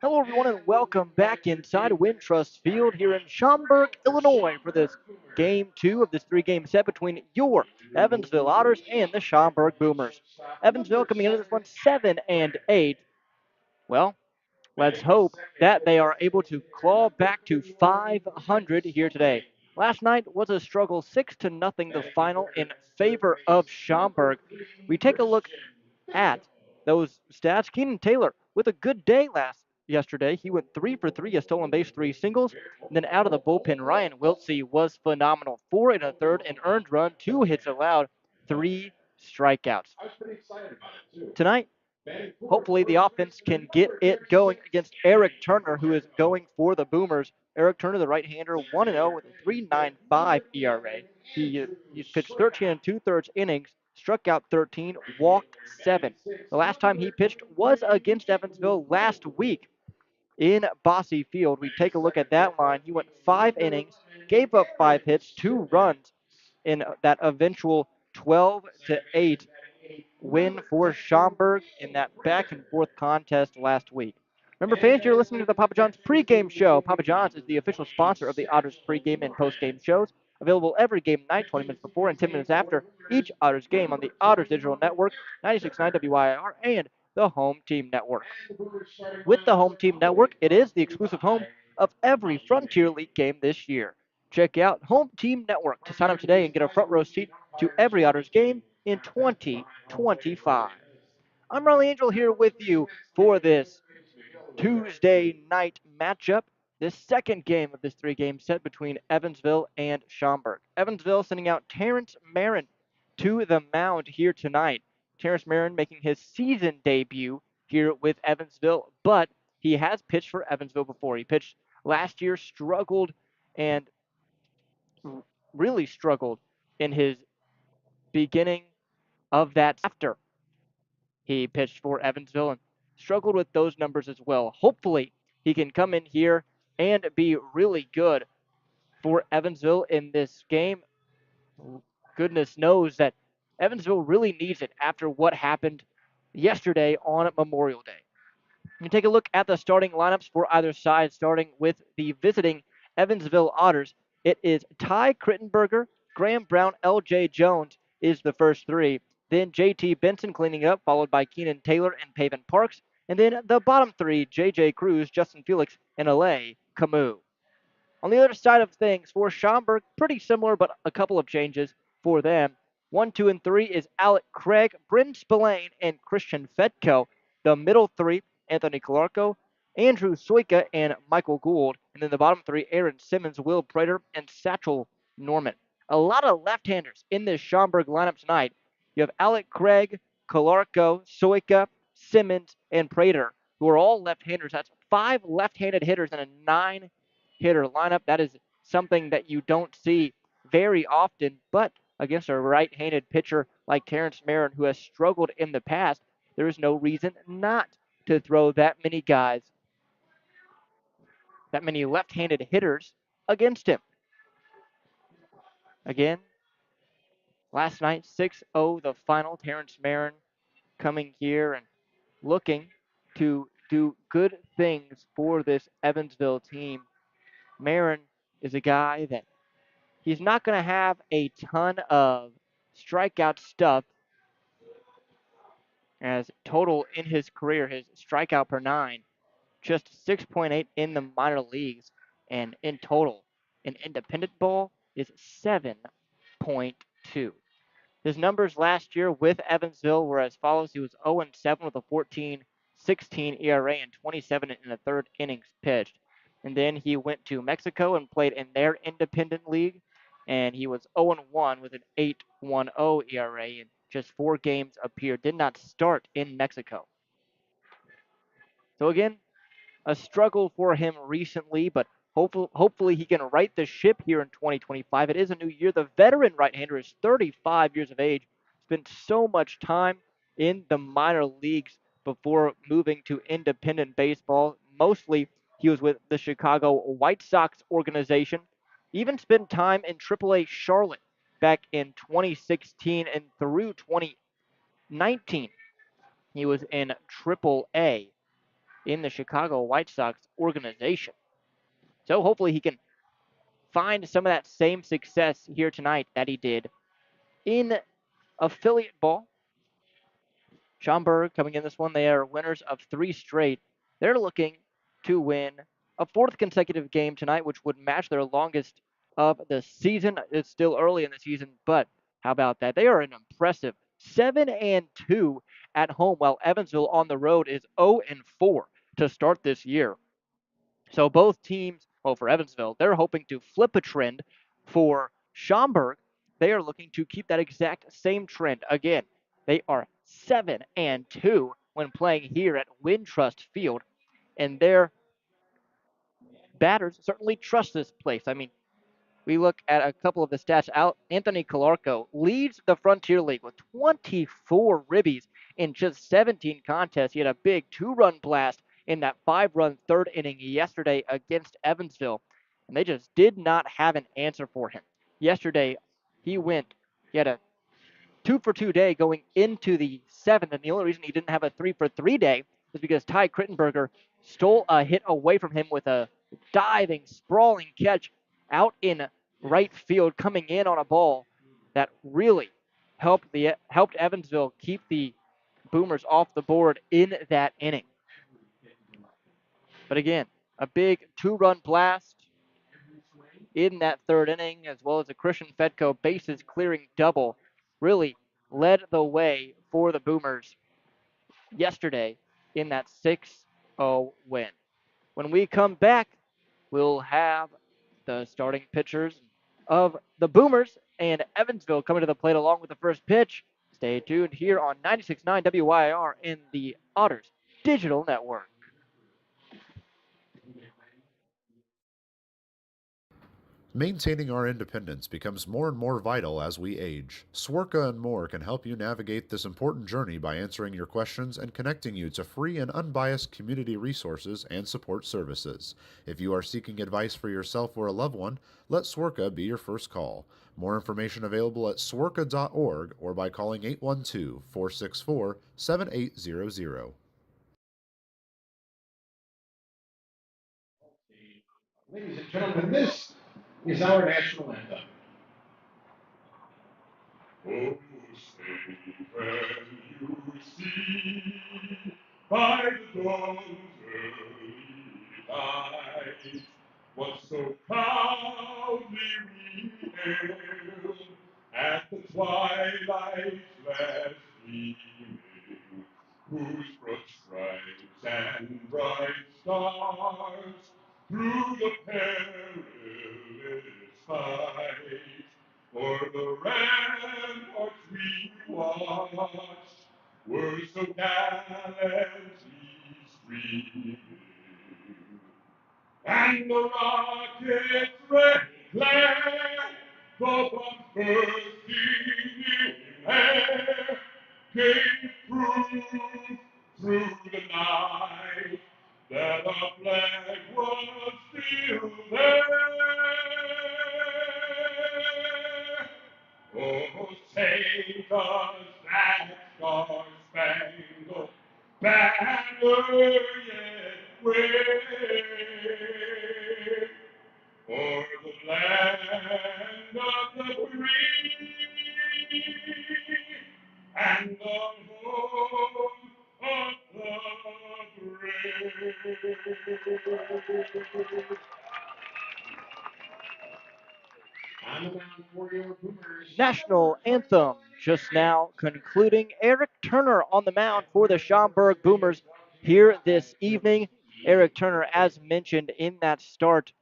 Hello, everyone, and welcome back inside Wintrust Field here in Schaumburg, Illinois, for this game two of this three-game set between your Evansville Otters and the Schaumburg Boomers. Evansville coming into this one 7-8. Well, let's hope that they are able to claw back to 500 here today. Last night was a struggle, 6-0 the final in favor of Schaumburg. We take a look at those stats. Keenan Taylor with a good day yesterday. He went 3 for 3, a stolen base, 3 singles. And then out of the bullpen, Ryan Wiltsey was phenomenal. 4 and a third, an earned run, 2 hits allowed, 3 strikeouts. Tonight, hopefully the offense can get it going against Eric Turner, who is going for the Boomers. Eric Turner, the right-hander, 1-0 with a 3.95 ERA. He's pitched 13 and two-thirds innings, struck out 13, walked 7. The last time he pitched was against Evansville last week in Bosse Field. We take a look at that line. He went 5 innings, gave up 5 hits, 2 runs in that eventual 12-8 win for Schaumburg in that back and forth contest last week. Remember, fans, you're listening to the Papa John's pregame show. Papa John's is the official sponsor of the Otters pregame and postgame shows, available every game night, 20 minutes before and 10 minutes after each Otters game on the Otters Digital Network, 96.9 WYIR, and the Hometeam Network. With the Hometeam Network, it is the exclusive home of every Frontier League game this year. Check out Hometeam Network to sign up today and get a front row seat to every Otters game in 2025. I'm Riley Angel here with you for this Tuesday night matchup, this second game of this three-game set between Evansville and Schaumburg. Evansville sending out Terrence Marin to the mound here tonight. Terrence Marin making his season debut here with Evansville, but he has pitched for Evansville before. He pitched last year, struggled, and really struggled in his beginning of that after he pitched for Evansville and struggled with those numbers as well. Hopefully, he can come in here and be really good for Evansville in this game. Goodness knows that Evansville really needs it after what happened yesterday on Memorial Day. You take a look at the starting lineups for either side, starting with the visiting Evansville Otters. It is Ty Crittenberger, Graham Brown, L.J. Jones is the first three. Then J.T. Benson cleaning up, followed by Keenan Taylor and Paven Parks. And then the bottom three, J.J. Cruz, Justin Felix, and Alay Camus. On the other side of things, for Schaumburg, pretty similar, but a couple of changes for them. 1, 2, and 3 is Alec Craig, Bryn Spillane, and Christian Fetko. The middle three, Anthony Calarco, Andrew Soika, and Michael Gould. And then the bottom three, Aaron Simmons, Will Prater, and Satchel Norman. A lot of left-handers in this Schaumburg lineup tonight. You have Alec Craig, Calarco, Soika, Simmons, and Prater, who are all left-handers. That's 5 left-handed hitters and a 9-hitter lineup. That is something that you don't see very often, but against a right-handed pitcher like Terrence Marin, who has struggled in the past, there is no reason not to throw that many guys, that many left-handed hitters against him. Again, last night, 6-0 the final. Terrence Marin coming here and looking to do good things for this Evansville team. Marin is a guy that he's not going to have a ton of strikeout stuff, as total in his career, his strikeout per 9, just 6.8 in the minor leagues, and in total, in independent ball is 7.2. His numbers last year with Evansville were as follows. He was 0-7 with a 14.16 ERA and 27 in the third innings pitched. And then he went to Mexico and played in their independent league, and he was 0-1 with an 8.10 ERA and just 4 games appeared. Did not start in Mexico. So again, a struggle for him recently, but hopefully he can right the ship here in 2025. It is a new year. The veteran right-hander is 35 years of age, spent so much time in the minor leagues before moving to independent baseball. Mostly he was with the Chicago White Sox organization, even spent time in AAA Charlotte back in 2016 and through 2019. He was in Triple A in the Chicago White Sox organization. So hopefully he can find some of that same success here tonight that he did in affiliate ball. Schaumburg coming in this one, they are winners of 3 straight. They're looking to win a 4th consecutive game tonight, which would match their longest of the season. It's still early in the season, but how about that? They are an impressive 7-2 at home, while Evansville on the road is 0-4 to start this year. So both teams, well, for Evansville, they're hoping to flip a trend. For Schaumburg, they are looking to keep that exact same trend. Again, they are 7-2 when playing here at Wintrust Field, and their batters certainly trust this place. I mean, we look at a couple of the stats out. Anthony Calarco leads the Frontier League with 24 ribbies in just 17 contests. He had a big 2-run blast in that 5-run 3rd inning yesterday against Evansville, and they just did not have an answer for him. Yesterday, he had a 2-for-2 day going into the 7th, and the only reason he didn't have a 3-for-3 day is because Ty Crittenberger stole a hit away from him with a diving, sprawling catch out in right field, coming in on a ball that really helped Evansville keep the Boomers off the board in that inning. But again, a big 2-run blast in that 3rd inning, as well as a Christian Fedko bases clearing double, really led the way for the Boomers yesterday in that 6-0 win. When we come back, we'll have the starting pitchers of the Boomers and Evansville coming to the plate along with the first pitch. Stay tuned here on 96.9 WYIR in the Otters Digital Network. Maintaining our independence becomes more and more vital as we age. Swerka and more can help you navigate this important journey by answering your questions and connecting you to free and unbiased community resources and support services. If you are seeking advice for yourself or a loved one, let Swerka be your first call. More information available at swerka.org or by calling 812 464 7800. Ladies and gentlemen, this is our national anthem. Oh, say when you see by the dawn's early light what so proudly we hailed at the twilight's last gleaming, whose broad stripes and bright stars through the perilous fight o'er the ramparts we watched were so gallantly streaming, and the rocket's red glare, the bombs bursting in air, gave proof through the night that our flag was still there. Oh, take us that star-spangled banner yet wave, for the land of the free and the home of the brave. On the mound for your Boomers. National anthem just now concluding. Eric Turner on the mound for the Schaumburg Boomers here this evening. Eric Turner, as mentioned in that start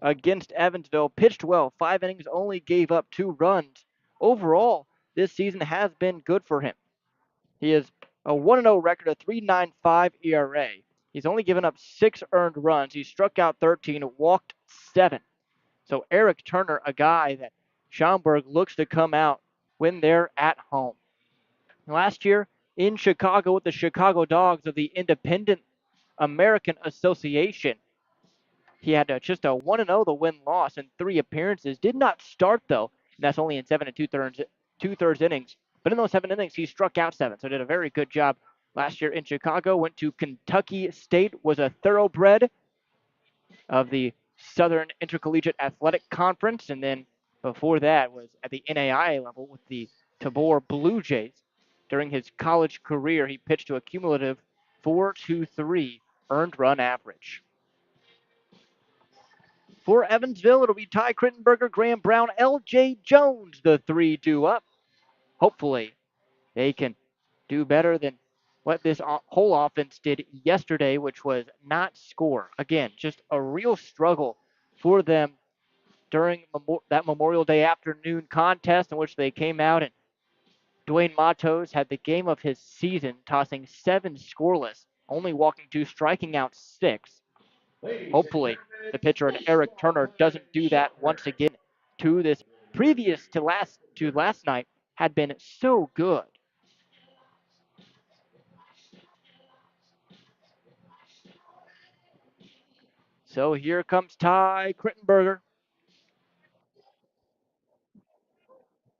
against Evansville, pitched well. 5 innings, only gave up 2 runs. Overall, this season has been good for him. He has a 1-0 record, a 3.95 ERA. He's only given up 6 earned runs. He struck out 13, walked 7. So Eric Turner, a guy that Schaumburg looks to come out when they're at home. Last year in Chicago with the Chicago Dogs of the Independent American Association, he had just a 1-0 the win-loss in 3 appearances. Did not start though, and that's only in 7 2/3 innings. But in those 7 innings, he struck out 7, so did a very good job Last year in Chicago, went to Kentucky State, was a thoroughbred of the Southern Intercollegiate Athletic Conference, and then before that was at the NAIA level with the Tabor Blue Jays. During his college career, he pitched to a cumulative 4.23 earned run average. For Evansville, it'll be Ty Crittenberger, Graham Brown, L.J. Jones, the 3-2 up. Hopefully, they can do better than what this whole offense did yesterday, which was not score. Again, just a real struggle for them during that Memorial Day afternoon contest in which they came out and Dwayne Matos had the game of his season, tossing 7 scoreless, only walking 2, striking out 6. Hopefully, the pitcher and Eric Turner doesn't do that once again. To this previous to last night had been so good. So here comes Ty Crittenberger.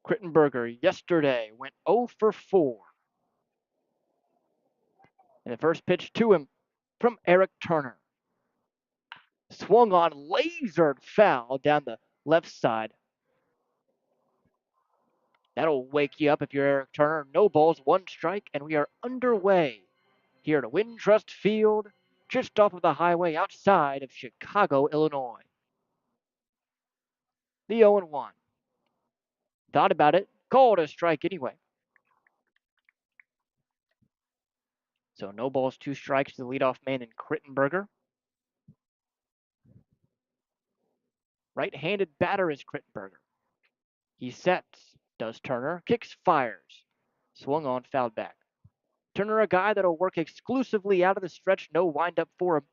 Crittenberger yesterday went 0 for 4. And the first pitch to him from Eric Turner. Swung on, lasered foul down the left side. That'll wake you up if you're Eric Turner. No balls, 1 strike, and we are underway here at Wintrust Field, just off of the highway outside of Chicago, Illinois. The 0-1. Thought about it, called a strike anyway. So no balls, 2 strikes to the leadoff man in Crittenberger. Right-handed batter is Crittenberger. He sets, does Turner, kicks, fires. Swung on, fouled back. Turner, a guy that'll work exclusively out of the stretch, no windup for him.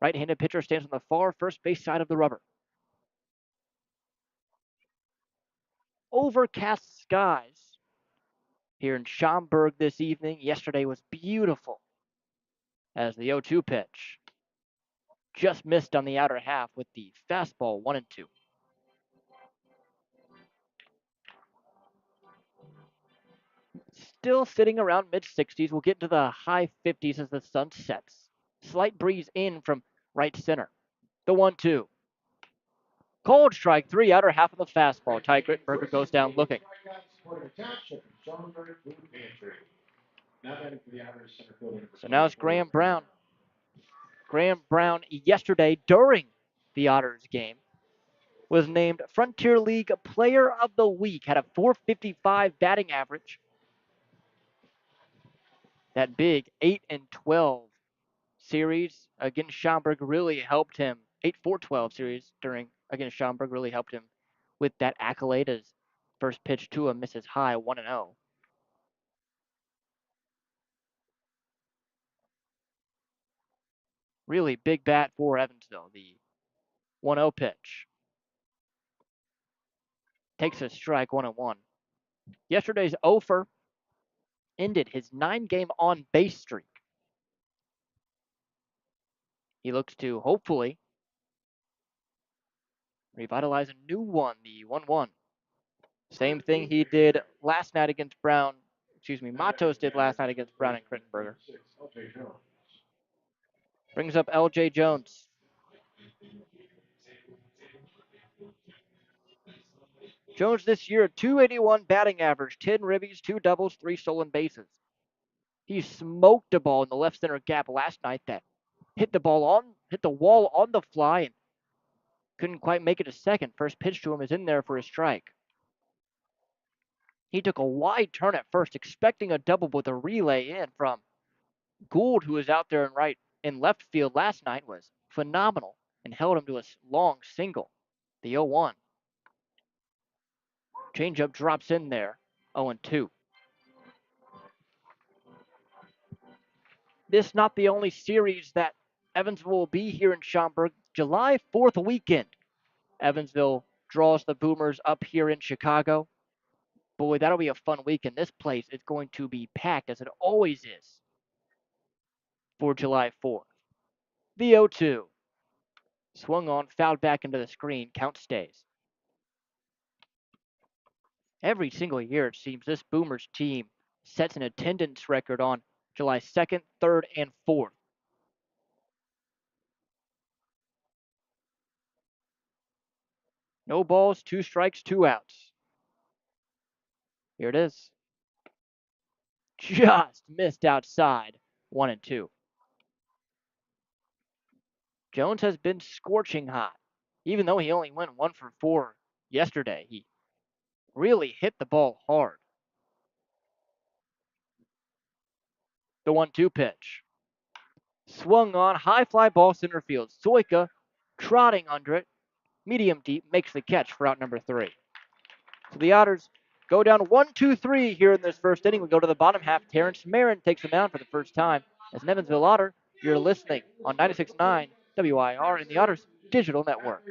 Right-handed pitcher stands on the far first base side of the rubber. Overcast skies here in Schaumburg this evening. Yesterday was beautiful as the 0-2 pitch just missed on the outer half with the fastball 1-2. Still sitting around mid-60s. We'll get into the high 50s as the sun sets. Slight breeze in from right center. The 1-2. Cold strike, 3, outer half of the fastball. Ty Crittenberger goes down looking. So now it's Graham Brown. Graham Brown yesterday during the Otters game was named Frontier League Player of the Week, had a .455 batting average. That big 8-12 series against Schaumburg really helped him. 8-4-12 series against Schaumburg really helped him with that accolade as first pitch to him misses high 1-0. Really big bat for Evansville. The 1-0 pitch takes a strike 1-1. Yesterday's offer ended his 9-game on base streak. He looks to hopefully revitalize a new one, the 1-1. Same thing he did last night against Brown. Matos did last night against Brown and Crittenberger. Brings up L.J. Jones. Jones this year, 281 batting average, 10 ribbies, 2 doubles, 3 stolen bases. He smoked a ball in the left center gap last night that hit the wall on the fly and couldn't quite make it to second. First pitch to him is in there for a strike. He took a wide turn at first, expecting a double with a relay in from Gould, who was out there in left field last night, was phenomenal and held him to a long single. The 0-1. Changeup drops in there, 0-2. This not the only series that Evansville will be here in Schaumburg. July 4th weekend, Evansville draws the Boomers up here in Chicago. Boy, that'll be a fun weekend. This place is going to be packed, as it always is, for July 4th. The 0-2. Swung on, fouled back into the screen. Count stays. Every single year, it seems, this Boomers team sets an attendance record on July 2nd, 3rd, and 4th. No balls, 2 strikes, 2 outs. Here it is. Just missed outside, 1 and 2. Jones has been scorching hot. Even though he only went 1 for 4 yesterday, he really hit the ball hard. The 1-2 pitch. Swung on, high fly ball center field. Soika trotting under it, medium deep, makes the catch for out number 3. So the Otters go down 1-2-3 here in this first inning. We go to the bottom half. Terrence Marin takes the mound for the first time. As an Evansville Otter, you're listening on 96.9 WYIR and the Otters Digital Network.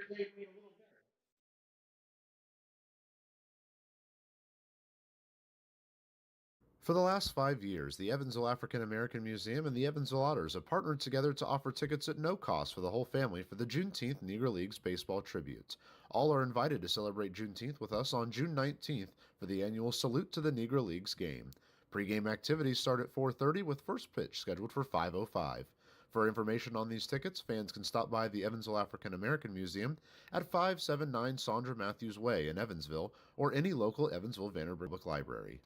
For the last 5 years, the Evansville African American Museum and the Evansville Otters have partnered together to offer tickets at no cost for the whole family for the Juneteenth Negro Leagues Baseball Tribute. All are invited to celebrate Juneteenth with us on June 19th for the annual Salute to the Negro Leagues game. Pre-game activities start at 4:30 with first pitch scheduled for 5:05. For information on these tickets, fans can stop by the Evansville African American Museum at 579 Sandra Matthews Way in Evansville or any local Evansville Vanderbilt Public Library.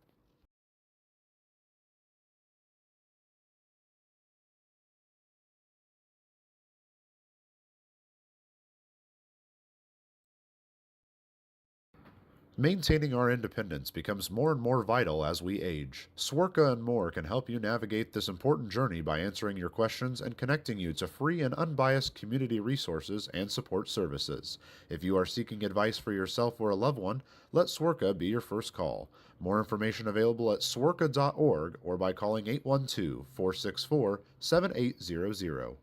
Maintaining our independence becomes more and more vital as we age. Swerka and more can help you navigate this important journey by answering your questions and connecting you to free and unbiased community resources and support services. If you are seeking advice for yourself or a loved one, let Swerka be your first call. More information available at swerka.org or by calling 812-464-7800.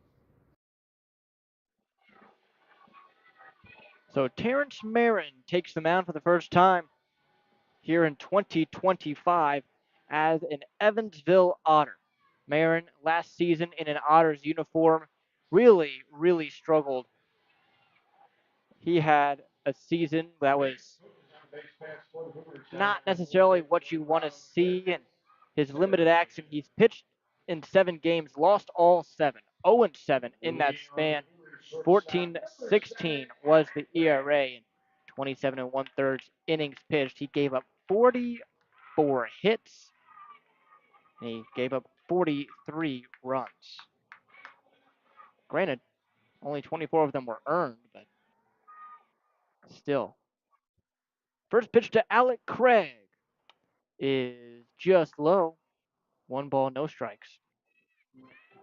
So Terrence Marin takes the mound for the first time here in 2025 as an Evansville Otter. Marin, last season in an Otters uniform, really struggled. He had a season that was not necessarily what you want to see in his limited action. He's pitched in 7 games, lost all 7, 0-7 in that span. 14.16 was the ERA in 27 and 1/3 innings pitched. He gave up 44 hits. And he gave up 43 runs. Granted, only 24 of them were earned, but still. First pitch to Alec Craig is just low. 1 ball, no strikes.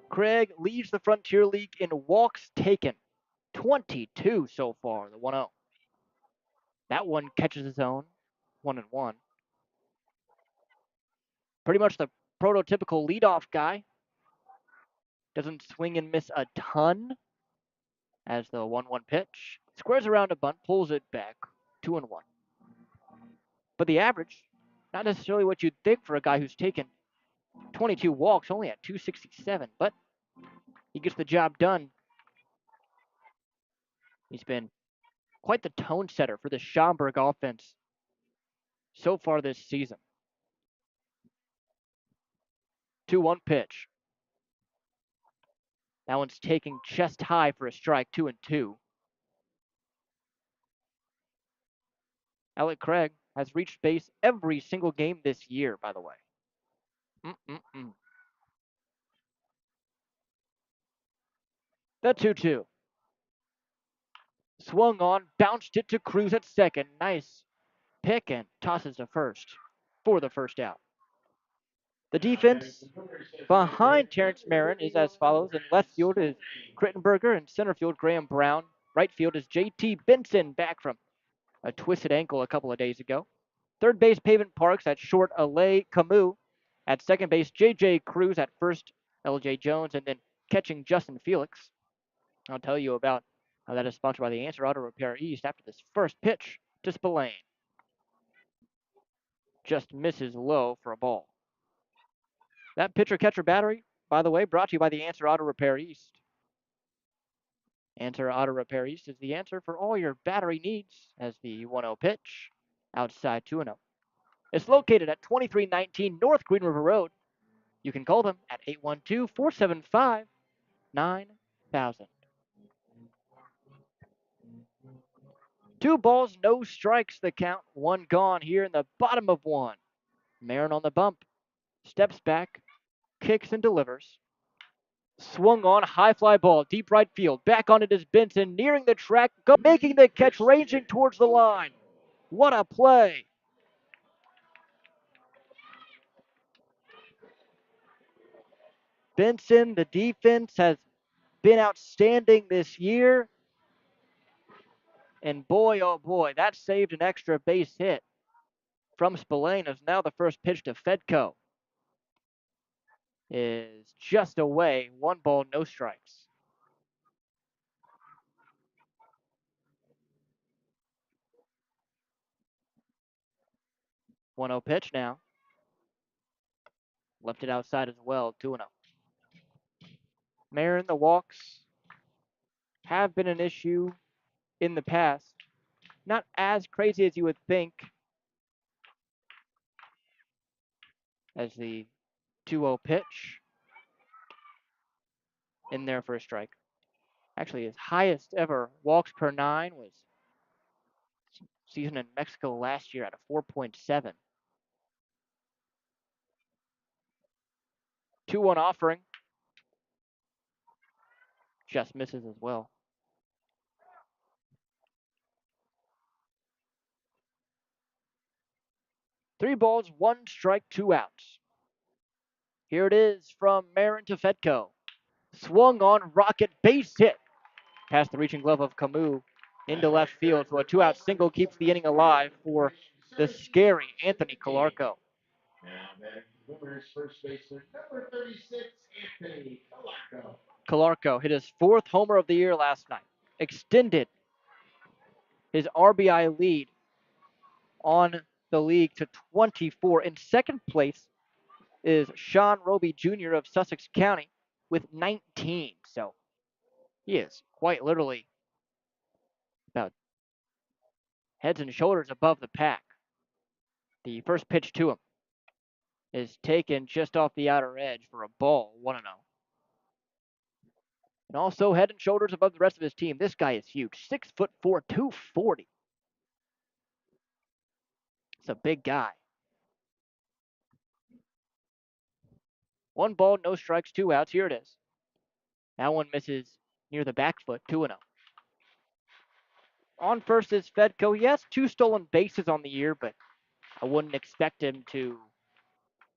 Craig leads the Frontier League in walks taken. 22 so far, the 1-0. That one catches his own. 1-1. Pretty much the prototypical leadoff guy. Doesn't swing and miss a ton. As the 1-1 pitch. Squares around a bunt, pulls it back. 2-1. But the average, not necessarily what you'd think for a guy who's taken 22 walks, only at 267, but he gets the job done. He's been quite the tone setter for the Schaumburg offense so far this season. 2-1 pitch. That one's taking chest high for a strike, 2-2. Alec Craig has reached base every single game this year, by the way. The 2-2. Swung on, bounced it to Cruz at second. Nice pick and tosses to first for the first out. The defense behind Terrence Marin is as follows. In left field is Crittenberger, and center field Graham Brown. Right field is J.T. Benson, back from a twisted ankle a couple of days ago. Third base Pavement Parks. At short Alay Camus. At second base J.J. Cruz. At first L.J. Jones, and then catching Justin Felix. I'll tell you about how that is sponsored by the Answer Auto Repair East after this first pitch to Spillane. Just misses low for a ball. That pitcher-catcher battery, by the way, brought to you by the Answer Auto Repair East. Answer Auto Repair East is the answer for all your battery needs as the 1-0 pitch outside 2-0. It's located at 2319 North Green River Road You can call them at 812-475-9000. 2 balls, no strikes the count. 1 gone here in the bottom of 1. Marin on the bump. Steps back, kicks and delivers. Swung on, high fly ball, deep right field. Back on it is Benson, nearing the track, making the catch, ranging towards the line. What a play! Benson, the defense has been outstanding this year. And boy, oh boy, that saved an extra base hit from Spillane as now the first pitch to Fedko is just away. 1 ball, no strikes. 1-0 pitch now. Left it outside as well, 2-0. Marin, the walks have been an issue in the past. Not as crazy as you would think as the 2-0 pitch in there for a strike. Actually, his highest ever walks per 9 was season in Mexico last year at a 4.7. 2-1 offering. Just misses as well. 3 balls, 1 strike, 2 outs. Here it is from Marin to Fedko. Swung on, rocket, base hit. Past the reaching glove of Camus into left field. So a 2-out single keeps the inning alive for the scary Anthony Calarco. First baseman, number 36, Anthony Calarco. Calarco hit his 4th homer of the year last night. Extended his RBI lead on the league to 24. In second place is Sean Roby Jr. of Sussex County with 19. So he is quite literally about heads and shoulders above the pack. The first pitch to him is taken just off the outer edge for a ball, 1-0. And also head and shoulders above the rest of his team. This guy is huge, 6'4", 240. It's a big guy. 1 ball, no strikes, 2 outs. Here it is. That one misses near the back foot, 2-0. On first is Fedko. He has 2 stolen bases on the year, but I wouldn't expect him to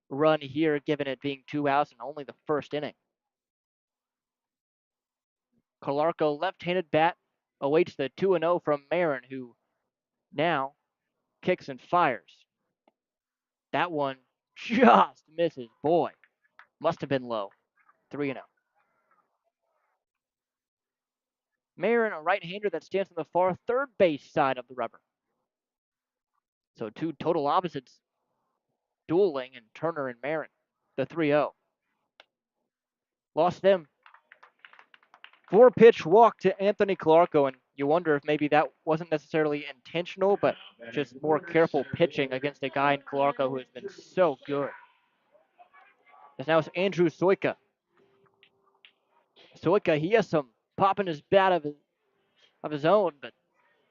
run here given it being 2 outs and only the first inning. Calarco, left-handed bat, awaits the 2-0 from Marin, who now kicks and fires. That one just misses. Boy, must have been low. 3-0. Marin, a right-hander that stands on the far third base side of the rubber. So 2 total opposites dueling in Turner and Marin. The 3-0. Lost them. 4-pitch walk to Anthony Calarco, and you wonder if maybe that wasn't necessarily intentional, but just more careful pitching against a guy in Calarco who has been so good. As now it's Andrew Soika. Soika, he has some pop in his bat of his own, but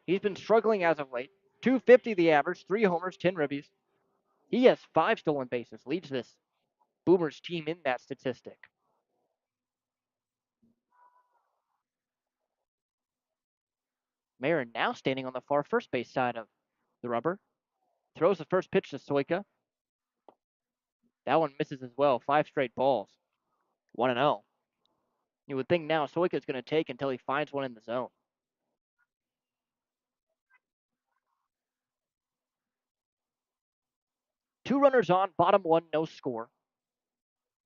he's been struggling as of late. 250 the average, 3 homers, 10 ribbies. He has 5 stolen bases, leads this Boomers team in that statistic. Marin now standing on the far first base side of the rubber. Throws the first pitch to Soika. That one misses as well. 5 straight balls. 1-0. You would think now Soika is going to take until he finds one in the zone. Two runners on, bottom 1, no score.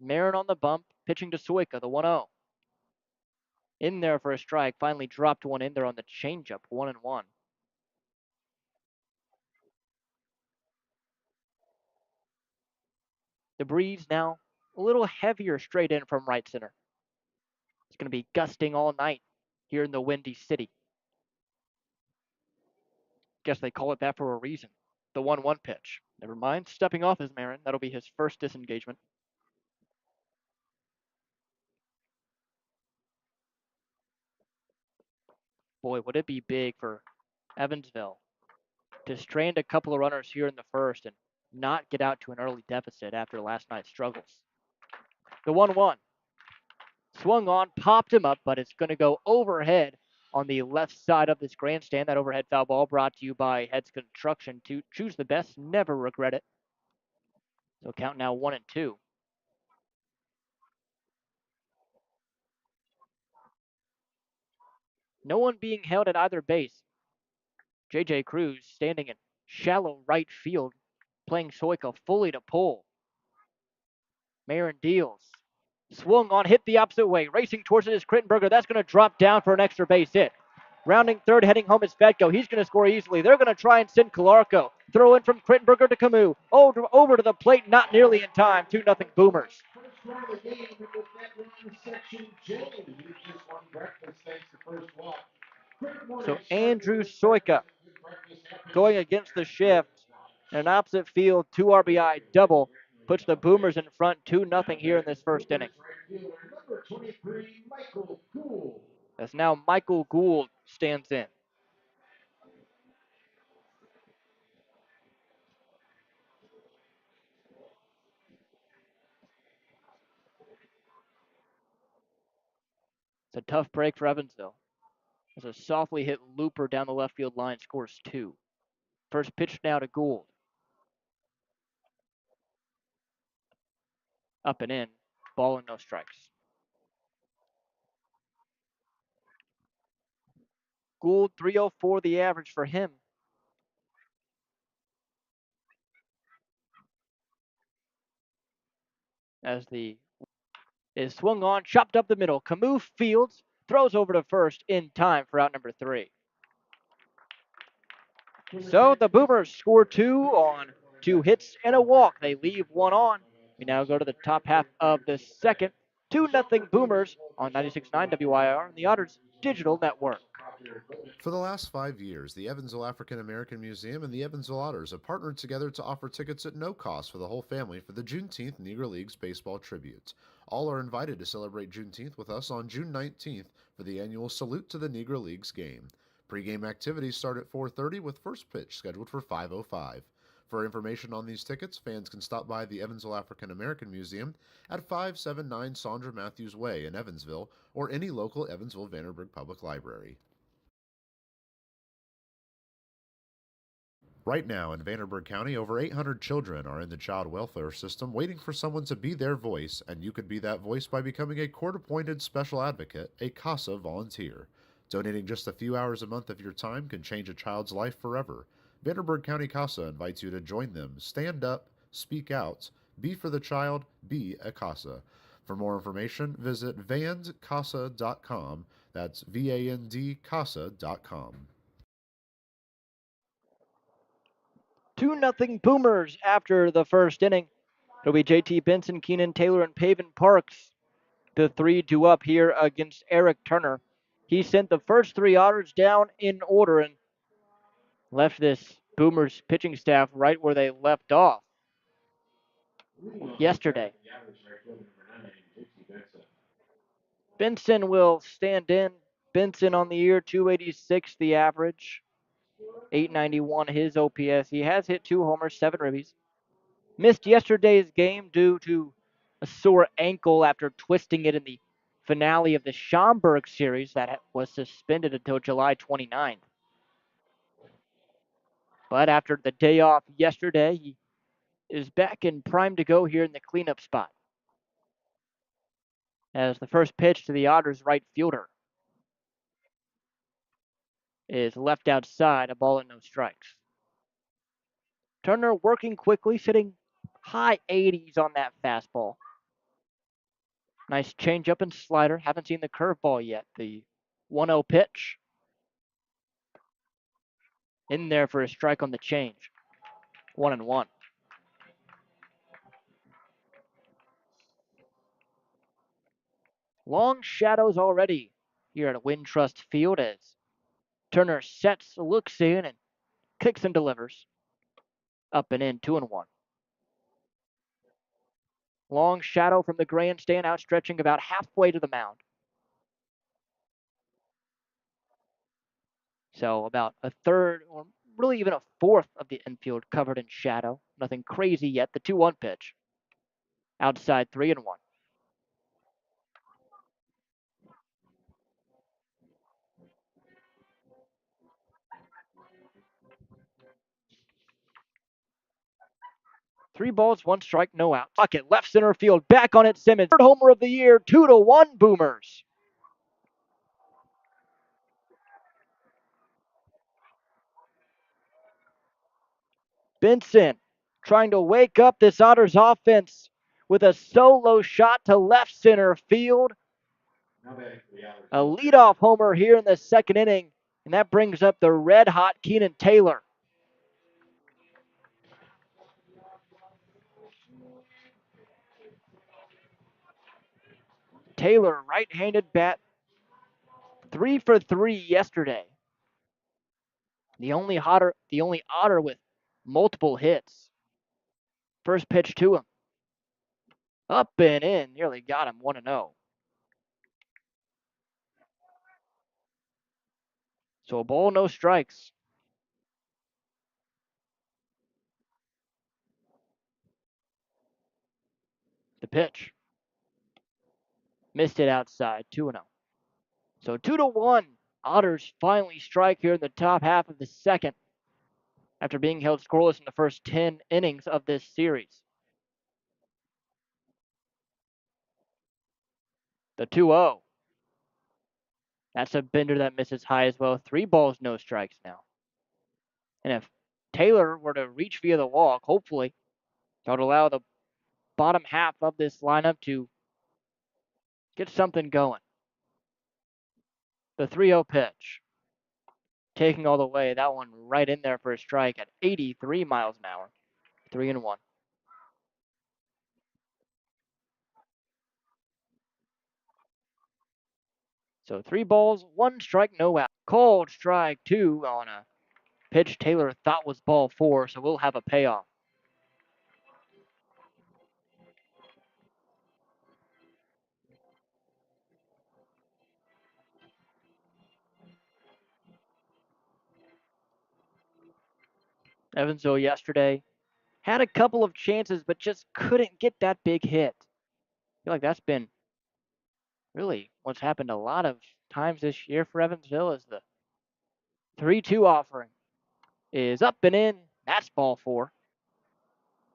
Marin on the bump, pitching to Soika, the 1-0. In there for a strike, finally dropped one in there on the changeup, 1-1. The breeze now a little heavier straight in from right center. It's going to be gusting all night here in the Windy City. Guess they call it that for a reason. The 1-1 pitch. Never mind, stepping off is Marin. That'll be his first disengagement. Boy, would it be big for Evansville to strand a couple of runners here in the first and not get out to an early deficit after last night's struggles. The 1-1. Swung on, popped him up, but it's going to go overhead on the left side of this grandstand. That overhead foul ball brought to you by Heads Construction. To choose the best, never regret it. So count now 1-2. No one being held at either base. J.J. Cruz standing in shallow right field, playing Soika fully to pull. Marin deals. Swung on, hit the opposite way. Racing towards it is Krittenberger. That's going to drop down for an extra base hit. Rounding third, heading home is Fetko. He's going to score easily. They're going to try and send Kolarko. Throw in from Krittenberger to Camus. Over to the plate, not nearly in time. 2-0 Boomers. So Andrew Soika going against the shift. An opposite field, 2 RBI double puts the Boomers in front 2-0 here in this first inning. As now Michael Gould stands in. It's a tough break for Evansville. As a softly hit looper down the left field line scores 2. First pitch now to Gould. Up and in. Ball and no strikes. Gould, 304 the average for him. As the is swung on, chopped up the middle. Camus fields, throws over to first in time for out number 3. So the Boomers score 2 on 2 hits and a walk. They leave 1 on. We now go to the top half of the second. 2-0 Boomers on 96.9 WYIR and the Otters Digital Network. For the last 5 years, the Evansville African American Museum and the Evansville Otters have partnered together to offer tickets at no cost for the whole family for the Juneteenth Negro Leagues Baseball Tribute. All are invited to celebrate Juneteenth with us on June 19th for the annual Salute to the Negro Leagues game. Pre-game activities start at 4:30 with first pitch scheduled for 5:05. For information on these tickets, fans can stop by the Evansville African American Museum at 579 Sandra Matthews Way in Evansville or any local Evansville Vanderburgh Public Library. Right now in Vanderburgh County, over 800 children are in the child welfare system waiting for someone to be their voice, and you could be that voice by becoming a court-appointed special advocate, a CASA volunteer. Donating just a few hours a month of your time can change a child's life forever. Vanderburgh County CASA invites you to join them. Stand up, speak out, be for the child, be a CASA. For more information, visit vandcasa.com. That's VAND CASA.com. 2-0 Boomers after the first inning. It'll be JT Benson, Keenan Taylor, and Paven Parks. The 3-2 up here against Eric Turner. He sent the first 3 Otters down in order and left this Boomers pitching staff right where they left off yesterday. Benson will stand in. Benson on the year, 286 the average, 891 his OPS. He has hit 2 homers, 7 ribbies. Missed yesterday's game due to a sore ankle after twisting it in the finale of the Schaumburg series that was suspended until July 29th. But after the day off yesterday, he is back and primed to go here in the cleanup spot. As the first pitch to the Otters right fielder is left outside, a ball and no strikes. Turner working quickly, sitting high 80s on that fastball. Nice changeup and slider. Haven't seen the curveball yet. The 1-0 pitch. In there for a strike on the change. 1-1. Long shadows already here at Wintrust Field as Turner sets, looks in, and kicks and delivers. Up and in, 2-1. Long shadow from the grandstand, outstretching about halfway to the mound. So about a third, or really even a fourth of the infield covered in shadow. Nothing crazy yet. The 2-1 pitch. Outside 3-1. Three balls, one strike, no out. Bucket, left center field, back on it, Simmons. Third homer of the year, 2-1 Boomers. Benson trying to wake up this Otters offense with a solo shot to left center field. A leadoff homer here in the second inning, and that brings up the red hot Keenan Taylor. Taylor, right-handed bat, 3 for 3 yesterday. The only Otter with multiple hits. First pitch to him. Up and in, nearly got him 1-0. So a ball, no strikes. The pitch. Missed it outside, 2-0. So 2-1. Otters finally strike here in the top half of the second after being held scoreless in the first 10 innings of this series. The 2-0. That's a bender that misses high as well. 3 balls, no strikes now. And if Taylor were to reach via the walk, hopefully, that would allow the bottom half of this lineup to get something going. The 3-0 pitch. Taking all the way. That one right in there for a strike at 83 miles an hour. 3-1. So 3 balls, 1 strike, no out. Called strike 2 on a pitch Taylor thought was ball 4, so we'll have a payoff. Evansville yesterday had a couple of chances, but just couldn't get that big hit. I feel like that's been really what's happened a lot of times this year for Evansville is the 3-2 offering is up and in. That's ball 4.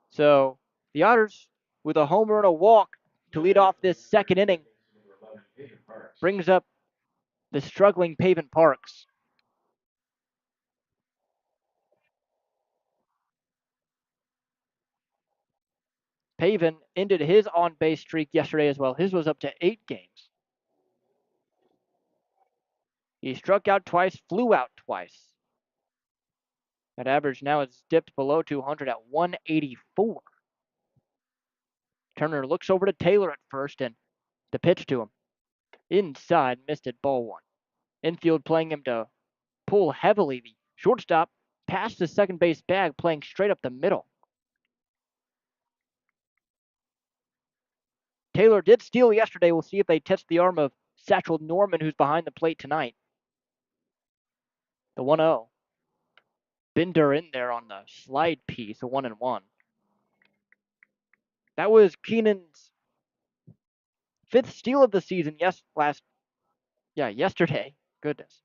So the Otters, with a homer and a walk to lead off this second inning, brings up the struggling Pavin Parks. Pavin ended his on-base streak yesterday as well. His was up to 8 games. He struck out twice, flew out twice. That average now has dipped below 200 at 184. Turner looks over to Taylor at first, and the pitch to him. Inside, missed it, ball 1. Infield playing him to pull heavily. The shortstop past the second base bag, playing straight up the middle. Taylor did steal yesterday. We'll see if they test the arm of Satchel Norman, who's behind the plate tonight. The 1-0. Bender in there on the slide piece, a 1-1. That was Keenan's 5th steal of the season. Yesterday. Goodness.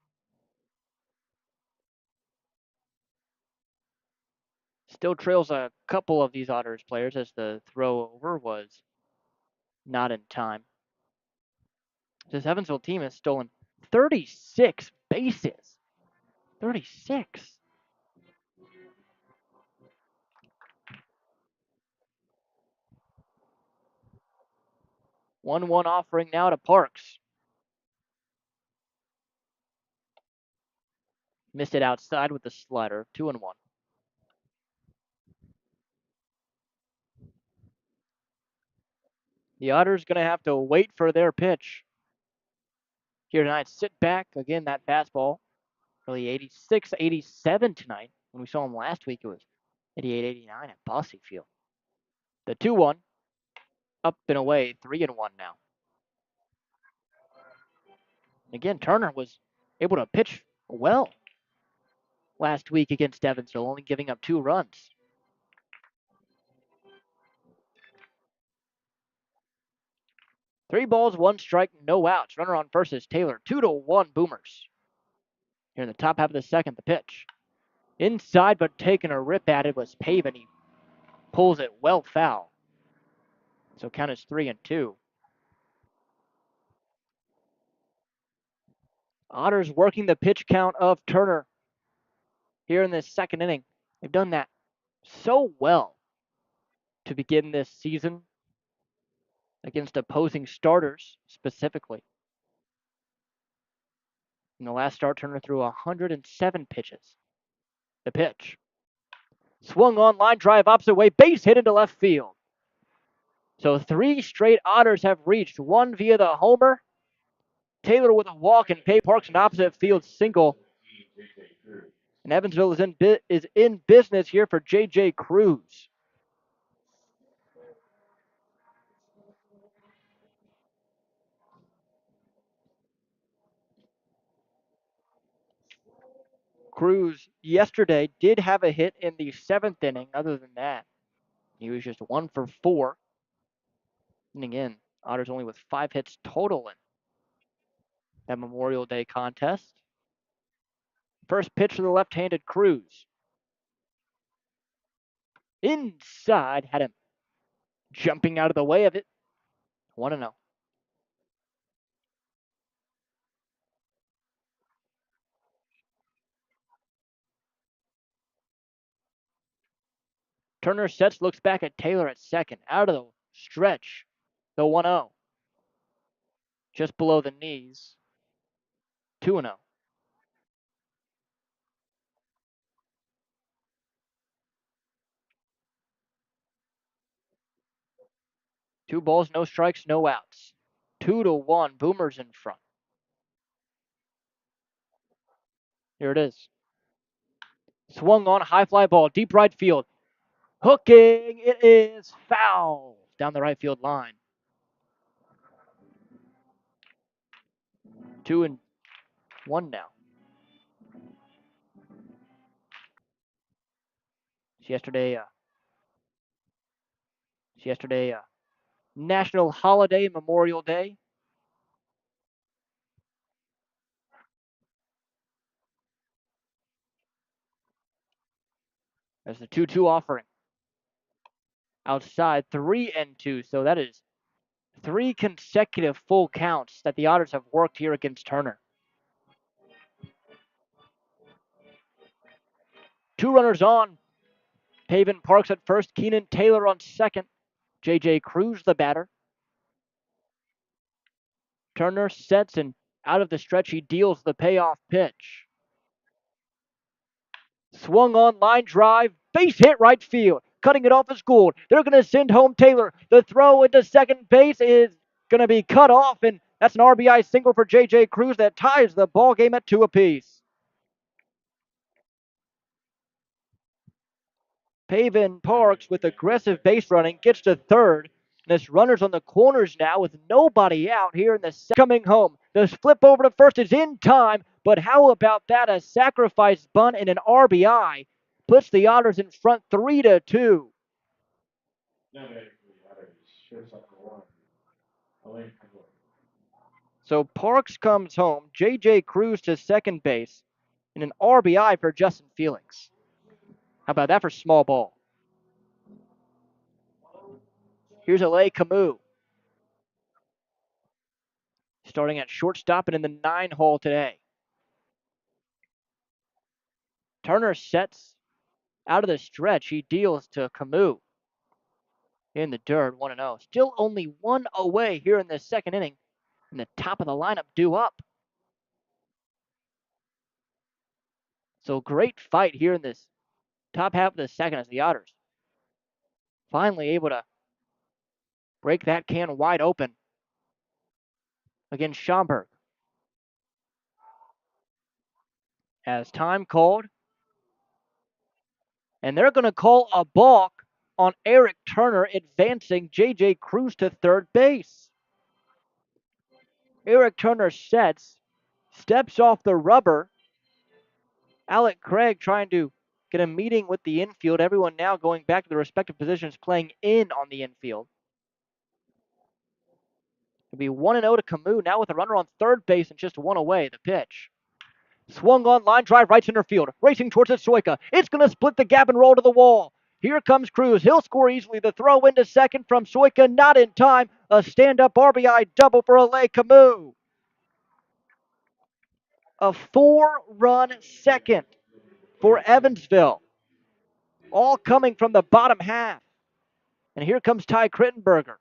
Still trails a couple of these Otters players as the throw over was not in time. This Evansville team has stolen 36 bases. 36. One offering now to Parks. Missed it outside with the slider. 2-1. The Otters going to have to wait for their pitch here tonight. Sit back. Again, that fastball. Really 86, 87 tonight. When we saw him last week, it was 88, 89 at Bossy Field. The 2-1. Up and away. 3-1 now. Again, Turner was able to pitch well. last week against Evansville, only giving up 2 runs. Three balls, 1 strike, no outs. Runner on first is Taylor. 2-1 Boomers. Here in the top half of the second, the pitch. Inside, but taking a rip at it was Pavin. He pulls it well foul. So count is 3-2. Otters working the pitch count of Turner here in this second inning. They've done that so well to begin this season against opposing starters specifically. In the last start, Turner threw 107 pitches. The pitch. Swung on, line drive opposite way, base hit into left field. So 3 straight Otters have reached, 1 via the homer, Taylor with a walk, and Pay Parks an opposite field single. And Evansville is in business here for J.J. Cruz. Cruz yesterday did have a hit in the 7th inning. Other than that, he was just 1 for 4. And again, Otters only with 5 hits total in that Memorial Day contest. First pitch to the left-handed Cruz. Inside, had him jumping out of the way of it. 1-0. Turner sets, looks back at Taylor at second. Out of the stretch, the 1-0. Just below the knees. 2-0. 2 balls, no strikes, no outs. 2-1, Boomers in front. Here it is. Swung on, high fly ball, deep right field. Hooking, it is foul down the right field line. 2-1 now. It's yesterday, National Holiday, Memorial Day. There's the 2-2 offering. Outside, 3-2. So that is 3 consecutive full counts that the Otters have worked here against Turner. 2 runners on. Pavin Parks at first, Keenan Taylor on second. J.J. Cruz, the batter. Turner sets, and out of the stretch, he deals the payoff pitch. Swung on, line drive, base hit right field. Cutting it off is Gould. They're going to send home Taylor. The throw into second base is going to be cut off, and that's an RBI single for J.J. Cruz that ties the ball game at 2 apiece. Pavin Parks with aggressive base running gets to third. This runner's on the corners now with nobody out here in the coming home. The flip over to first is in time, but how about that? A sacrifice bunt and an RBI puts the Otters in front 3-2. So Parks comes home, J.J. Cruz to second base, and an RBI for Justin Felix. How about that for small ball? Here's Alay Camus. Starting at shortstop and in the 9 hole today. Turner sets out of the stretch. He deals to Camus in the dirt, 1-0. Still only 1 away here in the second inning. And the top of the lineup due up. So great fight here in this top half of the second as the Otters finally able to break that can wide open against Schaumburg. As time called, and they're going to call a balk on Eric Turner, advancing J.J. Cruz to third base. Eric Turner sets, steps off the rubber, Alec Craig trying to get a meeting with the infield. Everyone now going back to their respective positions, playing in on the infield. It'll be 1-0 to Camus, now with a runner on third base and just one away. The pitch. Swung on, line drive, right center field. Racing towards it, Soika. It's going to split the gap and roll to the wall. Here comes Cruz. He'll score easily. The throw into second from Soika, not in time. A stand-up RBI double for Alec Camus. A 4-run second for Evansville. All coming from the bottom half. And here comes Ty Krittenberger.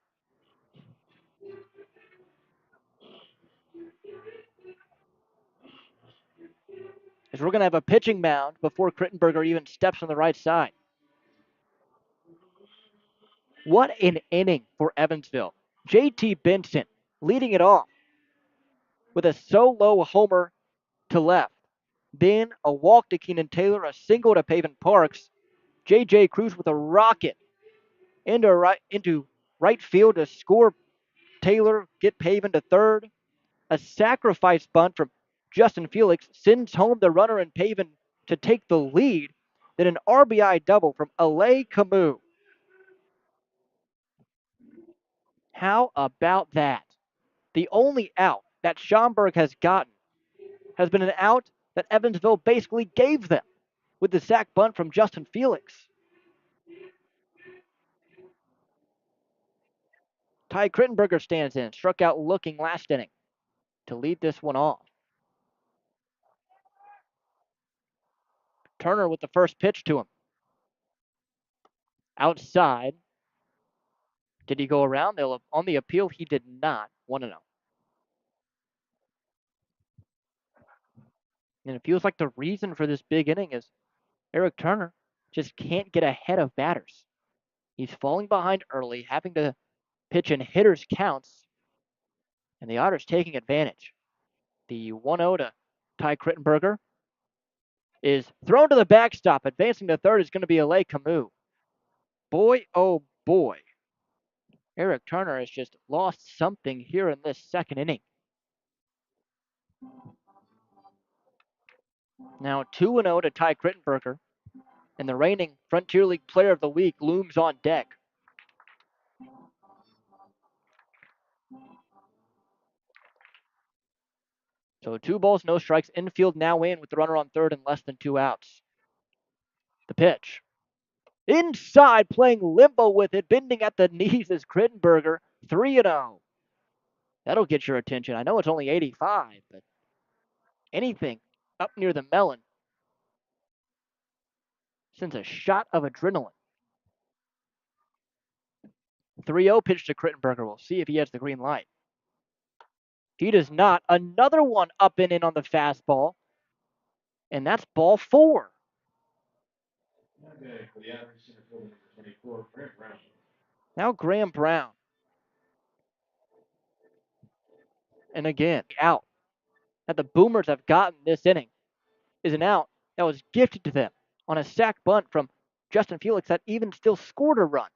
As we're going to have a pitching mound before Krittenberger even steps on the right side. What an inning for Evansville. JT Benson leading it off with a solo homer to left. Then a walk to Keenan Taylor, a single to Pavin Parks. J.J. Cruz with a rocket into right field to score Taylor, get Pavin to third. A sacrifice bunt from Justin Felix sends home the runner and Pavin to take the lead. Then an RBI double from Alec Camus. How about that? The only out that Schaumburg has gotten has been an out that Evansville basically gave them with the sac bunt from Justin Felix. Ty Krittenberger stands in, struck out looking last inning to lead this one off. Turner with the first pitch to him. Outside. Did he go around? On the appeal, he did not. 1-0. And it feels like the reason for this big inning is Eric Turner just can't get ahead of batters. He's falling behind early, having to pitch in hitters' counts, and the Otters taking advantage. The 1-0 to Ty Krittenberger is thrown to the backstop. Advancing to third is going to be Alec Camus. Boy, oh boy. Eric Turner has just lost something here in this second inning. Now 2-0 to Ty Krittenberger, and the reigning Frontier League Player of the Week looms on deck. So 2 balls, no strikes. Infield now in with the runner on third and less than 2 outs. The pitch. Inside, playing limbo with it, bending at the knees is Krittenberger. 3-0. That'll get your attention. I know it's only 85, but anything up near the melon sends a shot of adrenaline. 3-0 pitch to Krittenberger. We'll see if he has the green light. He does not. Another one up and in on the fastball. And that's ball 4. Now Graham Brown. And again, out that the Boomers have gotten this inning is an out that was gifted to them on a sac bunt from Justin Felix that even still scored a run.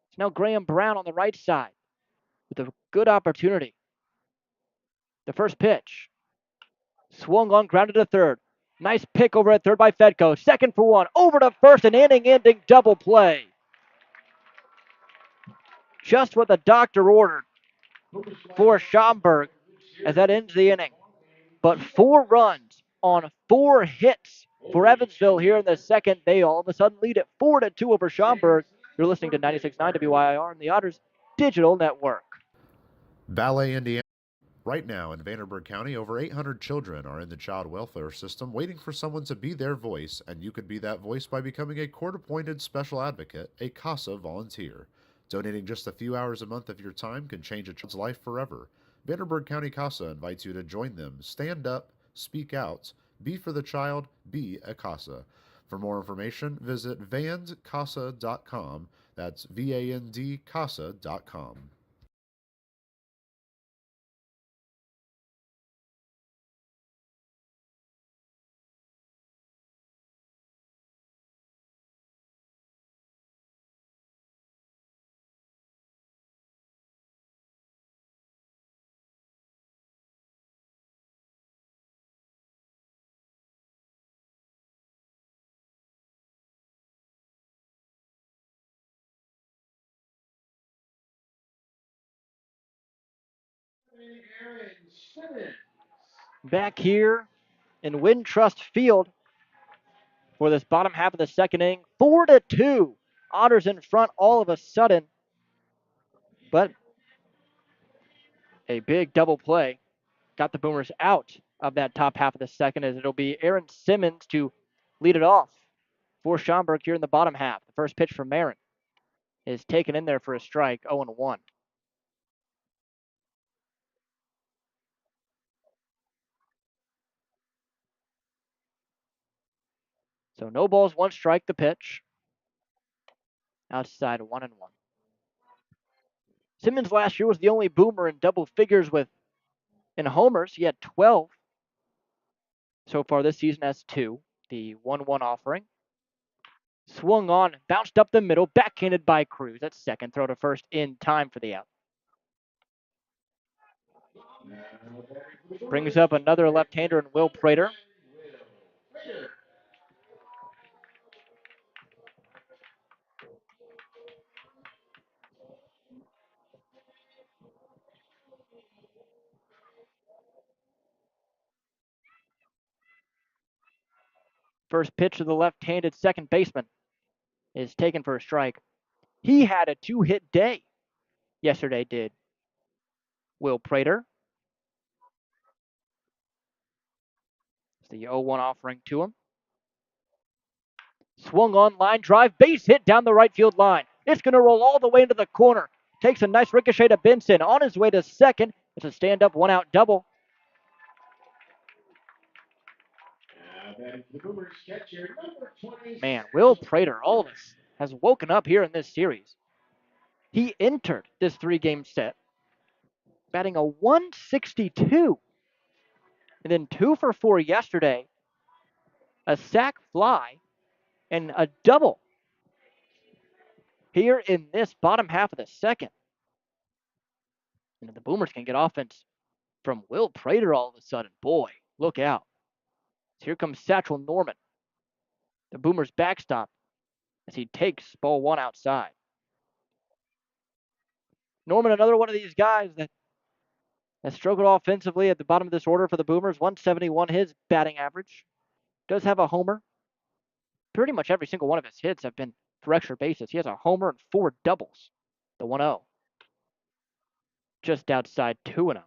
It's now Graham Brown on the right side with a good opportunity. The first pitch. Swung on, grounded to third. Nice pick over at third by Fedko. Second for one. Over to first, an inning-ending double play. Just what the doctor ordered for Schaumburg as that ends the inning. But 4 runs on 4 hits for Evansville here in the second. They all of a sudden lead it 4-2 over Schaumburg. You're listening to 96.9 WYIR and the Otters Digital Network. Ballet, Indiana. Right now in Vanderburgh County, over 800 children are in the child welfare system waiting for someone to be their voice, and you could be that voice by becoming a court-appointed special advocate, a CASA volunteer. Donating just a few hours a month of your time can change a child's life forever. Vanderburgh County CASA invites you to join them. Stand up, speak out, be for the child, be a CASA. For more information, visit vandcasa.com. That's VAND CASA.com. Back here in Wintrust Field for this bottom half of the second inning, 4-2. Otters in front all of a sudden, but a big double play got the Boomers out of that top half of the second, as it'll be Aaron Simmons to lead it off for Schaumburg here in the bottom half. The first pitch from Marin is taken in there for a strike, 0-1. So no balls, one strike, the pitch. Outside, 1-1. Simmons last year was the only Boomer in double figures in homers. He had 12. So far this season has 2. The 1-1 offering. Swung on, bounced up the middle, backhanded by Cruz. That's second. Throw to first in time for the out. Brings up another left-hander in Will Prater. First pitch to the left-handed second baseman is taken for a strike. He had a 2-hit day yesterday, did Will Prater. It's the 0-1 offering to him. Swung on, line drive, base hit down the right field line. It's going to roll all the way into the corner. Takes a nice ricochet to Benson. On his way to second. It's a stand-up, one-out double. Man, Will Prater, all of us, has woken up here in this series. He entered this 3-game set batting a 162. And then 2 for 4 yesterday. A sac fly and a double here in this bottom half of the second. And the Boomers can get offense from Will Prater all of a sudden. Boy, look out. So here comes Satchel Norman, the Boomers backstop, as he takes ball 1 outside. Norman, another one of these guys that struggled offensively at the bottom of this order for the Boomers. 171 his batting average. Does have a homer. Pretty much every single one of his hits have been for extra bases. He has a homer and 4 doubles. The 1-0. Just outside 2-0.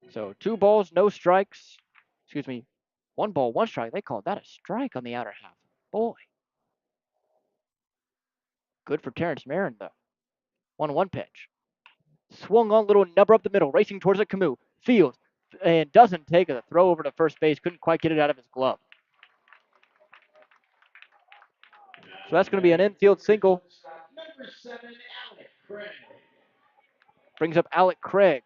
So 2 balls, no strikes. Excuse me, 1 ball, 1 strike. They called that a strike on the outer half. Boy. Good for Terrence Marin, though. 1-1 pitch. Swung on, little nubber up the middle, racing towards the Camus. Fields, and doesn't take a throw over to first base. Couldn't quite get it out of his glove. So that's going to be an infield single. Brings up Alec Craig.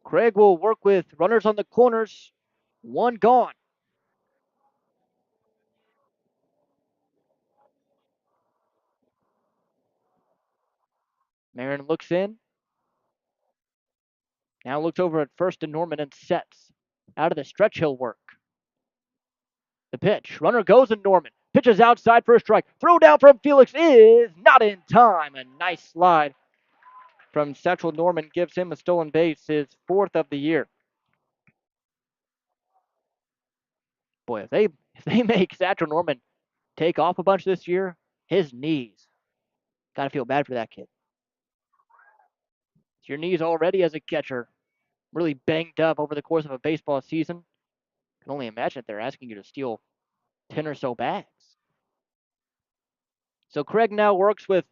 Craig will work with runners on the corners. 1 gone. Marin looks in. Now looks over at first to Norman and sets. Out of the stretch, he'll work. The pitch. Runner goes and Norman. Pitches outside for a strike. Throw down from Felix is not in time. A nice slide from Satchel Norman gives him a stolen base, his 4th of the year. Boy, if they make Satchel Norman take off a bunch this year, his knees. Gotta feel bad for that kid. Your knees already as a catcher really banged up over the course of a baseball season. Can only imagine if they're asking you to steal 10 or so bags. So Craig now works with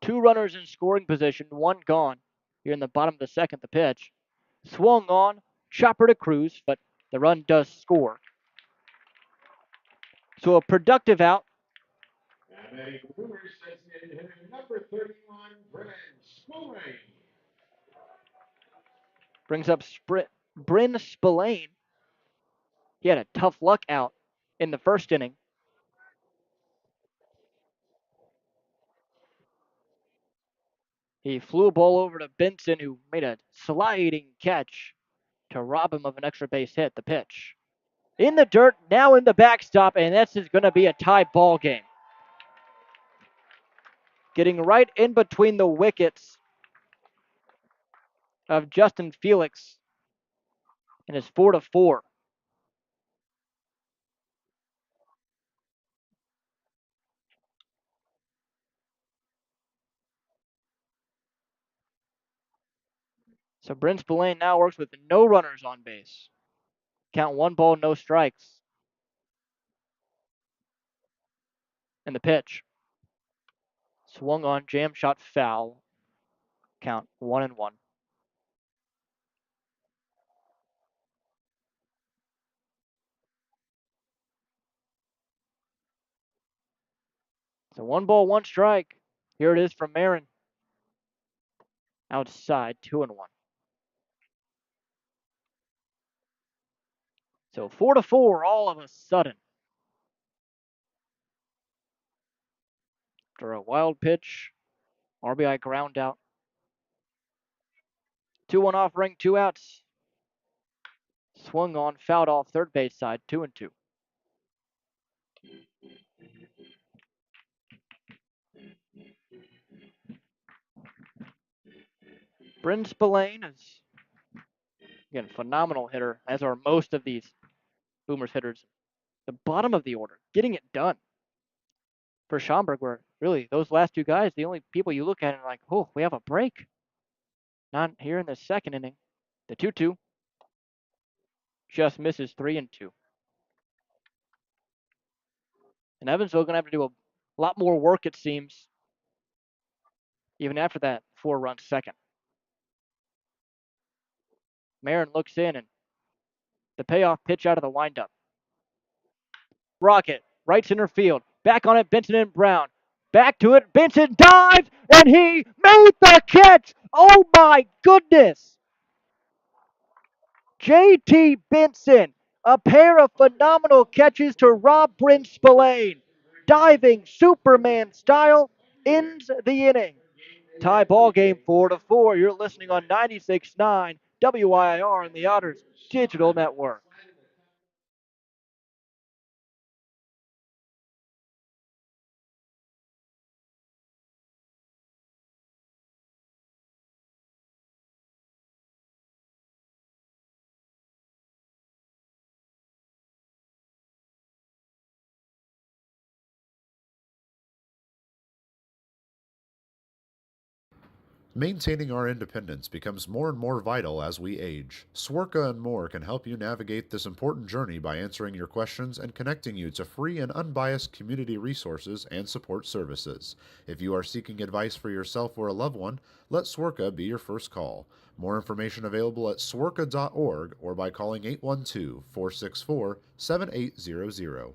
2 runners in scoring position, 1 gone. Here in the bottom of the second, the pitch. Swung on, chopper to Cruz, but the run does score. So a productive out. Brings up Bryn Spillane. He had a tough luck out in the first inning. He flew a ball over to Benson, who made a sliding catch to rob him of an extra base hit. The pitch. in the dirt, now in the backstop, and this is going to be a tie ball game. Getting right in between the wickets of Justin Felix, and it's 4-4. So Brent Spillane now works with no runners on base. Count 1 ball, no strikes. And the pitch. Swung on, jam shot foul. Count 1-1. So 1 ball, 1 strike. Here it is from Marin. Outside, 2-1. So 4-4 all of a sudden. After a wild pitch, RBI ground out. 2-1 offering, 2 outs. Swung on, fouled off third base side, 2-2. Bryn Spillane is, again, phenomenal hitter, as are most of these Boomers hitters. The bottom of the order, getting it done. For Schaumburg, where really those last 2 guys, the only people you look at and are like, oh, we have a break. Not here in the second inning. The 2-2 just misses 3-2. And Evansville going to have to do a lot more work, it seems, even after that 4-run second. Marin looks in, and the payoff pitch out of the windup. Rocket, right center field. Back on it, Benson and Brown. Back to it, Benson dives, and he made the catch! Oh my goodness! JT Benson, a pair of phenomenal catches to rob Bryn Spillane. Diving Superman style, ends the inning. Tie ball game 4-4. You're listening on 96.9 WYIR and the Otters Digital Network. Maintaining our independence becomes more and more vital as we age. Swerka and more can help you navigate this important journey by answering your questions and connecting you to free and unbiased community resources and support services. If you are seeking advice for yourself or a loved one, let Swerka be your first call. More information available at swerka.org or by calling 812-464-7800.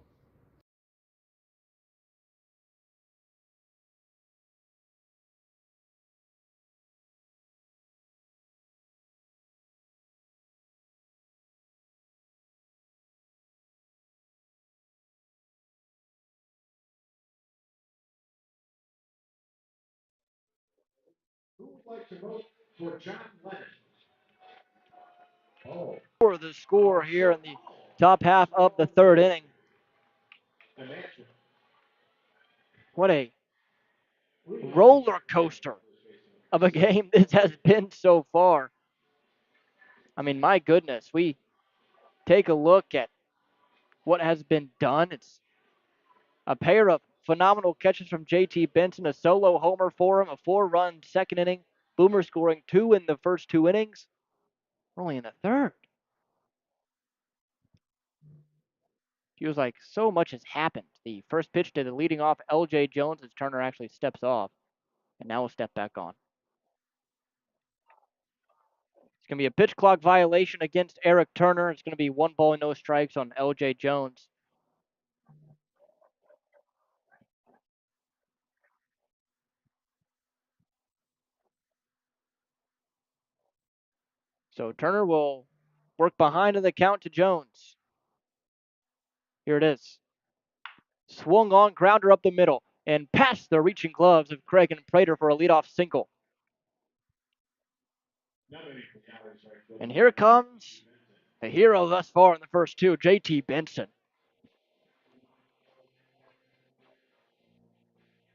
Who would like to vote for John Lennon? Oh, For the score here in the top half of the third inning. the answer. What a roller coaster of a game this has been so far. I mean, my goodness, we take a look at what has been done. It's a pair of phenomenal catches from JT Benson, a solo homer for him, a 4-run second inning, Boomer scoring 2 in the first 2 innings. We're only in the third. Feels like so much has happened. The first pitch to the leading off LJ Jones as Turner actually steps off, and now will step back on. It's going to be a pitch clock violation against Eric Turner. It's going to be 1 ball and no strikes on LJ Jones. So Turner will work behind in the count to Jones. Here it is. Swung on, grounder up the middle, and past the reaching gloves of Craig and Prater for a leadoff single. And here comes A hero thus far in the first two, JT Benson.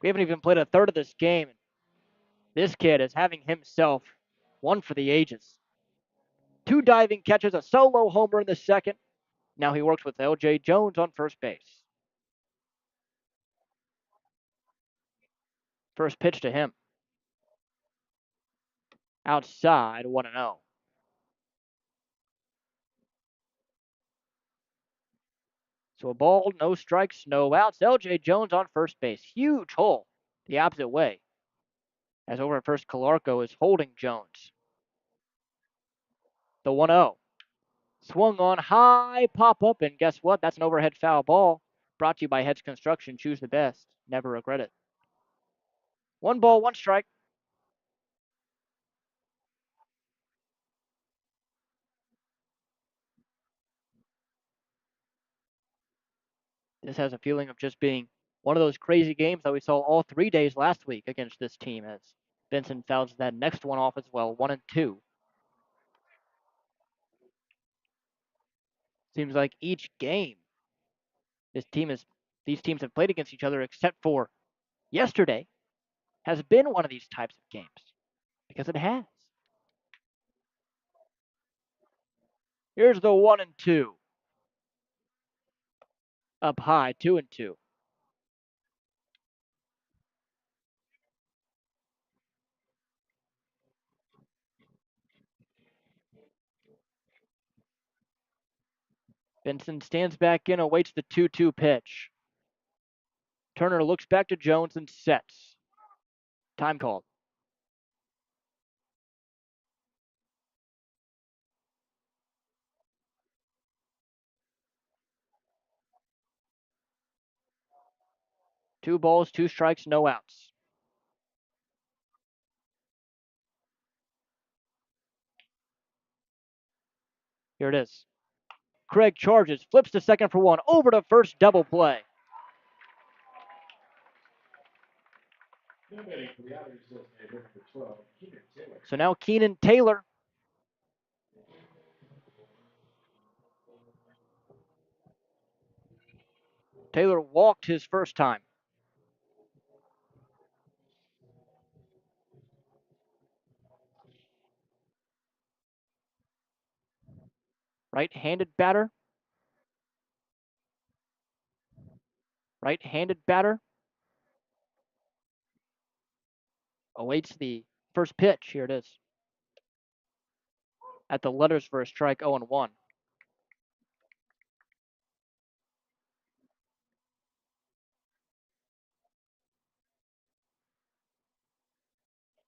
We haven't even played a third of this game. This kid is having himself one for the ages. 2 diving catches, a solo homer in the second. Now he works with LJ Jones on first base. First pitch to him. Outside, 1-0. So a ball, no strikes, no outs. LJ Jones on first base. Huge hole the opposite way. As over at first, Calarco is holding Jones. The 1-0. Swung on high, pop up, and guess what? That's an overhead foul ball. Brought to you by Heads Construction. Choose the best. Never regret it. 1 ball, 1 strike. This has a feeling of just being one of those crazy games that we saw all 3 days last week against this team as Benson fouls that next one off as well, 1-2. Seems like each game these teams have played against each other except for yesterday has been one of these types of games because it has. Here's the 1-2. Up high, 2-2. Benson stands back in, awaits the 2-2 pitch. Turner looks back to Jones and sets. Time called. Two balls, 2 strikes, no outs. Here it is. Craig charges, flips to second for 1, over to first, double play. So now Keenan Taylor. Taylor walked his first time. Right-handed batter. Right-handed batter. Awaits the first pitch. Here it is. At the letters for a strike, 0-1.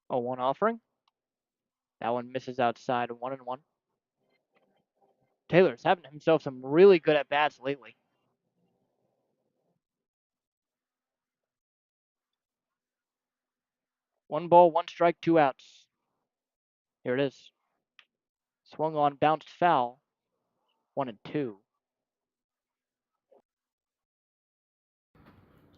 A 1 offering. That one misses outside, 1-1. Taylor's having himself some really good at bats lately. 1 ball, 1 strike, 2 outs. Here it is. Swung on, bounced foul. 1-2.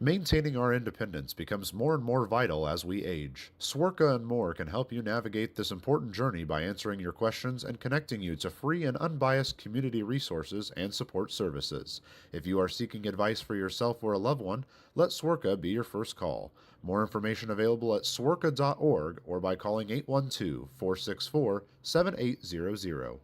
Maintaining our independence becomes more and more vital as we age. Swerka and more can help you navigate this important journey by answering your questions and connecting you to free and unbiased community resources and support services. If you are seeking advice for yourself or a loved one, let Swerka be your first call. More information available at swerka.org or by calling 812-464-7800.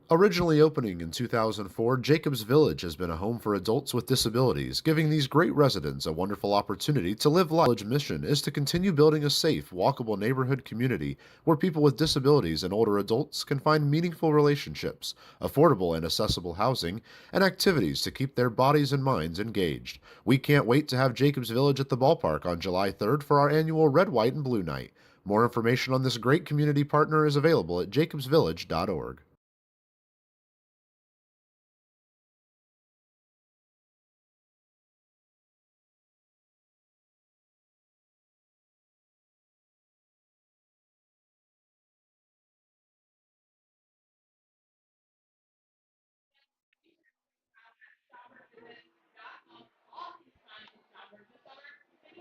Originally opening in 2004, Jacobs Village has been a home for adults with disabilities, giving these great residents a wonderful opportunity to live life. The Village mission is to continue building a safe, walkable neighborhood community where people with disabilities and older adults can find meaningful relationships, affordable and accessible housing, and activities to keep their bodies and minds engaged. We can't wait to have Jacobs Village at the ballpark on July 3rd for our annual Red, White, and Blue Night. More information on this great community partner is available at jacobsvillage.org.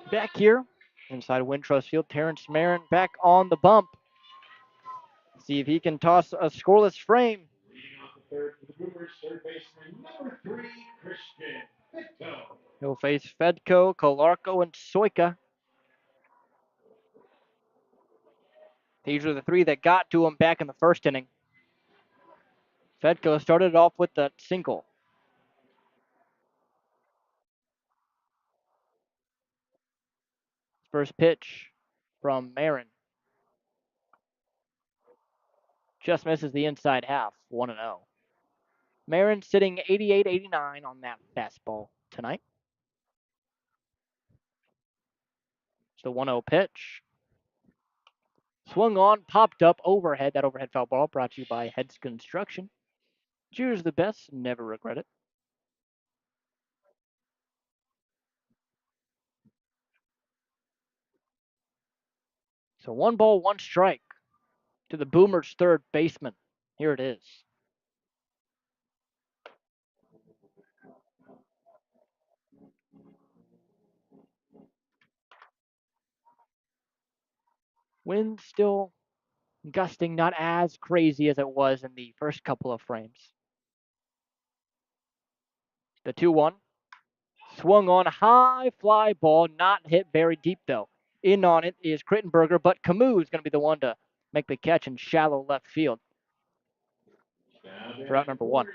Back here, inside Wintrust Field, Terrence Marin back on the bump. See if he can toss a scoreless frame He'll face Fedko, Kolarko, and Soika. These are the three that got to him back in the first inning. Fedko started off with that single. First pitch from Marin. Just misses the inside half, 1-0. Marin sitting 88-89 on that fastball tonight. It's the 1-0 pitch. Swung on, popped up overhead. That overhead foul ball brought to you by Heads Construction. Choose the best, never regret it. So 1 ball, 1 strike to the Boomers' third baseman. Here it is. Wind still gusting, not as crazy as it was in the first couple of frames. The 2-1. Swung on, high fly ball, not hit very deep though. In on it is Crittenberger, but Camus is going to be the one to make the catch in shallow left field. For out number 1.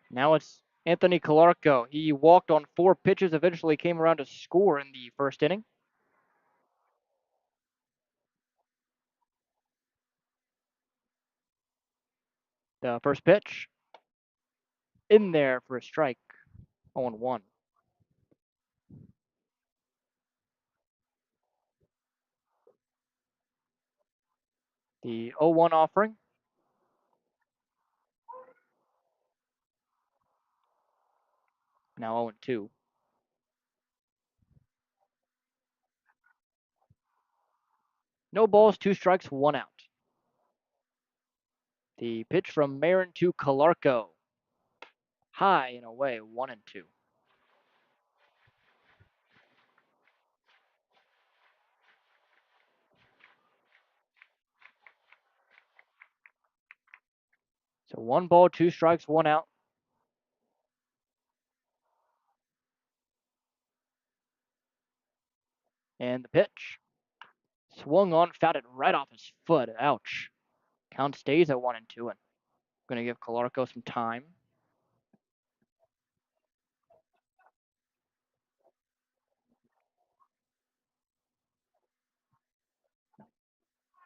Now it's Anthony Kolarko. He walked on 4 pitches, eventually came around to score in the first inning. The first pitch in there for a strike, 0-1. The 0-1 offering. Now 0-2. No balls, 2 strikes, 1 out. The pitch from Marin to Kolarko. High and away, 1-2. So 1 ball, 2 strikes, 1 out. And the pitch. Swung on, fouled it right off his foot. Ouch. Count stays at 1-2, and going to give Kolarko some time.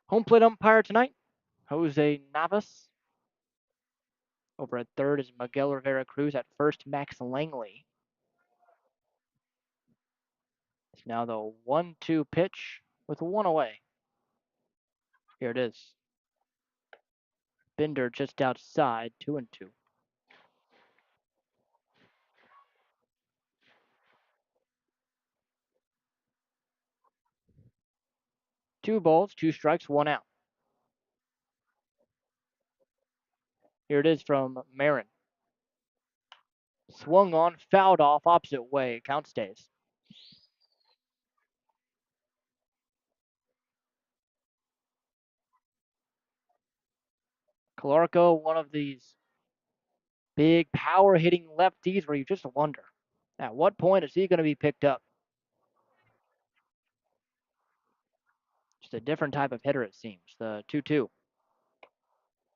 Home plate umpire tonight, Jose Navas. Over at third is Miguel Rivera Cruz. At first, Max Langley. It's now the 1-2 pitch with 1 away. Here it is. Binder just outside, 2-2. 2 balls, 2 strikes, 1 out. Here it is from Marin. Swung on, fouled off, opposite way. Count stays. Kolarko, one of these big power hitting lefties where you just wonder, at what point is he going to be picked up? Just a different type of hitter, it seems. The 2-2.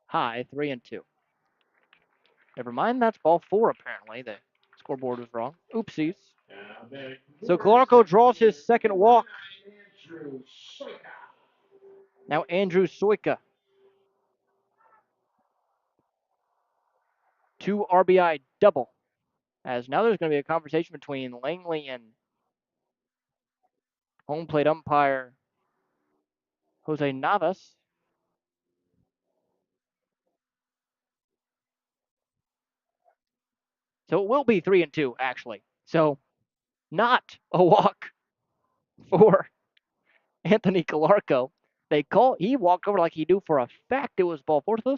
High, 3-2. Never mind, that's ball 4 apparently. The scoreboard was wrong. Oopsies. So Kolarko draws his second walk. Now Andrew Soika. 2 RBI double. As now there's going to be a conversation between Langley and home plate umpire Jose Navas. So it will be 3-2, actually. So not a walk for Anthony Kolarko. He walked over like he knew for a fact it was ball 4. So you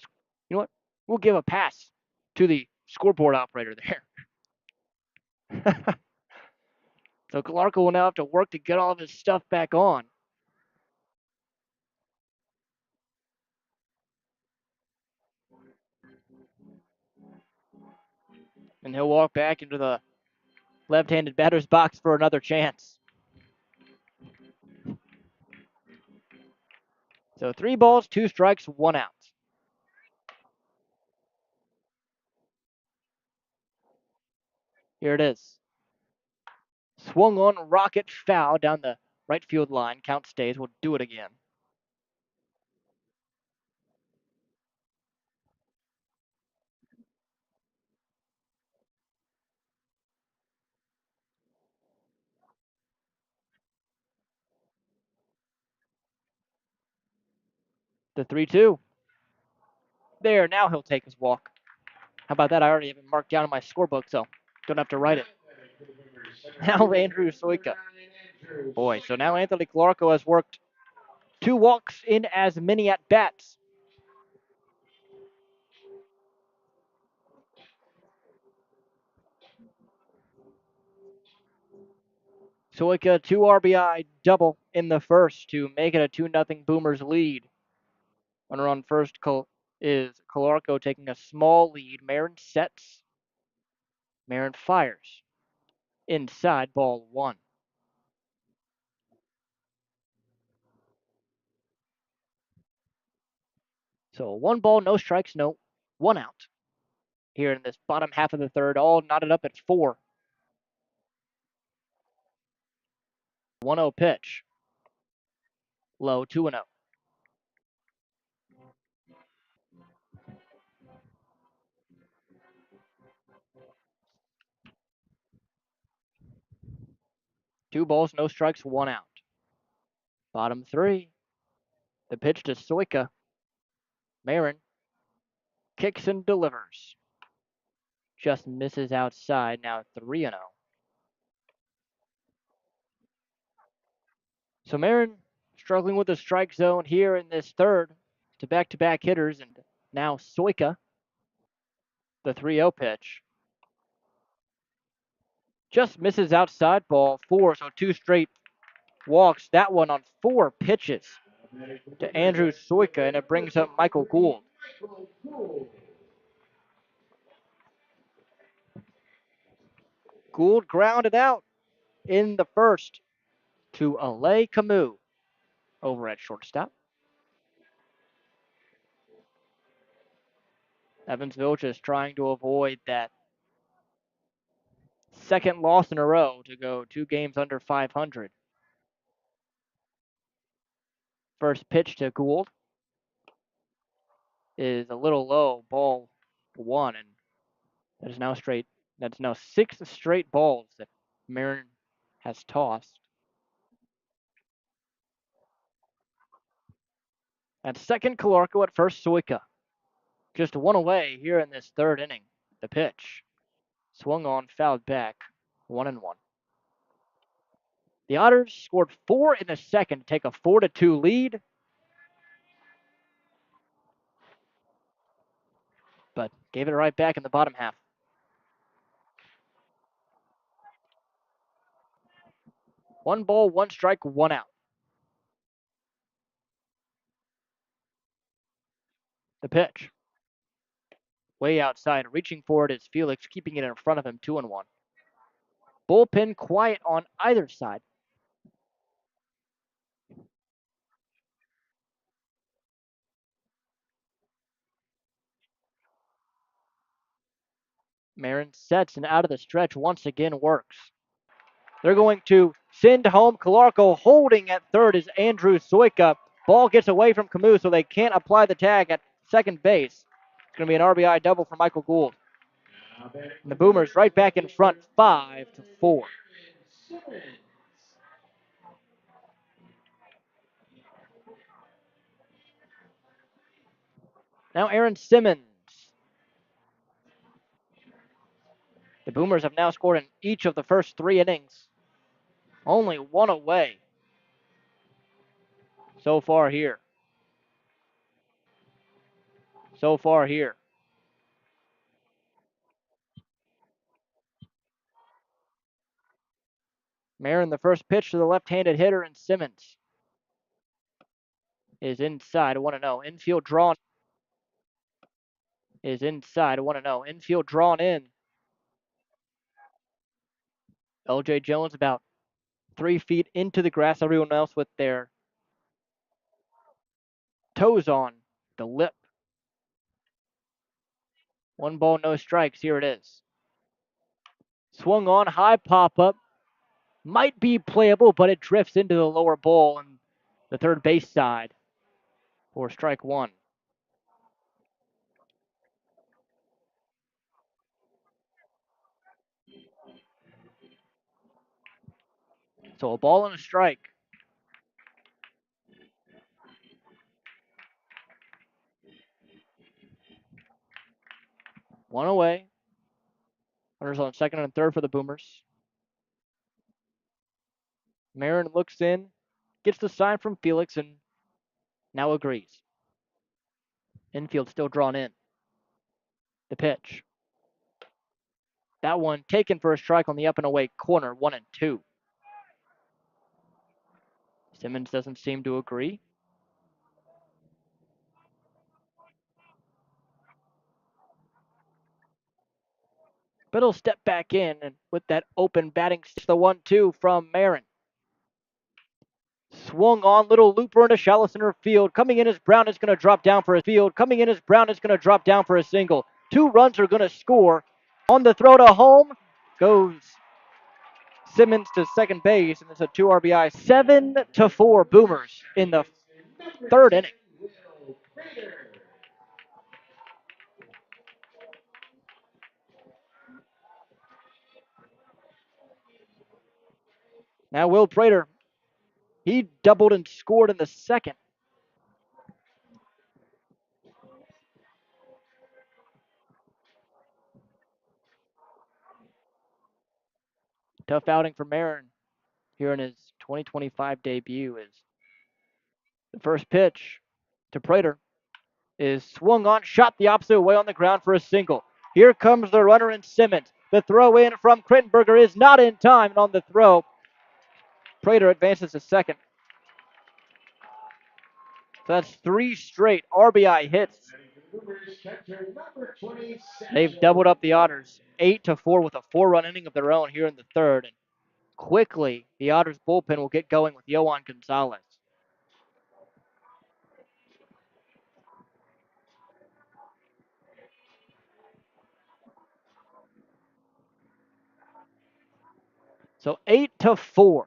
know what? We'll give a pass to the scoreboard operator there. So Kolarko will now have to work to get all of his stuff back on. And he'll walk back into the left-handed batter's box for another chance. So 3 balls, 2 strikes, 1 out. Here it is. Swung on, rocket foul down the right field line. Count stays. We'll do it again. The 3-2. There, now he'll take his walk. How about that? I already have it marked down in my scorebook, so don't have to write it. Now Andrew Soika. Boy, so now Anthony Clarko has worked 2 walks in as many at bats. Soika 2 RBI double in the first to make it a 2-0 Boomers lead. Runner on first is Calarco taking a small lead. Marin sets. Marin fires. Inside, ball 1. So 1 ball, no strikes, no 1 out. Here in this bottom half of the third, all knotted up at 4. 1-0 pitch. Low, 2-0. 2 balls, no strikes, 1 out. Bottom 3. The pitch to Soika. Marin kicks and delivers. Just misses outside. Now 3-0. So Marin struggling with the strike zone here in this third to back-to-back hitters, and now Soika, the 3-0 pitch. Just misses outside, ball 4, so 2 straight walks. That one on 4 pitches to Andrew Soika, and it brings up Michael Gould. Gould grounded out in the first to Alay Camus over at shortstop. Evansville just trying to avoid that second loss in a row to go 2 games under 500. First pitch to Gould is a little low, ball 1, and that's now 6 straight balls that Marin has tossed. At second, Calarco. At first, Soika. Just 1 away here in this third inning. The pitch. Swung on, fouled back. 1-1. The Otters scored 4 in the second to take a 4-2 lead. But gave it right back in the bottom half. 1 ball, 1 strike, 1 out. The pitch. Way outside. Reaching for it is Felix, keeping it in front of him. 2-1. Bullpen quiet on either side. Marin sets and out of the stretch once again works. They're going to send home. Calarco holding at third is Andrew Soika. Ball gets away from Camus, so they can't apply the tag at second base. It's going to be an RBI double for Michael Gould. And the Boomers right back in front, 5-4. Now Aaron Simmons. The Boomers have now scored in each of the first 3 innings. Only 1 away so far here. Marin, the first pitch to the left-handed hitter, and Simmons is inside 1-0. Infield drawn. is inside 1-0. Infield drawn in. LJ Jones about 3 feet into the grass. Everyone else with their toes on the lip. 1 ball, no strikes. Here it is. Swung on, high pop up. Might be playable, but it drifts into the lower bowl and the third base side for strike 1. So a ball and a strike. One away. Runners on second and third for the Boomers. Marin looks in, gets the sign from Felix, and now agrees. Infield still drawn in. The pitch. That one taken for a strike on the up and away corner, 1-2. Simmons doesn't seem to agree. But he'll step back in, and with that open batting, the 1-2 from Marin. Swung on, little looper into shallow center field. Coming in as Brown is going to drop down for a field. Coming in as Brown is going to drop down for a single. 2 runs are going to score. On the throw to home goes Simmons to second base, and it's a 2 RBI. 7-4 Boomers in the third inning. Now Will Prater, he doubled and scored in the second. Tough outing for Marin here in his 2025 debut. Is the first pitch to Prater is swung on, shot the opposite way on the ground for a single. Here comes the runner in Simmons. The throw in from Krittenberger is not in time, and on the throw, Prater advances to second. So that's 3 straight RBI hits. They've doubled up the Otters, 8-4 with a 4-run inning of their own here in the third. And quickly, the Otters bullpen will get going with Yohan Gonzalez. So 8-4,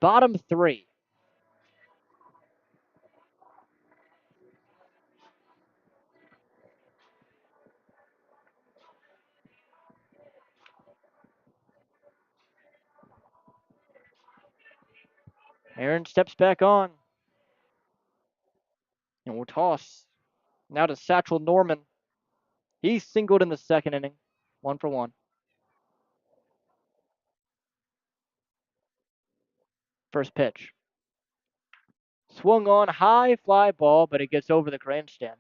bottom 3. Aaron steps back on. And we'll toss now to Satchel Norman. He singled in the second inning, 1 for 1. First pitch. Swung on, high fly ball, but it gets over the grandstand.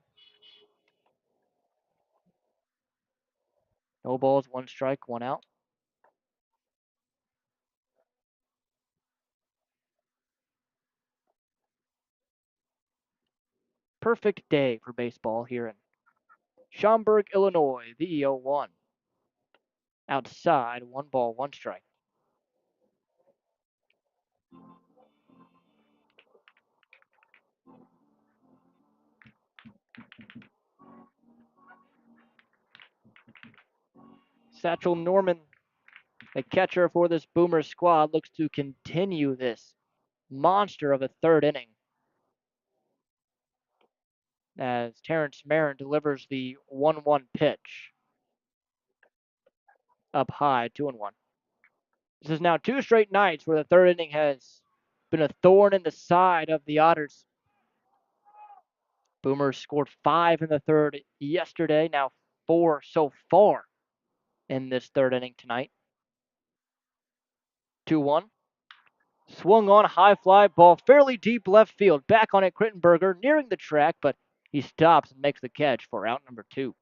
No balls, 1 strike, 1 out. Perfect day for baseball here in Schaumburg, Illinois, the EO1. Outside, 1 ball, 1 strike. Satchel Norman, the catcher for this Boomer squad, looks to continue this monster of a third inning as Terrence Marin delivers the 1-1 pitch. Up high, 2-1. This is now 2 straight nights where the third inning has been a thorn in the side of the Otters. Boomers scored 5 in the third yesterday, now 4 so far in this third inning tonight. 2-1. Swung on, high fly ball, fairly deep left field. Back on it, Krittenberger, nearing the track, but he stops and makes the catch for out number 2.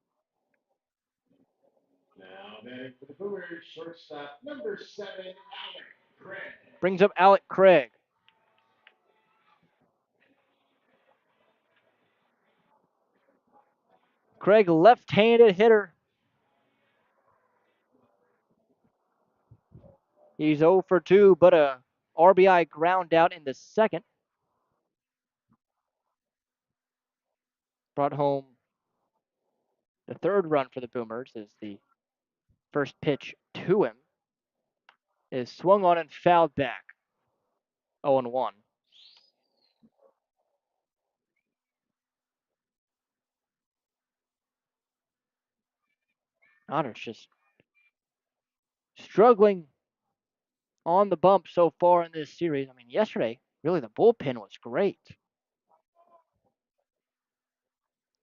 Now batting for the Boomers, shortstop number 7, Alec Craig. Brings up Alec Craig. Craig, left-handed hitter. He's 0 for 2, but a RBI ground out in the second. Brought home the third run for the Boomers as the first pitch to him is swung on and fouled back. 0-1. Otters just struggling on the bump so far in this series. I mean, yesterday, really, the bullpen was great.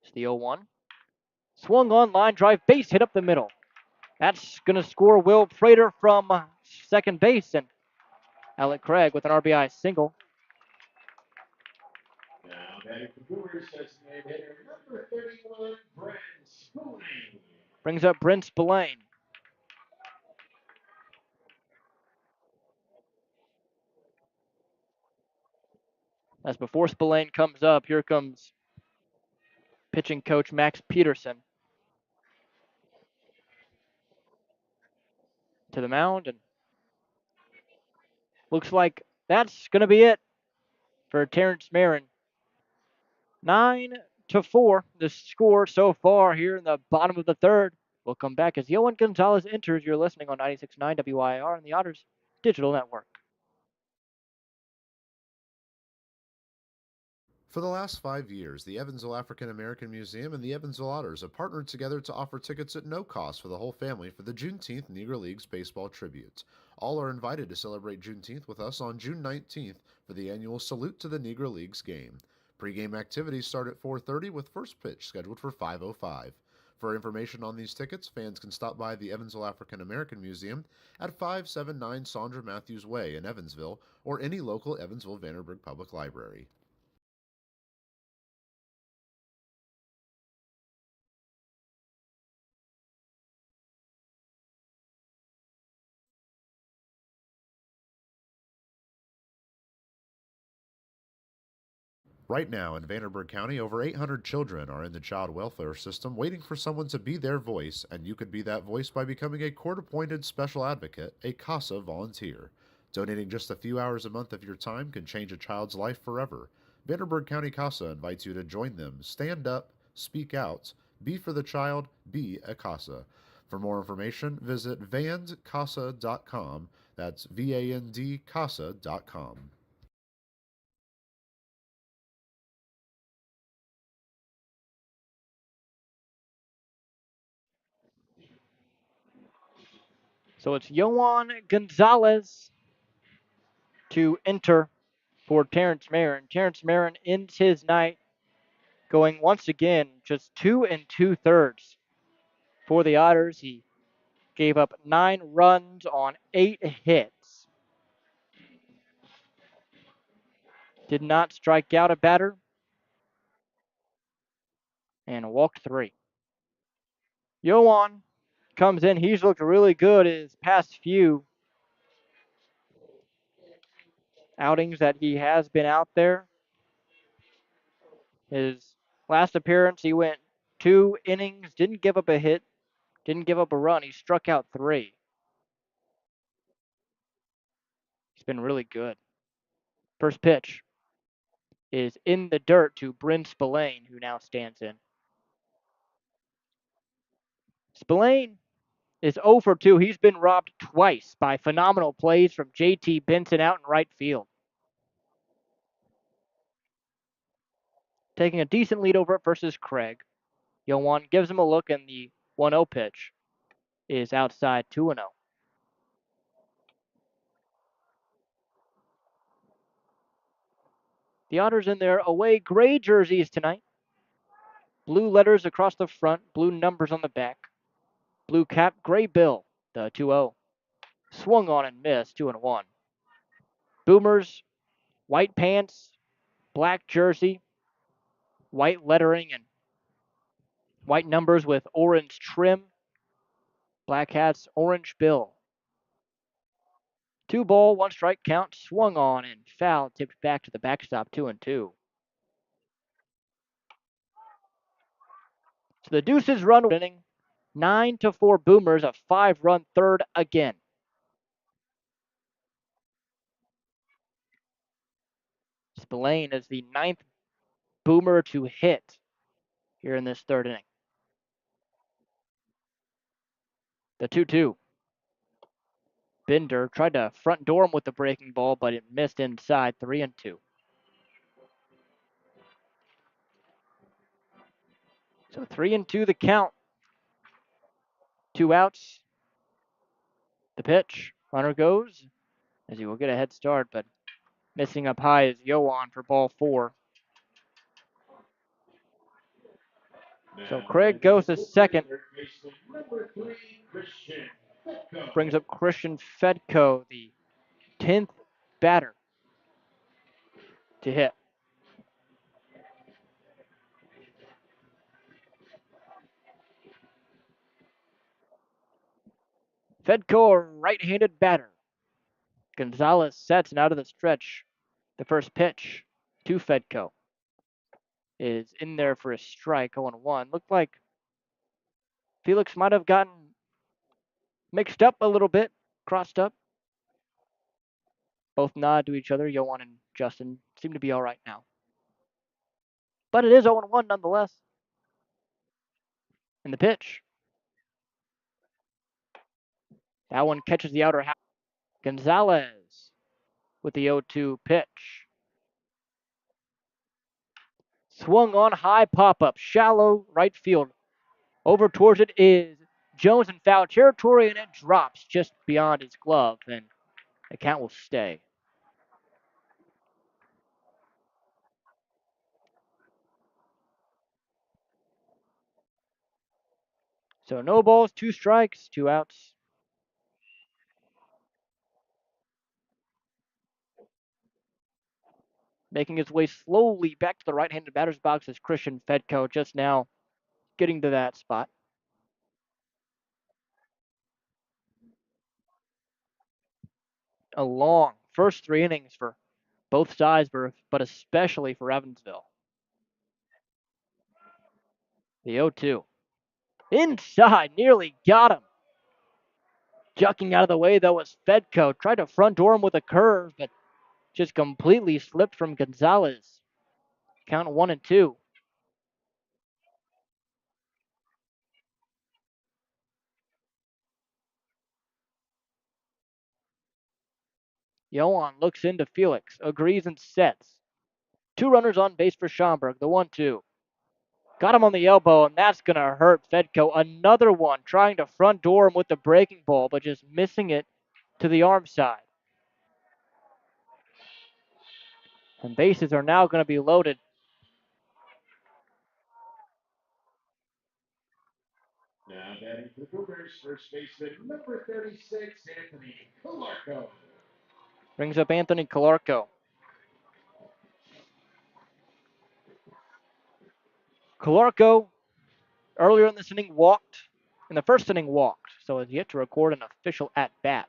It's the 0-1. Swung on, line drive, base hit up the middle. That's going to score Will Prater from second base, and Alec Craig with an RBI single. Now batting for Brewers, designated hitter number 31, Brent Spooning. Brings up Brent Spillane. As before Spillane comes up, here comes pitching coach Max Peterson to the mound, and looks like that's going to be it for Terrence Marin. 9-4, the score so far here in the bottom of the third. We'll come back as Yohan Gonzalez enters. You're listening on 96.9 WYIR and the Otters Digital Network. For the last 5 years, the Evansville African American Museum and the Evansville Otters have partnered together to offer tickets at no cost for the whole family for the Juneteenth Negro Leagues Baseball Tribute. All are invited to celebrate Juneteenth with us on June 19th for the annual Salute to the Negro Leagues game. Pre-game activities start at 4:30 with first pitch scheduled for 5:05. For information on these tickets, fans can stop by the Evansville African American Museum at 579 Sandra Matthews Way in Evansville or any local Evansville Vanderburgh Public Library. Right now in Vanderburgh County, over 800 children are in the child welfare system waiting for someone to be their voice, and you could be that voice by becoming a court-appointed special advocate, a CASA volunteer. Donating just a few hours a month of your time can change a child's life forever. Vanderburgh County CASA invites you to join them. Stand up, speak out, be for the child, be a CASA. For more information, visit vandcasa.com. That's VAND CASA.com. So it's Yohan Gonzalez to enter for Terrence Marin. Terrence Marin ends his night going once again just 2 2/3 for the Otters. He gave up 9 runs on 8 hits. Did not strike out a batter and walked 3. Yohan comes in. He's looked really good his past few outings that he has been out there. His last appearance, he went 2 innings, didn't give up a hit, didn't give up a run. He struck out 3. He's been really good. First pitch is in the dirt to Bryn Spillane, who now stands in. Spillane is 0 for 2. He's been robbed twice by phenomenal plays from JT Benson out in right field. Taking a decent lead over it versus Craig. Yohan gives him a look, and the 1-0 pitch is outside 2-0. The Otters in their away gray jerseys tonight. Blue letters across the front, blue numbers on the back. Blue cap, gray bill, the 2-0. Swung on and missed, 2-1. Boomers, white pants, black jersey, white lettering, and white numbers with orange trim. Black hats, orange bill. 2 ball, 1 strike count, swung on and foul, tipped back to the backstop, 2-2. So the Deuces run inning, 9-4 Boomers, a 5-run third again. Spillane is the 9th Boomer to hit here in this third inning. The 2-2. Binder tried to front door him with the breaking ball, but it missed inside. 3-2. So 3-2 the count. 2 outs. The pitch. Runner goes as he will get a head start, but missing up high is Yoan for ball 4. So Craig goes to second. Number 3, Christian Petco. Brings up Christian Fedko, the 10th batter to hit. Fedko, a right-handed batter. Gonzalez sets and out of the stretch. The first pitch to Fedko is in there for a strike, 0-1. Looked like Felix might have gotten mixed up a little bit, crossed up. Both nod to each other. Yoan and Justin seem to be all right now. But it is 0-1 nonetheless. And the pitch. That one catches the outer half. Gonzalez with the 0-2 pitch. Swung on high pop-up, shallow right field. Over towards it is Jones in foul territory, and it drops just beyond his glove, and the count will stay. So no balls, 2 strikes, 2 outs. Making his way slowly back to the right-handed batter's box is Christian Fedko, just now getting to that spot. A long first 3 innings for both sides, but especially for Evansville. The 0-2. Inside, nearly got him. Jucking out of the way, though, was Fedko. Tried to front door him with a curve, but just completely slipped from Gonzalez. Count 1-2. Yoan looks into Felix, agrees and sets. 2 runners on base for Schaumburg, the 1-2. Got him on the elbow, and that's going to hurt Fedko. Another one trying to front door him with the breaking ball, but just missing it to the arm side. And bases are now going to be loaded. Now batting for the Boomers, first baseman number 36, Anthony Calarco. Brings up Anthony Calarco. Calarco, earlier in this inning, walked. In the first inning, walked, so has yet to record an official at-bat.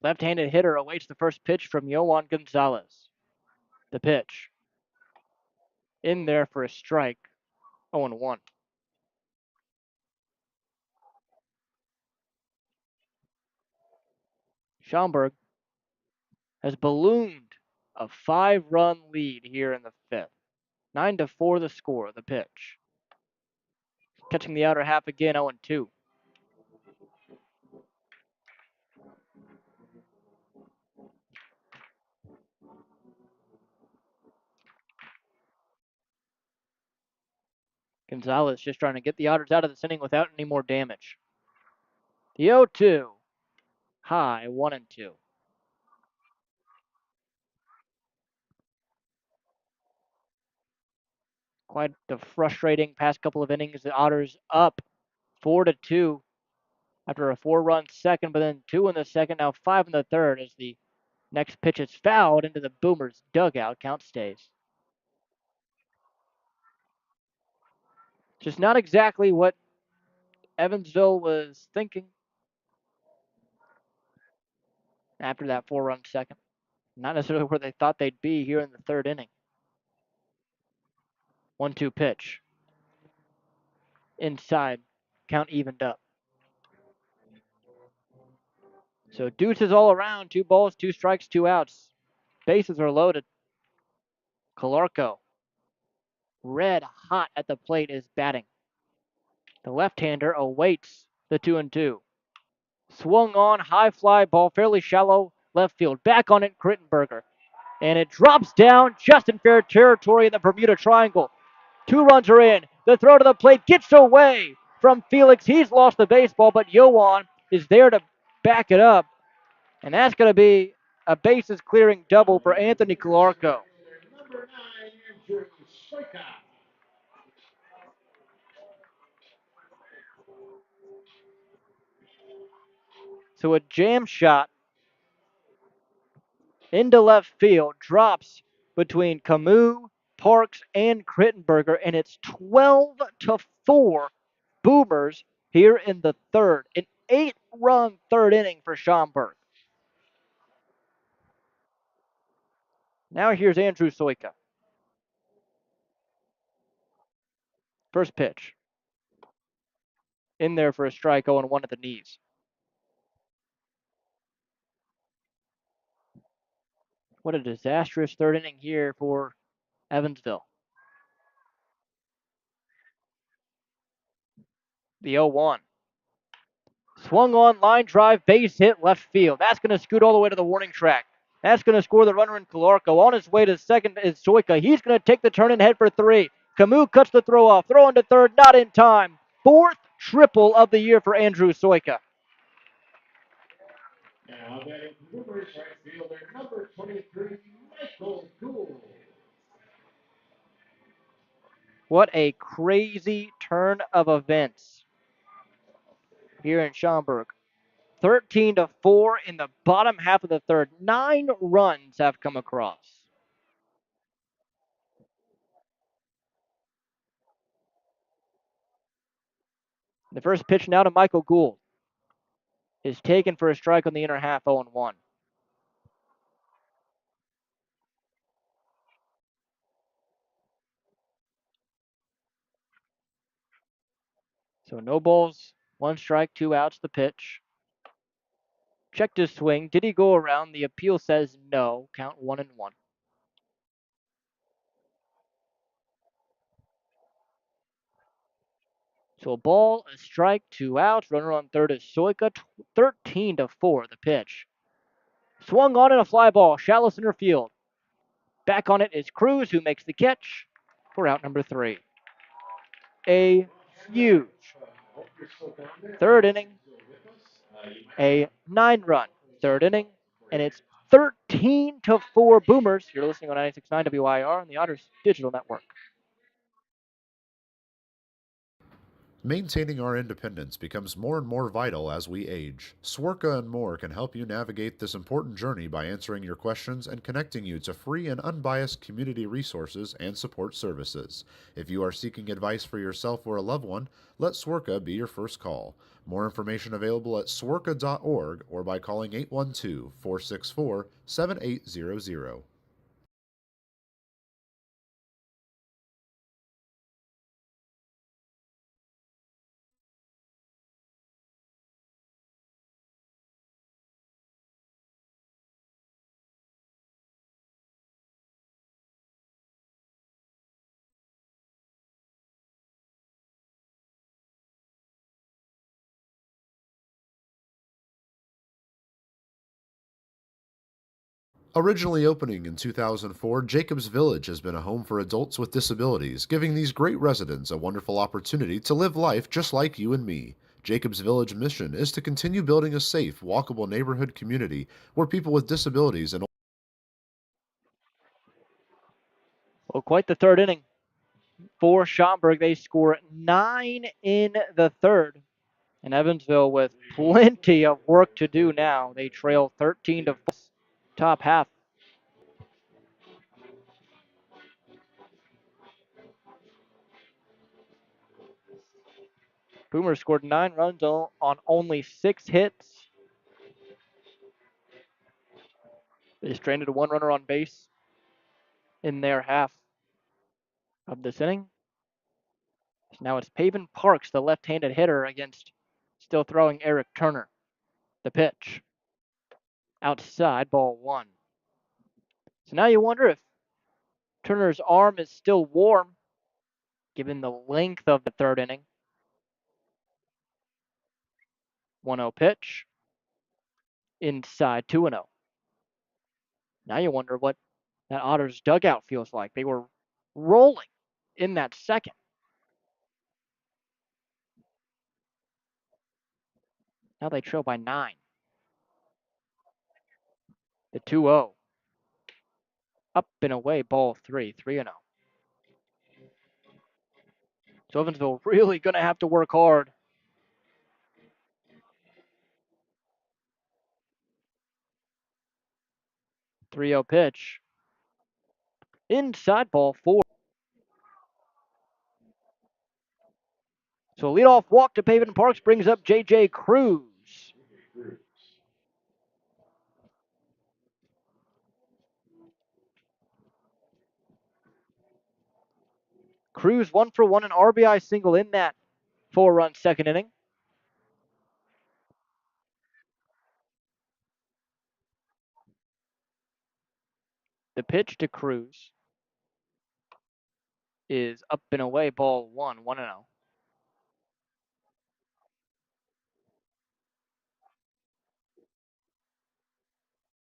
Left-handed hitter awaits the first pitch from Yoan Gonzalez. The pitch. In there for a strike, 0-1. Schaumburg has ballooned a 5-run lead here in the 5th. 9-4 the score, the pitch. Catching the outer half again, 0-2. Gonzalez just trying to get the Otters out of this inning without any more damage. The 0-2. High, 1-2. Quite the frustrating past couple of innings. The Otters up 4-2 after a 4-run second, but then 2 in the second, now 5 in the third as the next pitch is fouled into the Boomers' dugout. Count stays. Just not exactly what Evansville was thinking after that 4-run second. Not necessarily where they thought they'd be here in the third inning. 1-2 pitch. Inside. Count evened up. So deuces all around. 2 balls, 2 strikes, 2 outs. Bases are loaded. Calarco, red hot at the plate, is batting. The left-hander awaits the 2-2. Swung on, high fly ball, fairly shallow left field. Back on it, Krittenberger. And it drops down just in fair territory in the Bermuda Triangle. 2 runs are in. The throw to the plate gets away from Felix. He's lost the baseball, but Yoan is there to back it up. And that's going to be a bases clearing double for Anthony Calarco. Number 9, Andrew Stoika. So a jam shot into left field drops between Camus, Parks, and Krittenberger, and it's 12-4 Boomers here in the third. An 8-run third inning for Schaumburg. Now here's Andrew Soika. First pitch. In there for a strike, 0-1 at the knees. What a disastrous third inning here for Evansville. The 0-1. Swung on, line drive, base hit, left field. That's going to scoot all the way to the warning track. That's going to score the runner in Calarco. On his way to second is Soika. He's going to take the turn and head for 3. Camus cuts the throw off. Throw into third, not in time. 4th triple of the year for Andrew Soika. Now batting for Boomers, right fielder number 23, Michael Gould. What a crazy turn of events here in Schaumburg. 13-4 in the bottom half of the third. 9 runs have come across. The first pitch now to Michael Gould is taken for a strike on the inner half, 0-1. So no balls, 1 strike, 2 outs, the pitch. Checked his swing. Did he go around? The appeal says no. Count 1-1. So a ball, a strike, 2 outs. Runner on third is Soika. 13-4 the pitch. Swung on in a fly ball, shallow center field. Back on it is Cruz, who makes the catch for out number 3. A huge third inning, a 9-run third inning, and it's 13-4 Boomers. You're listening on 96.9 WYIR on the Otters Digital Network. Maintaining our independence becomes more and more vital as we age. Swerka and more can help you navigate this important journey by answering your questions and connecting you to free and unbiased community resources and support services. If you are seeking advice for yourself or a loved one, let Swerka be your first call. More information available at swerka.org or by calling 812-464-7800. Originally opening in 2004, Jacobs Village has been a home for adults with disabilities, giving these great residents a wonderful opportunity to live life just like you and me. Jacobs Village mission is to continue building a safe, walkable neighborhood community where people with disabilities and Well, quite the third inning for Schaumburg. They score 9 in the third. And Evansville with plenty of work to do now. They trail 13-4 top half. Boomers scored 9 runs on only 6 hits. They stranded one runner on base in their half of this inning. So now it's Paven Parks, the left-handed hitter, against still throwing Eric Turner. The pitch. Outside, ball one. So now you wonder if Turner's arm is still warm, given the length of the third inning. 1-0 pitch. Inside, 2-0. Now you wonder what that Otters dugout feels like. They were rolling in that second. Now they trail by 9. The 2-0. Up and away, ball 3, 3-0. So Evansville really going to have to work hard. 3-0 pitch. Inside, ball 4. So leadoff walk to Paven Parks brings up J.J. Cruz. Cruz 1 for 1, an RBI single in that 4-run second inning. The pitch to Cruz is up and away, ball 1, 1-0.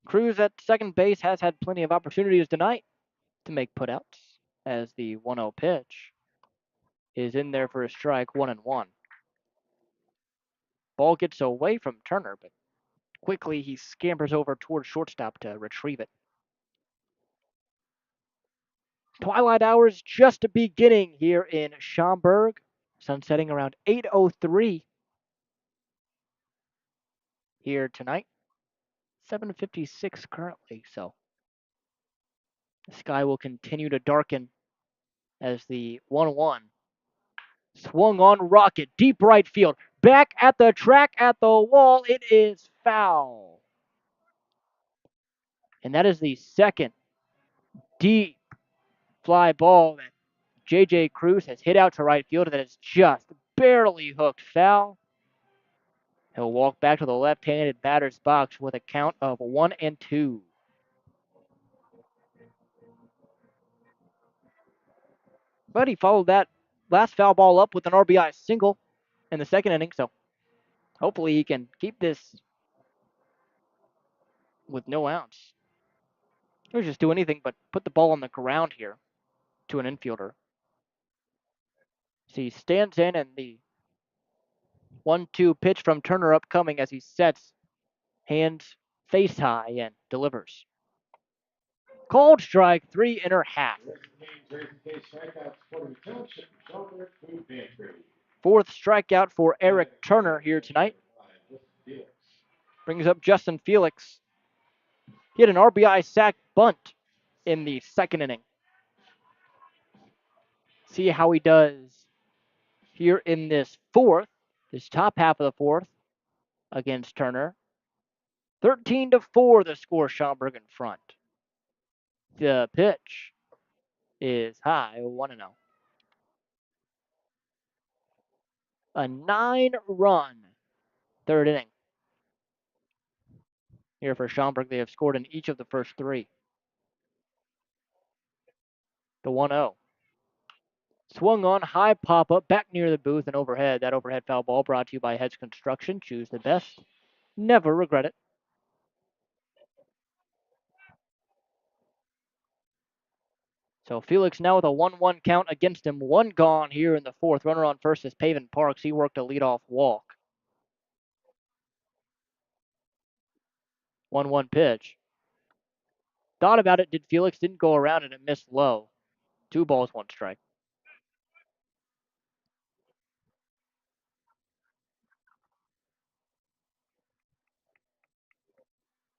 Cruz at second base has had plenty of opportunities tonight to make putouts, as the 1-0 pitch is in there for a strike, 1-1. Ball gets away from Turner, but quickly he scampers over towards shortstop to retrieve it. Twilight hours just beginning here in Schaumburg. Sun setting around 8:03 here tonight. 7:56 currently, so the sky will continue to darken as the 1-1 swung on rocket, deep right field, back at the track, at the wall. It is foul. And that is the second deep fly ball that J.J. Cruz has hit out to right field that is just barely hooked foul. He'll walk back to the left-handed batter's box with a count of 1-2. But he followed that last foul ball up with an RBI single in the second inning, so hopefully he can keep this with no outs. He'll just do anything but put the ball on the ground here to an infielder. So he stands in, and the 1-2 pitch from Turner upcoming as he sets, hands face high, and delivers. Called strike, 3.5. Fourth strikeout for Eric Turner here tonight. Brings up Justin Felix. He had an RBI sac bunt in the second inning. See how he does here in this fourth, this top half of the fourth against Turner. 13-4 the score, Schaumburg in front. The pitch is high, 1-0. A 9-run third inning. Here for Schaumburg, they have scored in each of the first 3. The 1-0. Swung on, high pop-up, back near the booth and overhead. That overhead foul ball brought to you by Hedge Construction. Choose the best. Never regret it. So Felix now with a 1-1 count against him. 1 gone here in the fourth. Runner on first is Paven Parks. He worked a leadoff walk. 1-1 pitch. Thought about it, did Felix, didn't go around, and it missed low. 2 balls, 1 strike.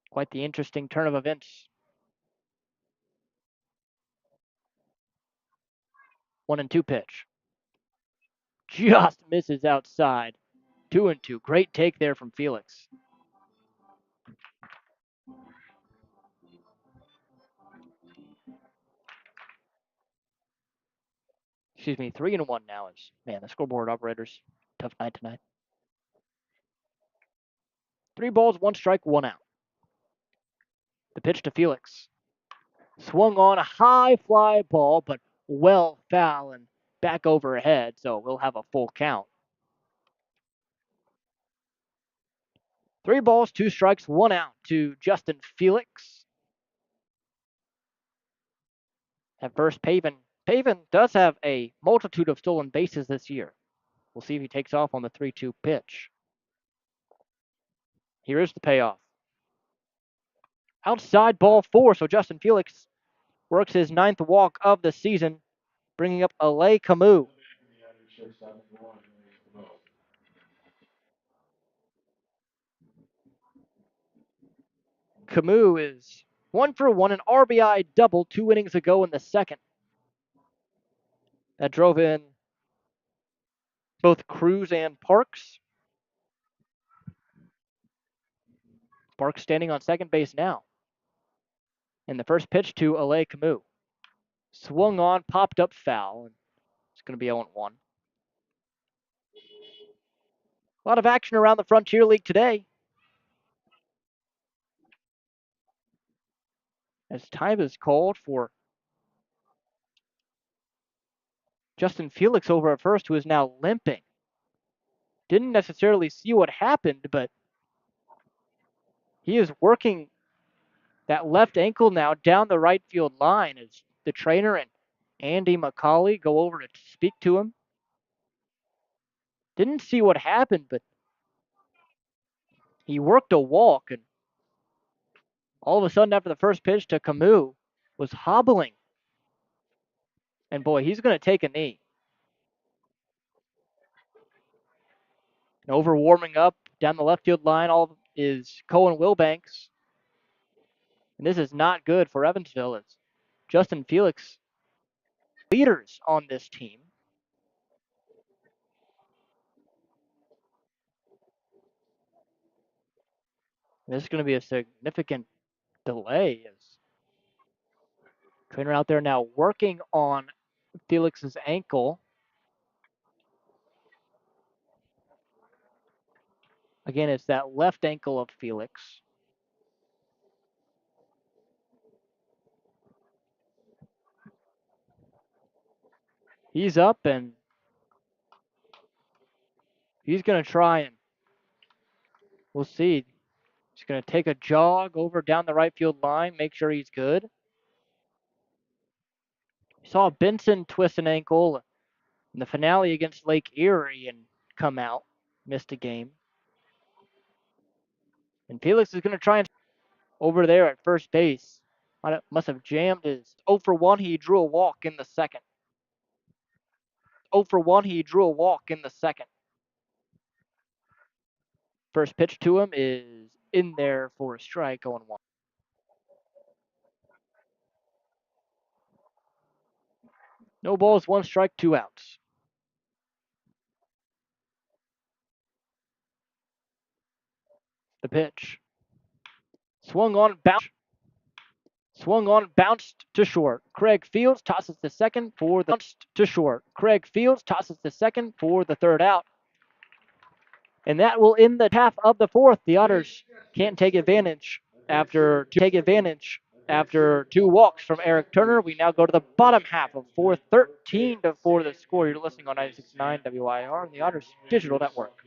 Quite the interesting turn of events. 1-2 pitch. Just misses outside. 2-2. Great take there from Felix. 3-1 now. Is man, the scoreboard operators tough night tonight. 3 balls, 1 strike, 1 out. The pitch to Felix. Swung on a high fly ball, but well foul and back overhead, so we'll have a full count. 3 balls, 2 strikes, 1 out to Justin Felix. At first, Pavin. Pavin does have a multitude of stolen bases this year. We'll see if he takes off on the 3-2 pitch. Here is the payoff. Outside ball 4, so Justin Felix works his 9th walk of the season, bringing up Alay Camus. Camus is 1 for 1, an RBI double 2 innings ago in the second. That drove in both Cruz and Parks. Parks standing on second base now. And the first pitch to Alay Camus. Swung on, popped up foul. It's going to be 0-1. A lot of action around the Frontier League today. As time is called for Justin Felix over at first, who is now limping. Didn't necessarily see what happened, but he is working that left ankle now down the right field line as the trainer and Andy McCauley go over to speak to him. Didn't see what happened, but he worked a walk, and all of a sudden after the first pitch to Camus was hobbling. And boy, he's going to take a knee. And over warming up down the left field line all is Cohen Wilbanks. And this is not good for Evansville. It's Justin Felix, leaders on this team. This is going to be a significant delay as trainer out there now working on Felix's ankle. Again, it's that left ankle of Felix. He's up and he's going to try and we'll see. He's going to take a jog over down the right field line, make sure he's good. Saw Benson twist an ankle in the finale against Lake Erie and come out, missed a game. And Felix is going to try and over there at first base. Must have jammed his 0 for 1. He drew a walk in the second. 0 for 1. He drew a walk in the second. First pitch to him is in there for a strike, 0-1. No balls, 1 strike, 2 outs. The pitch. Swung on, bounced to short. Craig Fields tosses to second for the third out. And that will end the half of the fourth. The Otters can't take advantage after 2 walks from Eric Turner. We now go to the bottom half of 4, 13-4 the score. You're listening on 96.9 WYIR and the Otters Digital Network.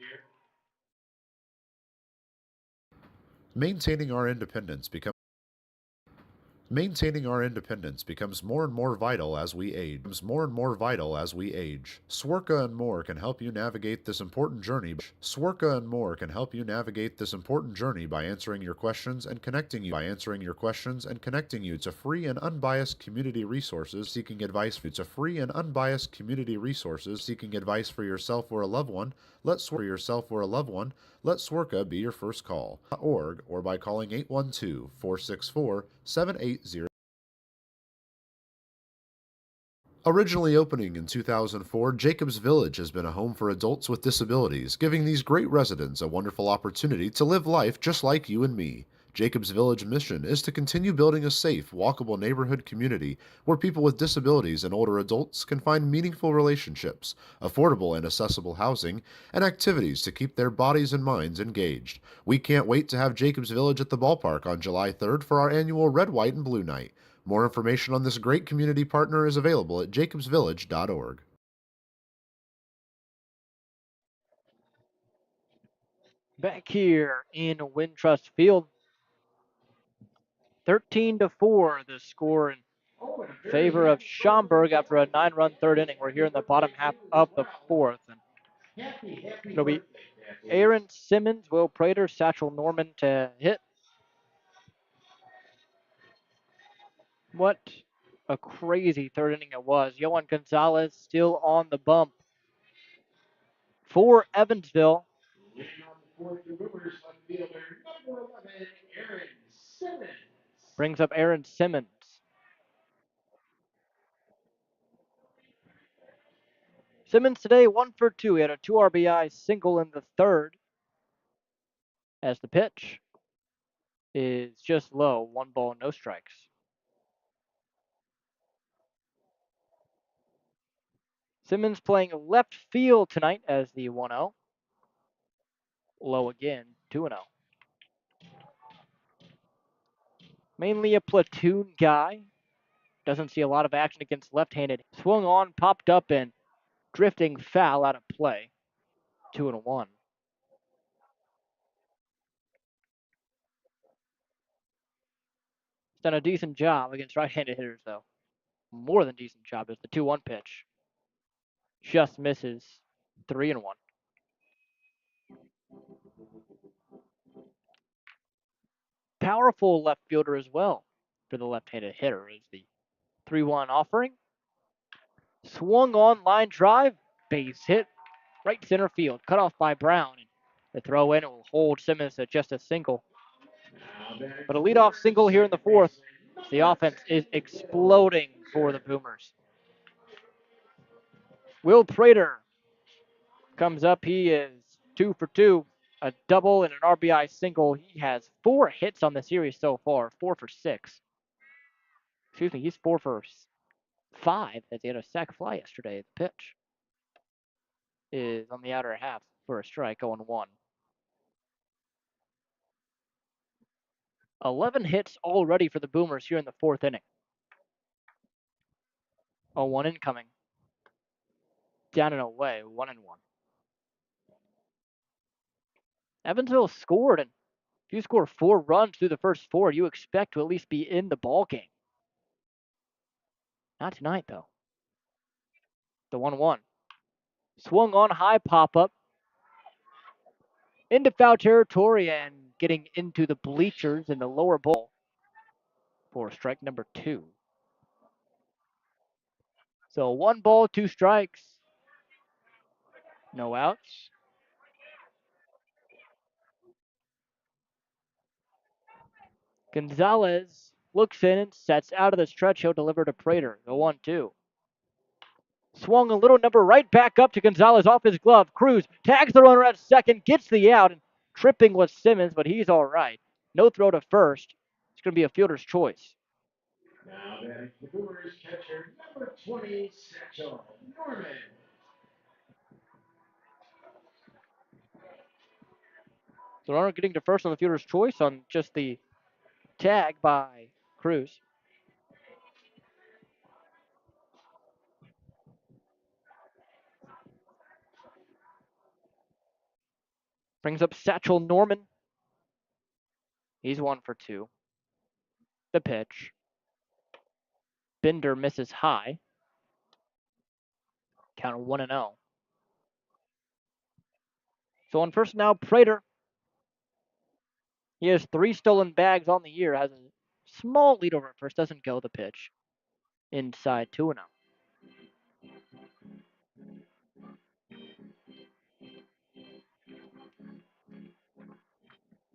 Maintaining our independence becomes more and more vital as we age. Swerka and more can help you navigate this important journey. By answering your questions and connecting you to free and unbiased community resources seeking advice for yourself or a loved one. Let Swerka be your first call. .org or by calling 812-464-780. Originally opening in 2004, Jacobs Village has been a home for adults with disabilities, giving these great residents a wonderful opportunity to live life just like you and me. Jacobs Village mission is to continue building a safe, walkable neighborhood community where people with disabilities and older adults can find meaningful relationships, affordable and accessible housing, and activities to keep their bodies and minds engaged. We can't wait to have Jacobs Village at the ballpark on July 3rd for our annual Red, White, and Blue Night. More information on this great community partner is available at jacobsvillage.org. Back here in Wintrust Field, 13-4 the score in favor of Schaumburg after a 9-run third inning. We're here in the bottom half of the fourth. And it'll be Aaron Simmons, Will Prater, Satchel Norman to hit. What a crazy third inning it was. Yohan Gonzalez still on the bump for Evansville. Brings up Aaron Simmons. Simmons today 1 for 2. He had a 2 RBI single in the third. As the pitch is just low, 1 ball, no strikes. Simmons playing left field tonight as the 1-0. Low again, 2-0. Mainly a platoon guy. Doesn't see a lot of action against left-handed. Swung on, popped up, and drifting foul out of play. 2-1. He's done a decent job against right-handed hitters, though. More than decent job is the 2-1 pitch. Just misses. 3-1. Powerful left fielder as well for the left-handed hitter is the 3-1 offering. Swung on, line drive, base hit, right center field, cut off by Brown. The throw in will hold Simmons at just a single. But a leadoff single here in the fourth. The offense is exploding for the Boomers. Will Prater comes up. He is 2 for 2, a double and an RBI single. He has 4 hits on the series so far, 4 for 6. Excuse me, he's 4 for 5 as he had a sac fly yesterday. The pitch is on the outer half for a strike, 0-1. 11 hits already for the Boomers here in the fourth inning. 0-1 incoming. Down and away, 1-1. Evansville scored, and if you score 4 runs through the first 4, you expect to at least be in the ball game. Not tonight, though. The 1-1. Swung on high pop-up. Into foul territory and getting into the bleachers in the lower bowl for strike number 2. So 1 ball, 2 strikes. No outs. Gonzalez looks in and sets out of the stretch. He'll deliver to Prater. The 1-2. Swung a little number right back up to Gonzalez off his glove. Cruz tags the runner at second, gets the out, and tripping was Simmons, but he's all right. No throw to first. It's going to be a fielder's choice. Now batting the Boomers catcher number 20, Satchel Norman. The runner getting to first on the fielder's choice on just the tag by Cruz. Brings up Satchel Norman. He's 1 for 2. The pitch. Bender misses high. Count 1-0. So on first now, Prater. He has 3 stolen bags on the year. Has a small lead over at first. Doesn't go the pitch. Inside 2-0.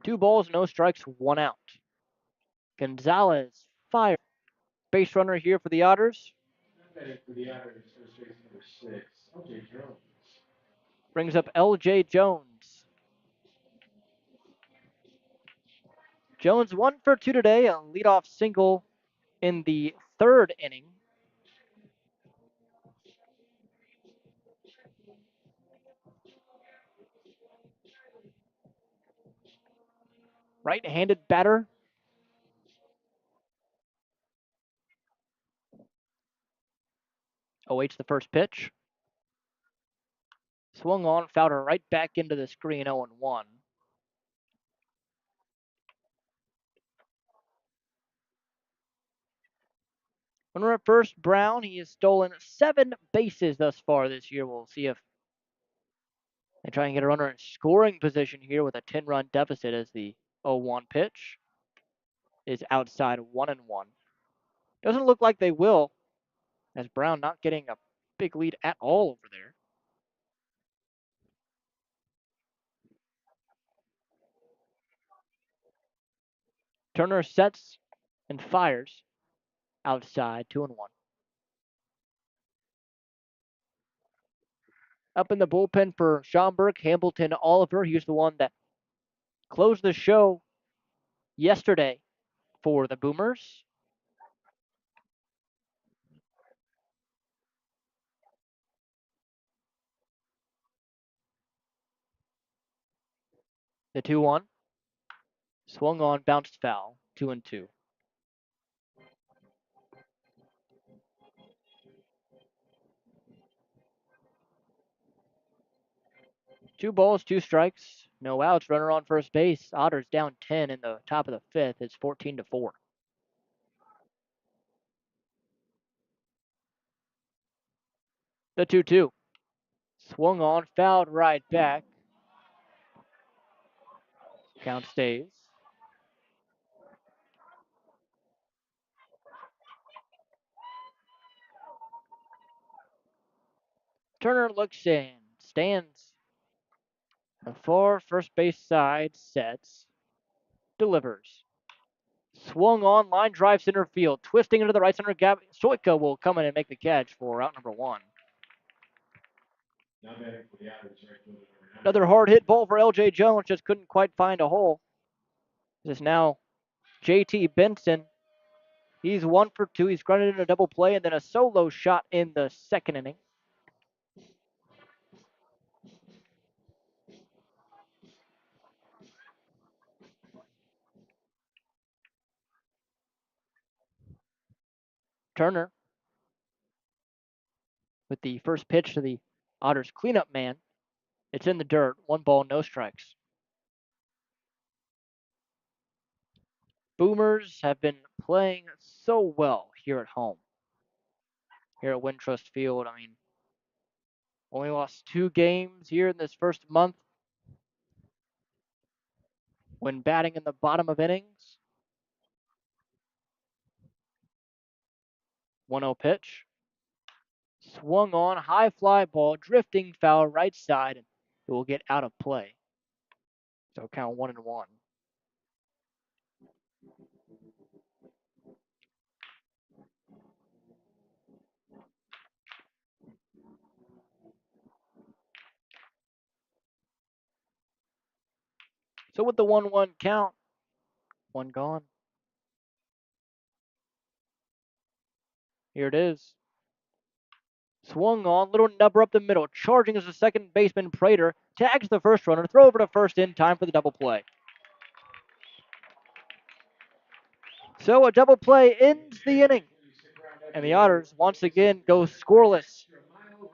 2 balls, no strikes, 1 out. Gonzalez fire. Base runner here for the Otters. Batting for the Otters, first base number 6, LJ Jones. Brings up LJ Jones. Jones 1 for 2 today, a leadoff single in the third inning. Right-handed batter. Awaits the first pitch. Swung on, fouled her right back into the screen, 0-1. Runner at first, Brown. He has stolen 7 bases thus far this year. We'll see if they try and get a runner in scoring position here with a 10-run deficit as the 0-1 pitch is outside 1-1. Doesn't look like they will, as Brown not getting a big lead at all over there. Turner sets and fires outside 2-1. Up in the bullpen for Schaumburg, Hamilton Oliver. He was the one that closed the show yesterday for the Boomers. The 2-1. Swung on, bounced foul. 2-2. Two balls, 2 strikes, no outs. Runner on first base. Otters down 10 in the top of the fifth. It's 14-4. The 2-2. Swung on, fouled right back. Count stays. Turner looks in, stands the far first base side, sets, delivers. Swung on, line drive center field, twisting into the right center gap. Stoika will come in and make the catch for out number 1. Now batting for the Otters, right fielder number 9. Another hard hit ball for L.J. Jones, just couldn't quite find a hole. This is now J.T. Benson. He's 1 for 2. He's grunted in a double play and then a solo shot in the second inning. Turner with the first pitch to the Otters cleanup man. It's in the dirt. 1 ball, no strikes. Boomers have been playing so well here at home. Here at Wintrust Field, I mean, only lost 2 games here in this first month when batting in the bottom of innings. 1-0 pitch. Swung on, high fly ball, drifting foul right side, and it will get out of play. So count 1-1. So with the 1-1 count, 1 gone. Here it is. Swung on, little nubber up the middle, charging as the second baseman Prater tags the first runner, throw over to first in time for the double play. So a double play ends the inning, and the Otters once again go scoreless.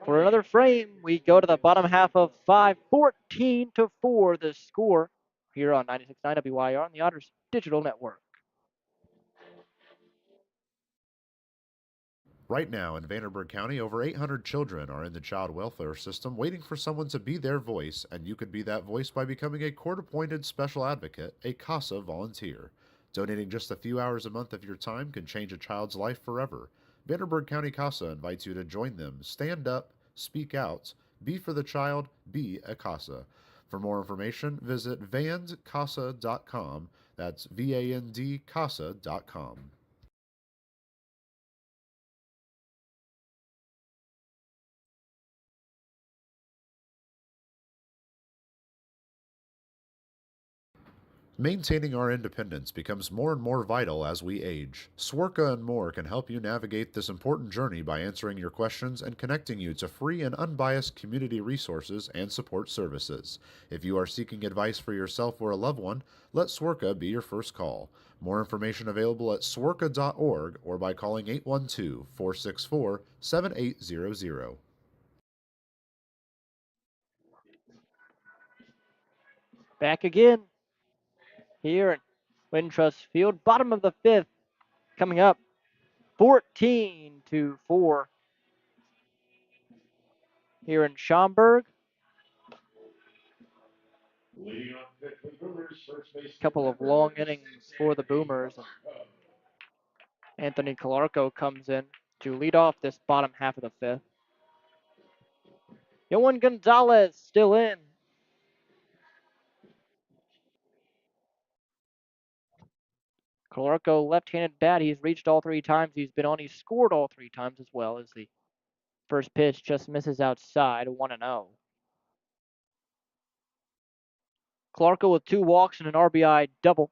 For another frame, we go to the bottom half of 5, 14-4 the score here on 96.9 WYIR on the Otters Digital Network. Right now in Vanderburgh County, over 800 children are in the child welfare system waiting for someone to be their voice, and you could be that voice by becoming a court-appointed special advocate, a CASA volunteer. Donating just a few hours a month of your time can change a child's life forever. Vanderburgh County CASA invites you to join them. Stand up, speak out, be for the child, be a CASA. For more information, visit vandcasa.com. That's VAND CASA.com. Maintaining our independence becomes more and more vital as we age. Swerka and more can help you navigate this important journey by answering your questions and connecting you to free and unbiased community resources and support services. If you are seeking advice for yourself or a loved one, let Swerka be your first call. More information available at swerka.org or by calling 812 464 7800. Back again here at Wintrust Field, bottom of the fifth, coming up 14-4 here in Schaumburg. Leading off the fifth for the Boomers, first base. Couple of long innings for the Boomers. Anthony Calarco comes in to lead off this bottom half of the fifth. Yohan Gonzalez still in. Calarco, left-handed bat. He's reached all three times he's been on. He's scored all three times as well, as the first pitch just misses outside, 1-0. Calarco with 2 walks and an RBI double.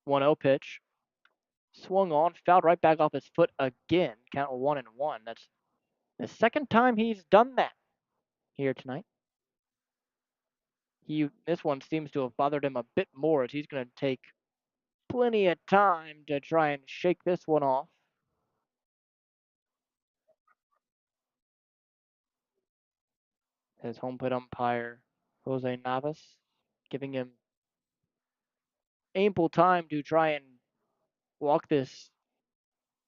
1-0 pitch. Swung on, fouled right back off his foot again. Count 1-1. That's the second time he's done that here tonight. This one seems to have bothered him a bit more, as he's going to take plenty of time to try and shake this one off. His home plate umpire, Jose Navas, giving him ample time to try and walk this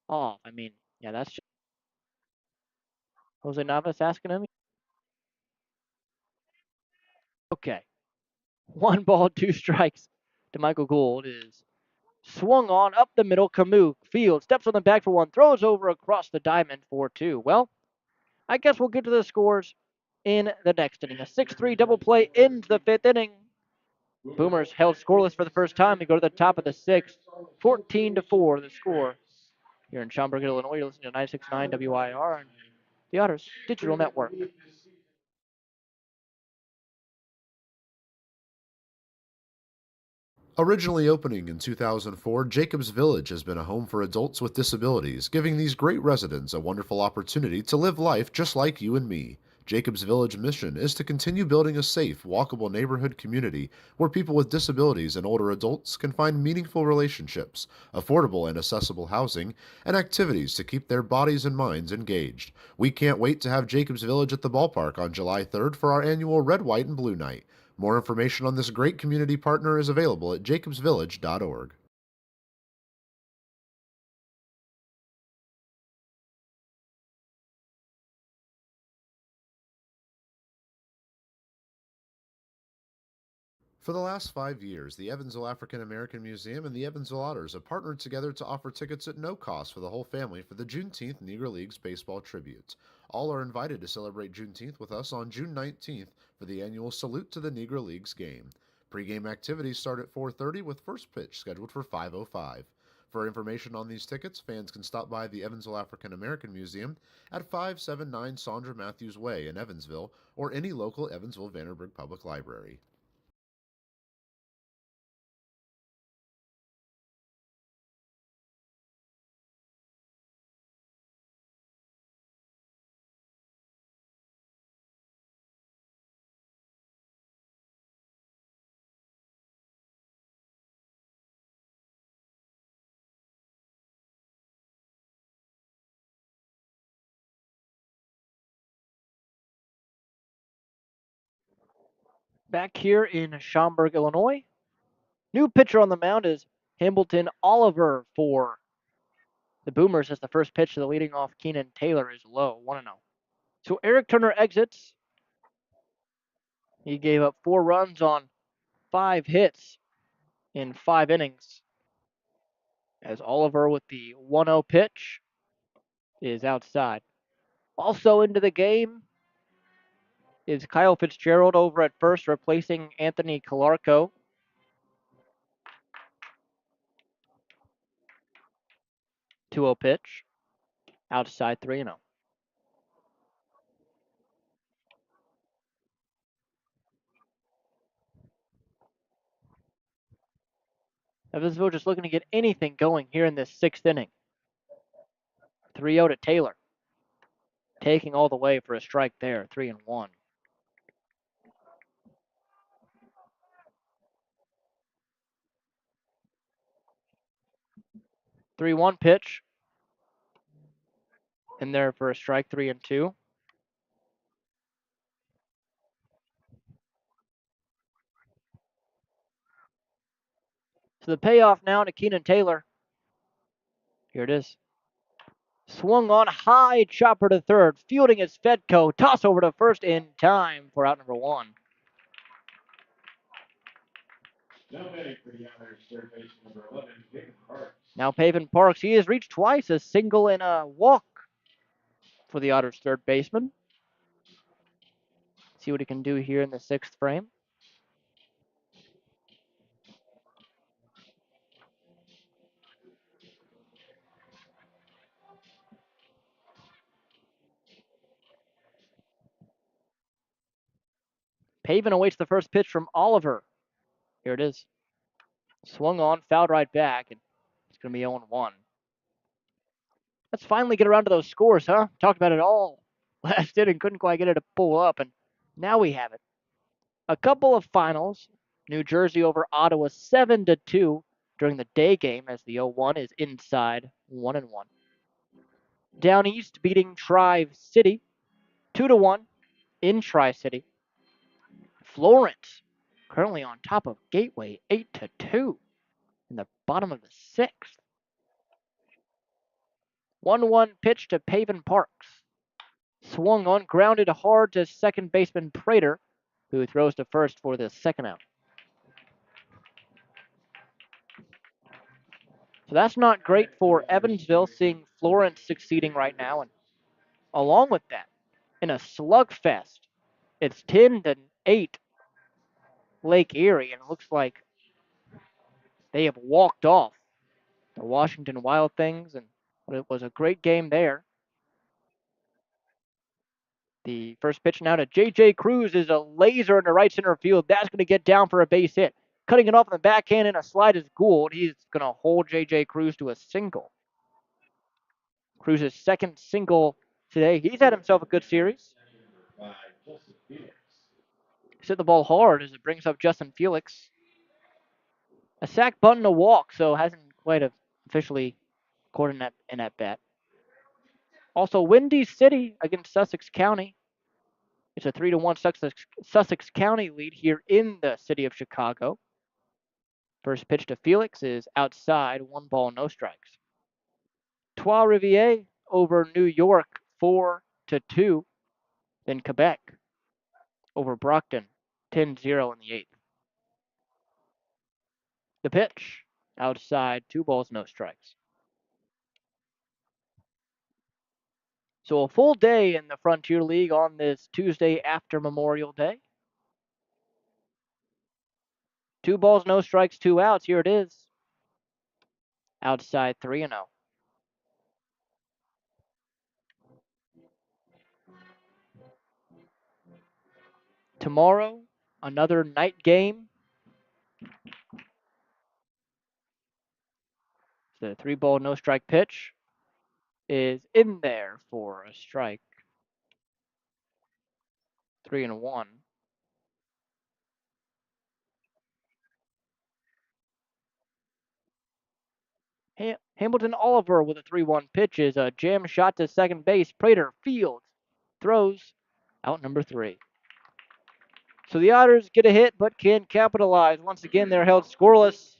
off. I mean, yeah, that's just Jose Navas asking him. Okay. 1 ball, 2 strikes to Michael Gould is swung on up the middle. Camus field steps on the bag for 1, throws over across the diamond for 2. Well, I guess we'll get to the scores in the next inning. A 6-3 double play ends the 5th inning. Boomers held scoreless for the first time. They go to the top of the 6th. 14-4 the score here in Schaumburg, Illinois. You're listening to 96.9 WYIR and the Otters Digital Network. Originally opening in 2004, Jacobs Village has been a home for adults with disabilities, giving these great residents a wonderful opportunity to live life just like you and me. Jacobs Village mission is to continue building a safe, walkable neighborhood community where people with disabilities and older adults can find meaningful relationships, affordable and accessible housing, and activities to keep their bodies and minds engaged. We can't wait to have Jacobs Village at the ballpark on July 3rd for our annual Red, White, and Blue Night. More information on this great community partner is available at jacobsvillage.org. For the last 5 years, the Evansville African American Museum and the Evansville Otters have partnered together to offer tickets at no cost for the whole family for the Juneteenth Negro Leagues Baseball Tribute. All are invited to celebrate Juneteenth with us on June 19th for the annual Salute to the Negro Leagues game. Pre-game activities start at 4:30 with first pitch scheduled for 5:05. For information on these tickets, fans can stop by the Evansville African American Museum at 579 Sandra Matthews Way in Evansville or any local Evansville Vanderburgh Public Library. Back here in Schaumburg, Illinois. New pitcher on the mound is Hamilton Oliver for the Boomers, as the first pitch to the leading off Keenan Taylor is low, 1-0. So Eric Turner exits. He gave up 4 runs on 5 hits in 5 innings. As Oliver with the 1-0 pitch is outside. Also into the game is Kyle Fitzgerald over at first, replacing Anthony Calarco. 2-0 pitch, outside, 3-0. Evansville just looking to get anything going here in this 6th inning. 3-0 to Taylor. Taking all the way for a strike there, 3-1. Three-one pitch. In there for a strike, 3-2. So the payoff now to Keenan Taylor. Here it is. Swung on high, chopper to third. Fielding is Fedko. Toss over to first in time for out number 1. Now batting for the Otters, third baseman number 11, Peyton Parks. Now Pavin Parks. He has reached twice, a single and a walk for the Otters' third baseman. See what he can do here in the 6th frame. Pavin awaits the first pitch from Oliver. Here it is. Swung on, fouled right back, and it's going to be 0-1. Let's finally get around to those scores, huh? Talked about it all last inning, couldn't quite get it to pull up, and now we have it. A couple of finals. New Jersey over Ottawa 7-2 during the day game as the 0-1 is inside 1-1. Down East beating Tri-City 2-1 in Tri-City. Florence currently on top of Gateway 8-2 in the bottom of the 6th. 1-1 pitch to Pavin Parks. Swung on, grounded hard to second baseman Prater, who throws to first for the second out. So that's not great for Evansville, seeing Florence succeeding right now. And along with that, in a slugfest, it's 10-8 Lake Erie, and it looks like they have walked off the Washington Wild Things, and it was a great game there. The first pitch now to J.J. Cruz is a laser into right center field. That's going to get down for a base hit. Cutting it off on the backhand in a slide is Gould. He's going to hold J.J. Cruz to a single. Cruz's second single today. He's had himself a good series. He's hit the ball hard as it brings up Justin Felix. A sack bunt and a walk, so hasn't quite officially caught in that bat. Also, Windy City against Sussex County. It's a 3-1 Sussex County lead here in the city of Chicago. First pitch to Felix is outside, 1 ball, no strikes. Trois Rivières over New York, 4-2. Then Quebec over Brockton, 10-0 in the 8th. The pitch, outside, 2 balls, no strikes. So a full day in the Frontier League on this Tuesday after Memorial Day. 2 balls, no strikes, 2 outs. Here it is. Outside 3-0. Tomorrow, another night game. The 3 ball, no strike pitch is in there for a strike. 3-1. Hamilton Oliver with a 3-1 pitch is a jam shot to second base. Prater fields, throws out number 3. So the Otters get a hit but can't capitalize. Once again, they're held scoreless.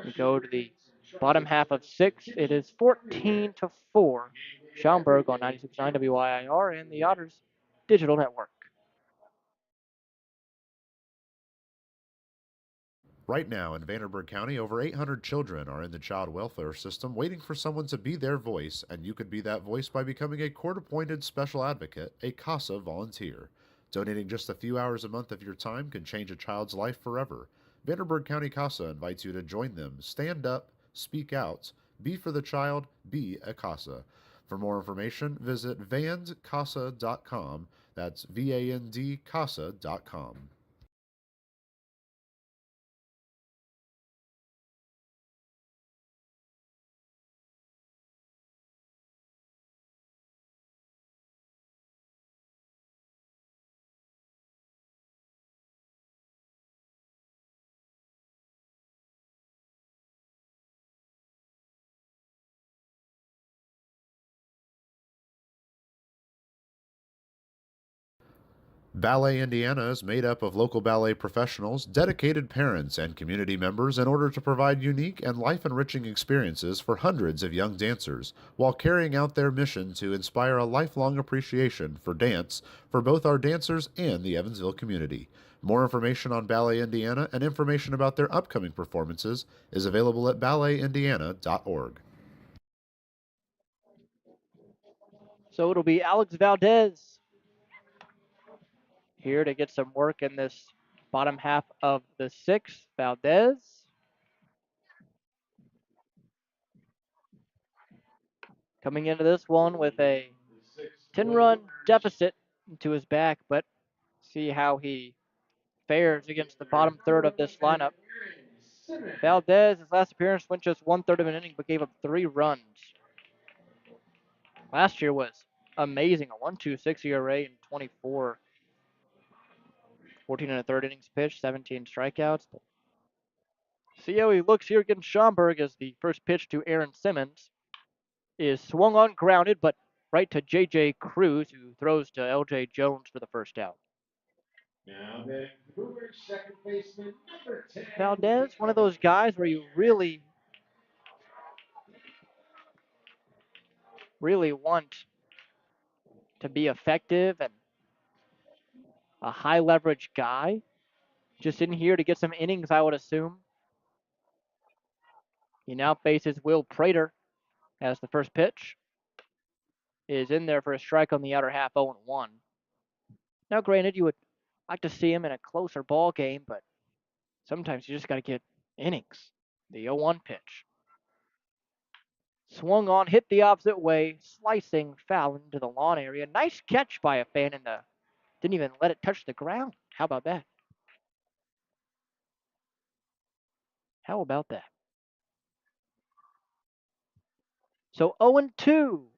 We go to the bottom half of 6. It is 14-4. Schaumburg on 96.9 WYIR and the Otters Digital Network. Right now in Vanderburgh County, over 800 children are in the child welfare system waiting for someone to be their voice, and you could be that voice by becoming a court-appointed special advocate, a CASA volunteer. Donating just a few hours a month of your time can change a child's life forever. Vanderburgh County CASA invites you to join them. Stand up, speak out, be for the child, be a CASA. For more information, visit vandcasa.com. That's VAND CASA.com. Ballet Indiana is made up of local ballet professionals, dedicated parents, and community members in order to provide unique and life enriching experiences for hundreds of young dancers, while carrying out their mission to inspire a lifelong appreciation for dance for both our dancers and the Evansville community. More information on Ballet Indiana and information about their upcoming performances is available at balletindiana.org. So it'll be Alex Valdez here to get some work in this bottom half of the sixth. Valdez coming into this one with a 10-run deficit to his back, but see how he fares against the bottom third of this lineup. Valdez, his last appearance went just 1/3 of an inning, but gave up 3 runs. Last year was amazing, a 1.26 ERA in 24, 14 and a third innings pitched, 17 strikeouts. See how he looks here against Schaumburg as the first pitch to Aaron Simmons is swung on, grounded, but right to J.J. Cruz, who throws to L.J. Jones for the first out. Now the Brewers second baseman, number 10. Valdez, one of those guys where you really want to be effective and a high leverage guy. Just in here to get some innings, I would assume. He now faces Will Prater as the first pitch is in there for a strike on the outer half, 0-1. Now, granted, you would like to see him in a closer ball game, but sometimes you just got to get innings. The 0-1 pitch. Swung on, hit the opposite way, slicing foul into the lawn area. Nice catch by a fan in the. Didn't even let it touch the ground. How about that? How about that? So 0-2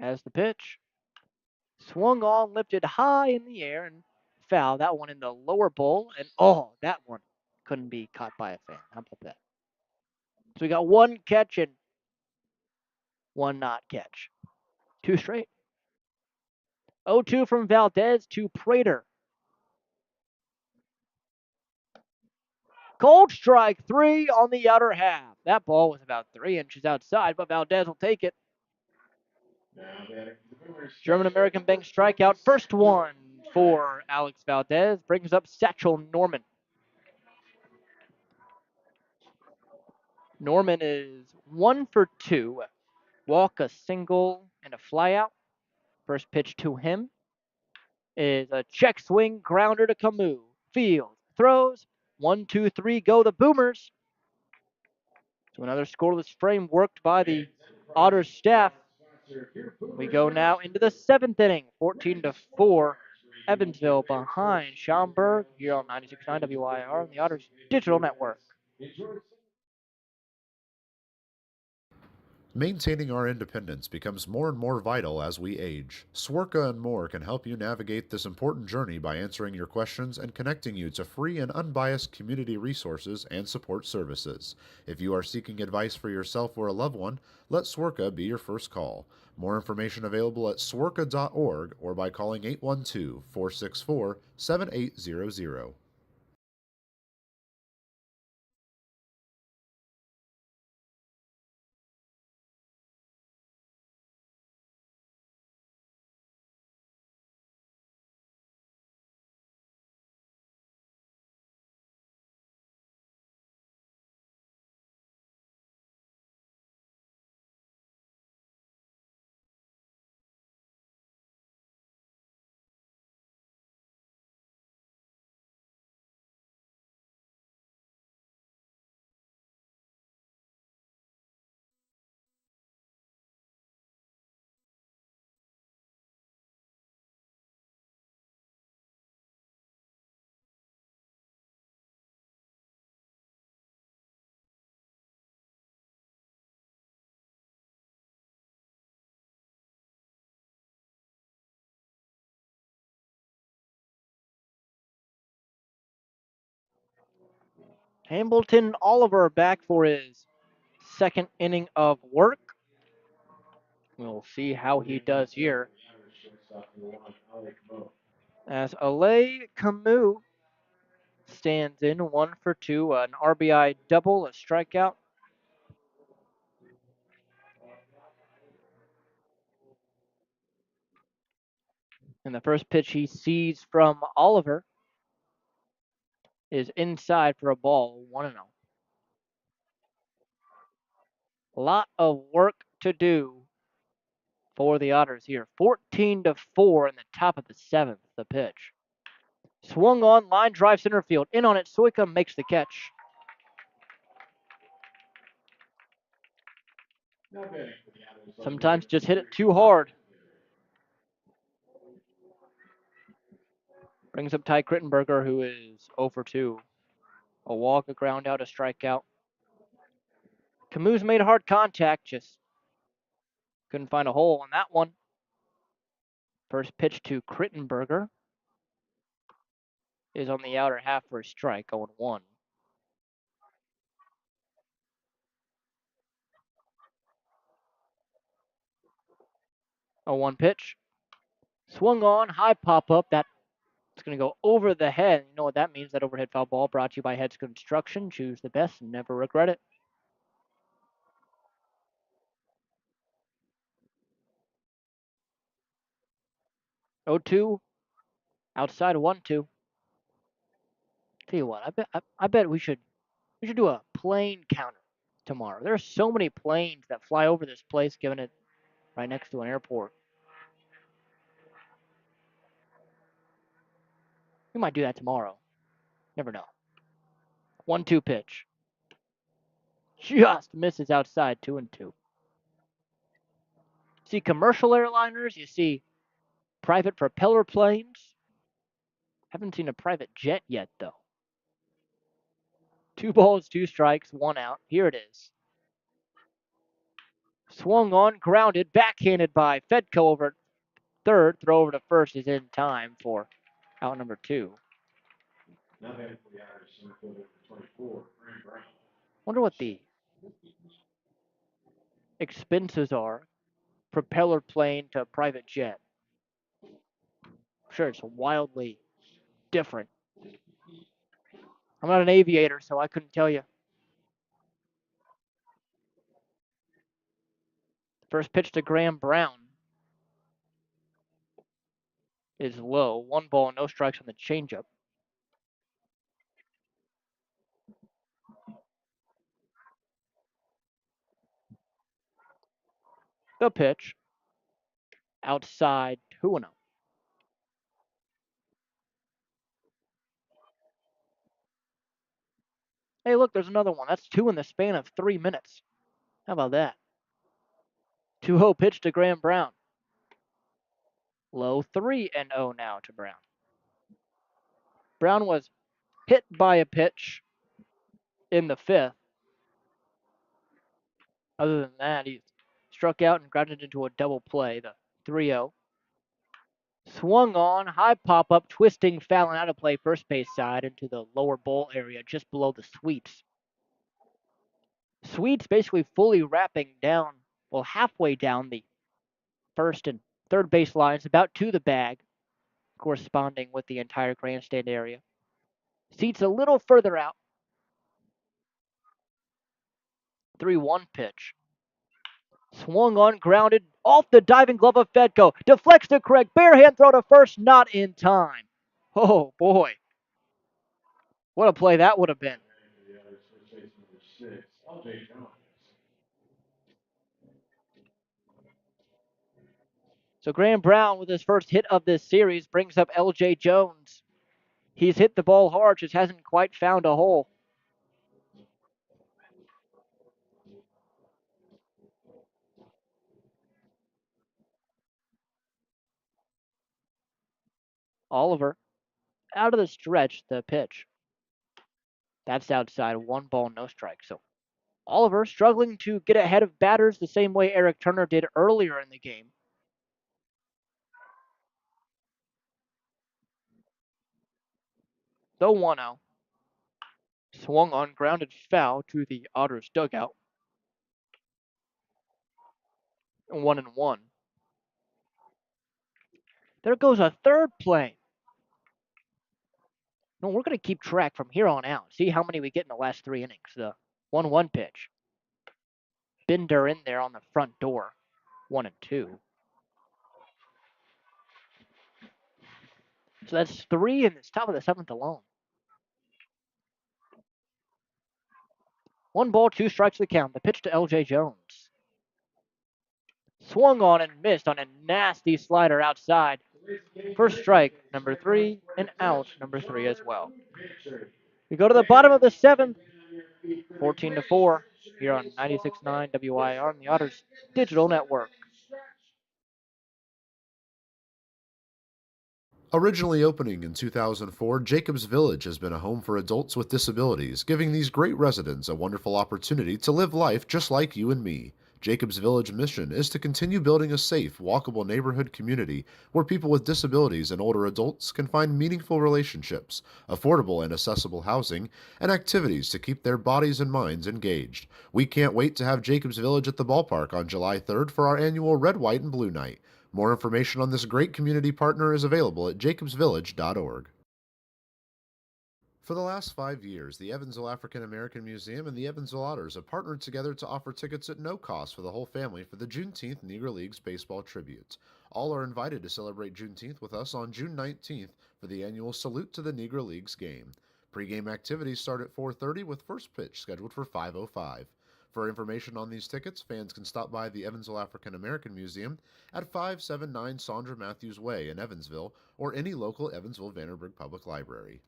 as the pitch. Swung on, lifted high in the air, and foul. That one in the lower bowl, and oh, that one couldn't be caught by a fan. How about that? So we got one catch and one not catch. 2 straight. 0-2 from Valdez to Prater. Cold strike 3 on the outer half. That ball was about 3 inches outside, but Valdez will take it. German American Bank strikeout. First one for Alex Valdez. Brings up Satchel Norman. Norman is 1 for 2. Walk, a single, and a flyout. First pitch to him is a check swing grounder to Camus. Field throws. 1, 2, 3, go the Boomers. So another scoreless frame worked by the Otters staff. We go now into the 7th inning, 14-4. Evansville behind Schaumburg here on 96.9 WYIR on the Otters Digital Network. Maintaining our independence becomes more and more vital as we age. Swerka and more can help you navigate this important journey by answering your questions and connecting you to free and unbiased community resources and support services. If you are seeking advice for yourself or a loved one, let Swerka be your first call. More information available at swerka.org or by calling 812-464-7800. Hamilton Oliver back for his 2nd inning of work. We'll see how he does here. As Ale Camus stands in 1-for-2, an RBI double, a strikeout. And the first pitch he sees from Oliver is inside for a ball, 1-0. A lot of work to do for the Otters here. 14-4 in the top of the 7th, the pitch. Swung on, line drive center field. In on it, Soika makes the catch. Sometimes just hit it too hard. Brings up Ty Krittenberger, who is 0-for-2. A walk, a ground out, a strikeout. Camus made hard contact, just couldn't find a hole on that one. First pitch to Krittenberger is on the outer half for a strike, 0-1. A 1 pitch. Swung on, high pop up. That's going to go over the head. You know what that means? That overhead foul ball brought to you by Heads Construction. Choose the best, never regret it. Oh, 2, outside 1-2. Tell you what, I bet we should do a plane counter tomorrow. There are so many planes that fly over this place, given it right next to an airport. We might do that tomorrow. Never know. 1-2 pitch. Just misses outside, 2-2. See commercial airliners, you see private propeller planes. Haven't seen a private jet yet, though. 2 balls, 2 strikes, 1 out. Here it is. Swung on, grounded, backhanded by Fedko over at third. Throw over to first is in time for out number 2. Wonder what the expenses are. Propeller plane to private jet. I'm sure it's wildly different. I'm not an aviator, so I couldn't tell you. First pitch to Graham Brown is low. 1 ball, no strikes on the changeup. The pitch. Outside 2-0. Hey, look, there's another one. That's 2 in the span of 3 minutes. How about that? 2-0 pitch to Graham Brown. Low 3-0 now to Brown. Brown was hit by a pitch in the 5th. Other than that, he struck out and grounded into a double play, the 3-0. Swung on, high pop up, twisting, fouling out of play, first base side into the lower bowl area just below the sweeps. Sweets basically fully wrapping down, well, halfway down the first and third base lines, about to the bag, corresponding with the entire grandstand area. Seats a little further out. 3-1 pitch. Swung on, grounded, off the diving glove of Fedko. Deflects to Craig. Barehand throw to first, not in time. Oh, boy. What a play that would have been. So Graham Brown, with his first hit of this series, brings up L.J. Jones. He's hit the ball hard, just hasn't quite found a hole. Oliver, out of the stretch, the pitch. That's outside, 1 ball, no strike. So Oliver struggling to get ahead of batters the same way Eric Turner did earlier in the game. The 1-0. Swung on, grounded foul to the Otters dugout. 1-1. There goes a third plane. No, we're going to keep track from here on out. See how many we get in the last 3 innings. The 1-1 pitch. Bender in there on the front door. 1-2. So that's 3 in this top of the 7th alone. 1 ball, 2 strikes to the count. The pitch to L.J. Jones. Swung on and missed on a nasty slider outside. First strike, number 3, and out, number 3 as well. We go to the bottom of the 7th, 14-4, here on 96.9 WYIR and the Otters Digital Network. Originally opening in 2004, Jacobs Village has been a home for adults with disabilities, giving these great residents a wonderful opportunity to live life just like you and me. Jacobs Village mission is to continue building a safe, walkable neighborhood community where people with disabilities and older adults can find meaningful relationships, affordable and accessible housing, and activities to keep their bodies and minds engaged. We can't wait to have Jacobs Village at the ballpark on July 3rd for our annual Red, White, and Blue Night. More information on this great community partner is available at jacobsvillage.org. For the last 5 years, the Evansville African American Museum and the Evansville Otters have partnered together to offer tickets at no cost for the whole family for the Juneteenth Negro Leagues Baseball Tribute. All are invited to celebrate Juneteenth with us on June 19th for the annual Salute to the Negro Leagues game. Pre-game activities start at 4:30 with first pitch scheduled for 5:05. For information on these tickets, fans can stop by the Evansville African American Museum at 579 Sandra Matthews Way in Evansville or any local Evansville Vanderburgh Public Library.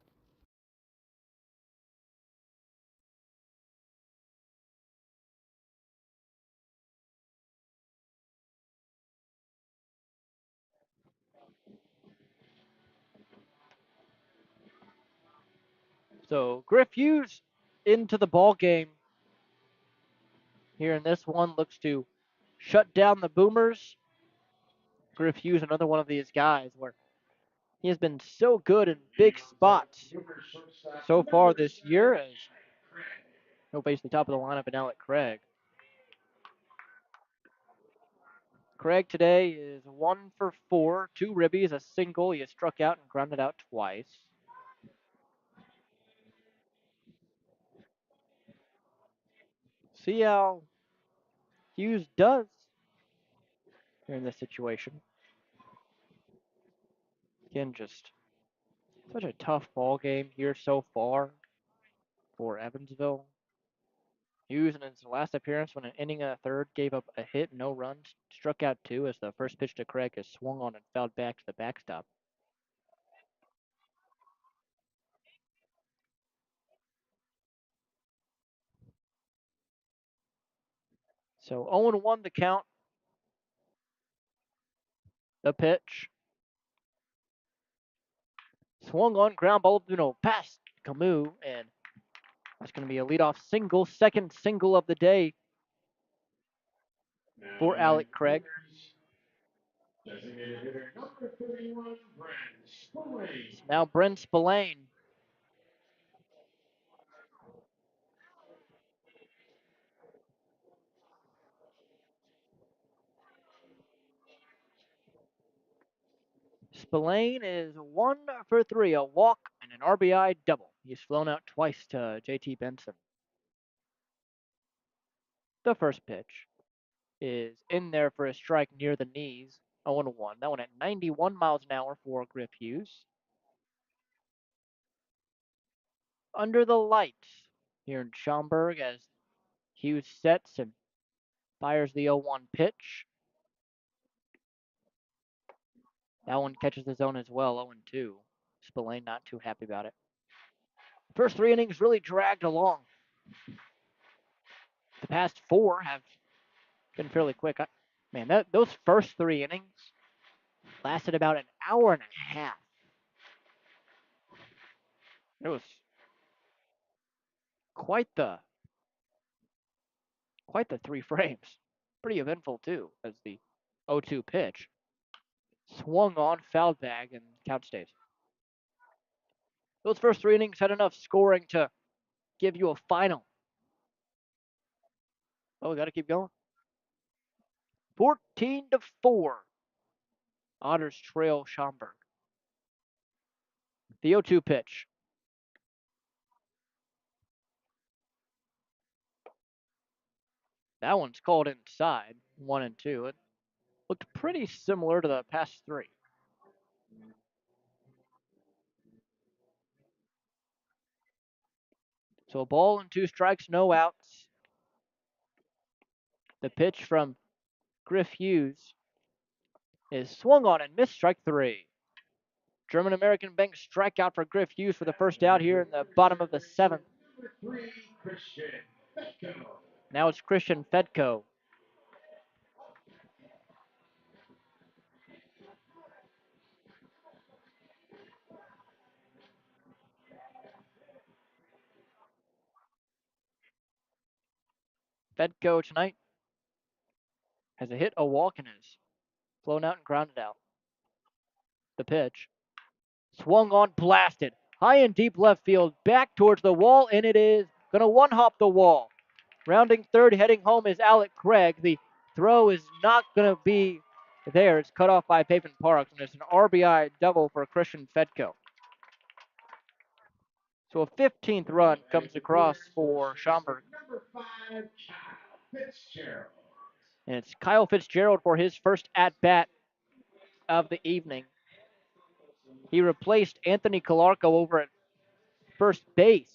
So Griff Hughes into the ball game here in this one, looks to shut down the Boomers. Griff Hughes, another one of these guys where he has been so good in big spots so far this year, as he'll face the top of the lineup in Alec Craig. Craig today is 1 for 4, 2 ribbies, a single. He has struck out and grounded out twice. See how Hughes does here in this situation. Again, just such a tough ball game here so far for Evansville. Hughes in his last appearance, when an inning and a third, gave up a hit, no runs, struck out 2 as the first pitch to Craig is swung on and fouled back to the backstop. So 0-1 the count. The pitch. Swung on, ground ball, past Camus, and that's going to be a leadoff single, second single of the day for Alec Craig. Designated hitter number 31, Brent Spillane. Now Brent Spillane. Spillane is 1 for 3, a walk and an RBI double. He's flown out twice to JT Benson. The first pitch is in there for a strike near the knees. 0-1. That one at 91 miles an hour for Griff Hughes. Under the lights here in Schaumburg as Hughes sets and fires the 0-1 pitch. That one catches the zone as well, 0-2. Spillane not too happy about it. First 3 innings really dragged along. The past 4 have been fairly quick. Man, those first 3 innings lasted about an hour and a half. It was quite the 3 frames. Pretty eventful too, as the 0-2 pitch swung on, fouled bag, and count stays. Those first 3 innings had enough scoring to give you a final. Oh, we got to keep going. 14-4. Otters trail Schaumburg. The 0-2 pitch. That one's called inside, 1-2. It looked pretty similar to the past three. So a ball and 2 strikes, no outs. The pitch from Griff Hughes is swung on and missed, strike 3. German American Bank strikeout for Griff Hughes for the first out here in the bottom of the 7th. Now it's Christian Fedko. Fedko tonight has a hit, a walk, and is flown out and grounded out. The pitch. Swung on, blasted. High and deep left field, back towards the wall, and it is going to one-hop the wall. Rounding third, heading home is Alec Craig. The throw is not going to be there. It's cut off by Pavement Parks, and it's an RBI double for Christian Fedko. So a 15th run comes across for Schaumburg. And it's Kyle Fitzgerald for his first at-bat of the evening. He replaced Anthony Calarco over at first base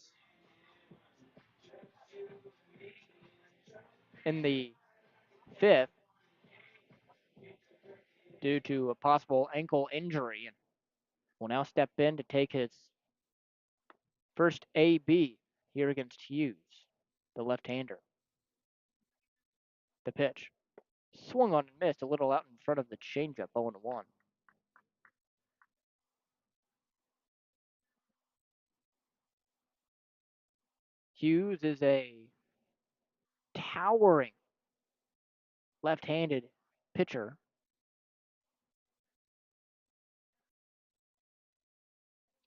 in the 5th due to a possible ankle injury, and will now step in to take his first AB here against Hughes, the left-hander. The pitch. Swung on and missed, a little out in front of the changeup, 0-1. Hughes is a towering left-handed pitcher.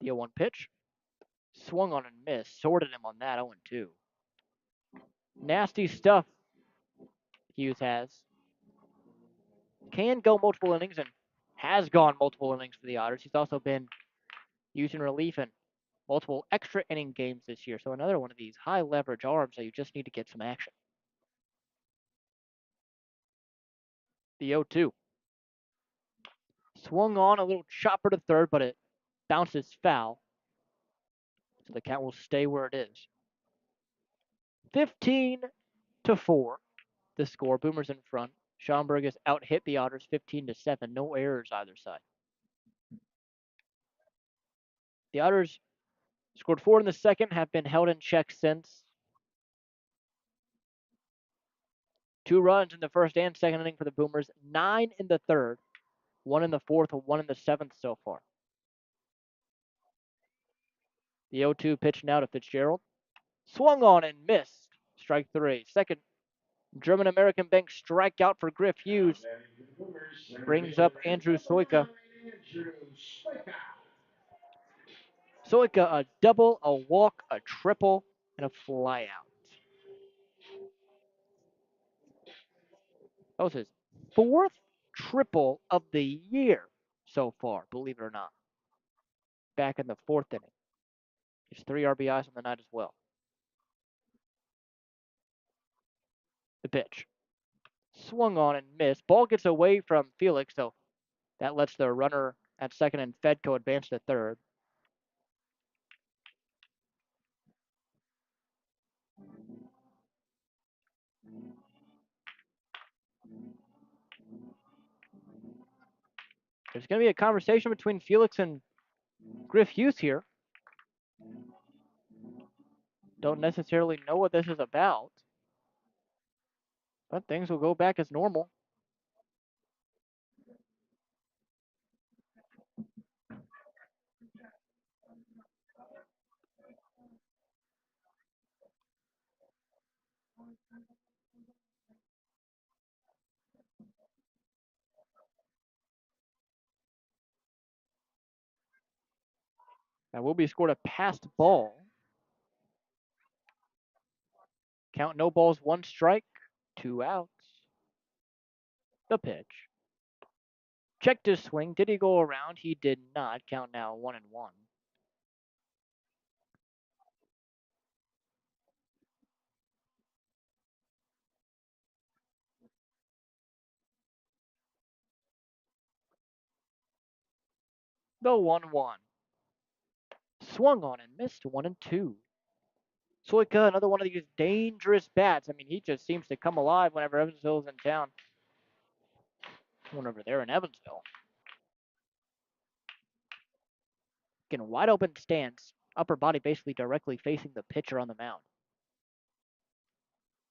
The 0-1 pitch. Swung on and missed. Sorted him on that, 0-2. Nasty stuff Hughes has. Can go multiple innings and has gone multiple innings for the Otters. He's also been used in relief in multiple extra inning games this year. So another one of these high leverage arms that you just need to get some action. The 0-2. Swung on, a little chopper to third, but it bounces foul. So the count will stay where it is. 15-4. The score. Boomers in front. Schaumburg has out hit the Otters 15-7. No errors either side. The Otters scored 4 in the second, have been held in check since. 2 runs in the first and second inning for the Boomers. 9 in the third. 1 in the fourth, 1 in the seventh so far. The 0-2 pitch now to Fitzgerald. Swung on and missed. Strike 3. Second German American Bank strikeout for Griff Hughes. Brings up Andrew Soika. Soika, a double, a walk, a triple, and a flyout. That was his 4th triple of the year so far, believe it or not. Back in the 4th inning. He's 3 RBIs on the night as well. The pitch. Swung on and missed. Ball gets away from Felix, so that lets the runner at second and Fedko advance to third. There's going to be a conversation between Felix and Griff Hughes here. Don't necessarily know what this is about, but things will go back as normal. That will be scored a passed ball. Count no balls, 1 strike, 2 outs. The pitch. Checked his swing. Did he go around? He did not. Count now 1-1. The 1-1. Swung on and missed 1-2. Soika, another one of these dangerous bats. I mean, he just seems to come alive whenever Evansville's in town. Whenever they're in Evansville. Getting wide open stance. Upper body basically directly facing the pitcher on the mound.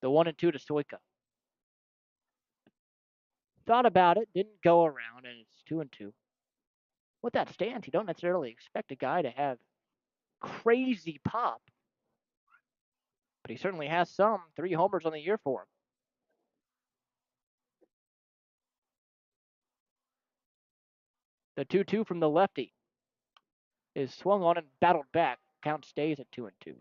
The 1-2 to Soika. Thought about it, didn't go around, and it's 2-2. With that stance, you don't necessarily expect a guy to have crazy pop, but he certainly has some. 3 homers on the year for him. The 2-2 from the lefty is swung on and battled back. Count stays at 2-2.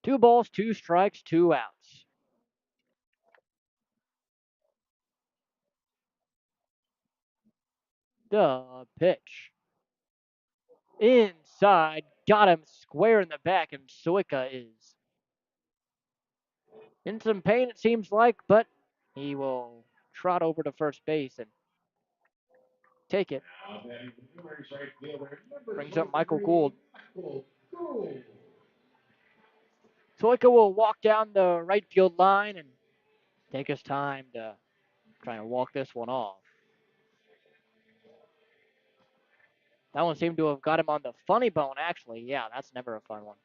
Two balls, 2 strikes, 2 outs. The pitch. Inside, got him square in the back, and Soika is in some pain, it seems like, but he will trot over to first base and take it. Now batting the numerous right fielder, number Brings up Michael 23, Gould. Michael Gould. Soika will walk down the right field line and take his time to try and walk this one off. That one seemed to have got him on the funny bone, actually. Yeah, that's never a fun one.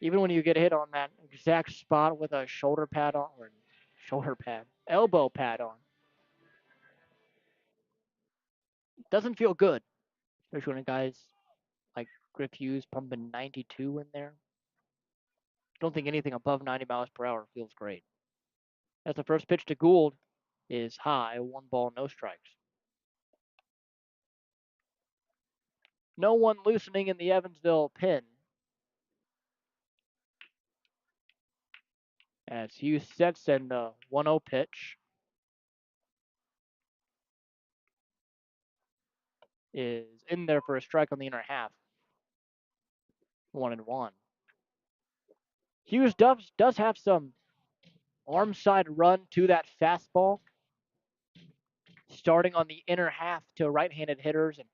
Even when you get hit on that exact spot with a shoulder pad on, or elbow pad on. Doesn't feel good, especially when a guy's like Griff Hughes pumping 92 in there. Don't think anything above 90 miles per hour feels great. As the first pitch to Gould is high, 1 ball, no strikes. No one loosening in the Evansville pen. As Hughes sets in the 1-0 pitch is in there for a strike on the inner half. 1-1. Hughes does have some arm side run to that fastball, starting on the inner half to right-handed hitters and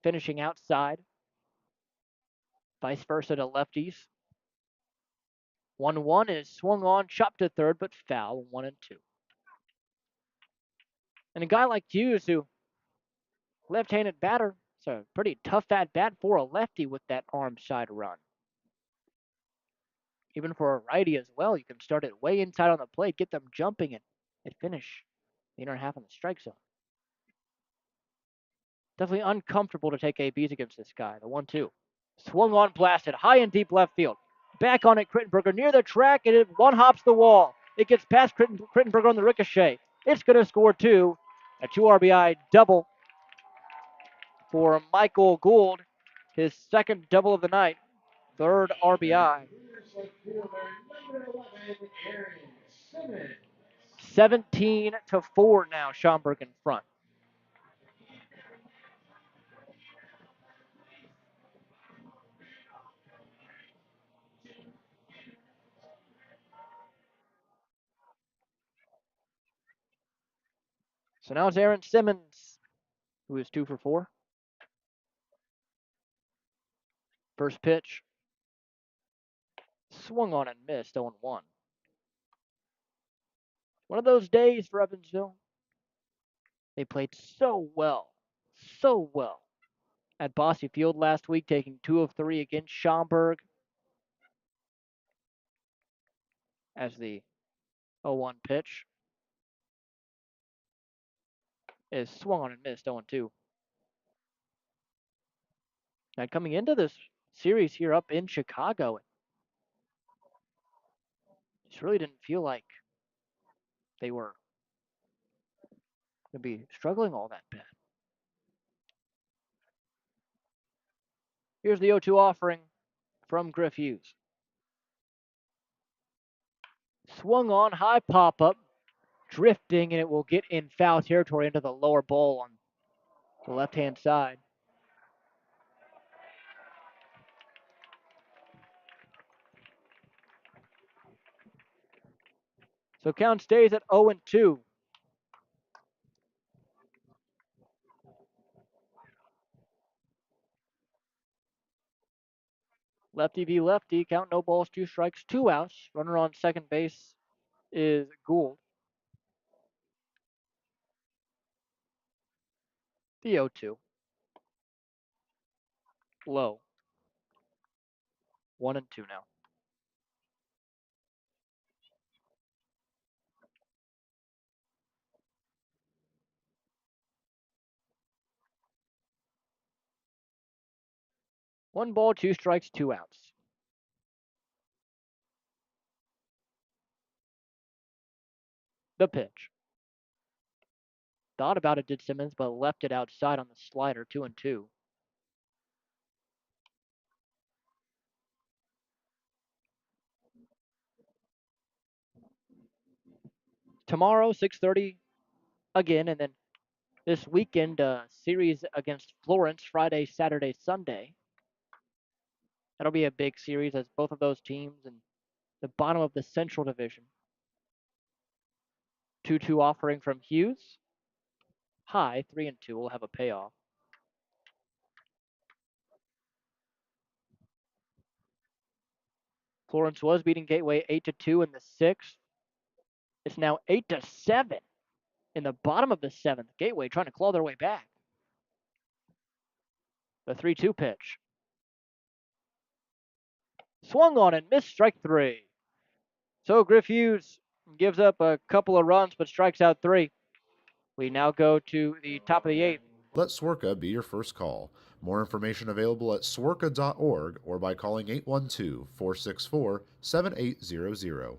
finishing outside. Vice versa to lefties. 1-1 is swung on, chopped to third, but foul. 1-2. And a guy like Hughes, who left-handed batter, it's a pretty tough at bat for a lefty with that arm side run. Even for a righty as well, you can start it way inside on the plate, get them jumping, and finish the inner half on the strike zone. Definitely uncomfortable to take ABs against this guy. The 1-2. Swung on, blasted, high and deep left field. Back on it, Crittenberger near the track, and it one hops the wall. It gets past Crittenberger on the ricochet. It's going to score 2. A 2 RBI double for Michael Gould, his second double of the night, third RBI. 17-4 now, Schaumburg in front. So now it's Aaron Simmons, who is 2 for 4. First pitch, swung on and missed, 0-1. One of those days for Evansville. They played so well at Bosse Field last week, taking 2 of 3 against Schaumburg as the 0-1 pitch is swung on and missed, 0-2. Now coming into this series here up in Chicago, it just really didn't feel like they were going to be struggling all that bad. Here's the 0-2 offering from Griff Hughes. Swung on, high pop up, drifting, and it will get in foul territory into the lower bowl on the left-hand side. So count stays at 0-2. Lefty v lefty, count no balls, 2 strikes, 2 outs. Runner on second base is Gould. The 0-2. Low. 1-2 now. One ball, 2 strikes, 2 outs. The pitch. Thought about it, did Simmons, but left it outside on the slider, 2-2. Tomorrow, 6:30 again, and then this weekend, series against Florence, Friday, Saturday, Sunday. That'll be a big series as both of those teams in the bottom of the Central Division. 2-2 offering from Hughes. High, 3-2 will have a payoff. Florence was beating Gateway 8-2 in the 6th. It's now 8-7 in the bottom of the 7th. Gateway trying to claw their way back. The 3-2 pitch. Swung on and missed, strike 3. So Griff Hughes gives up a couple of runs but strikes out 3. We now go to the top of the 8th. Let SWORCA be your first call. More information available at sworca.org or by calling 812-464-7800.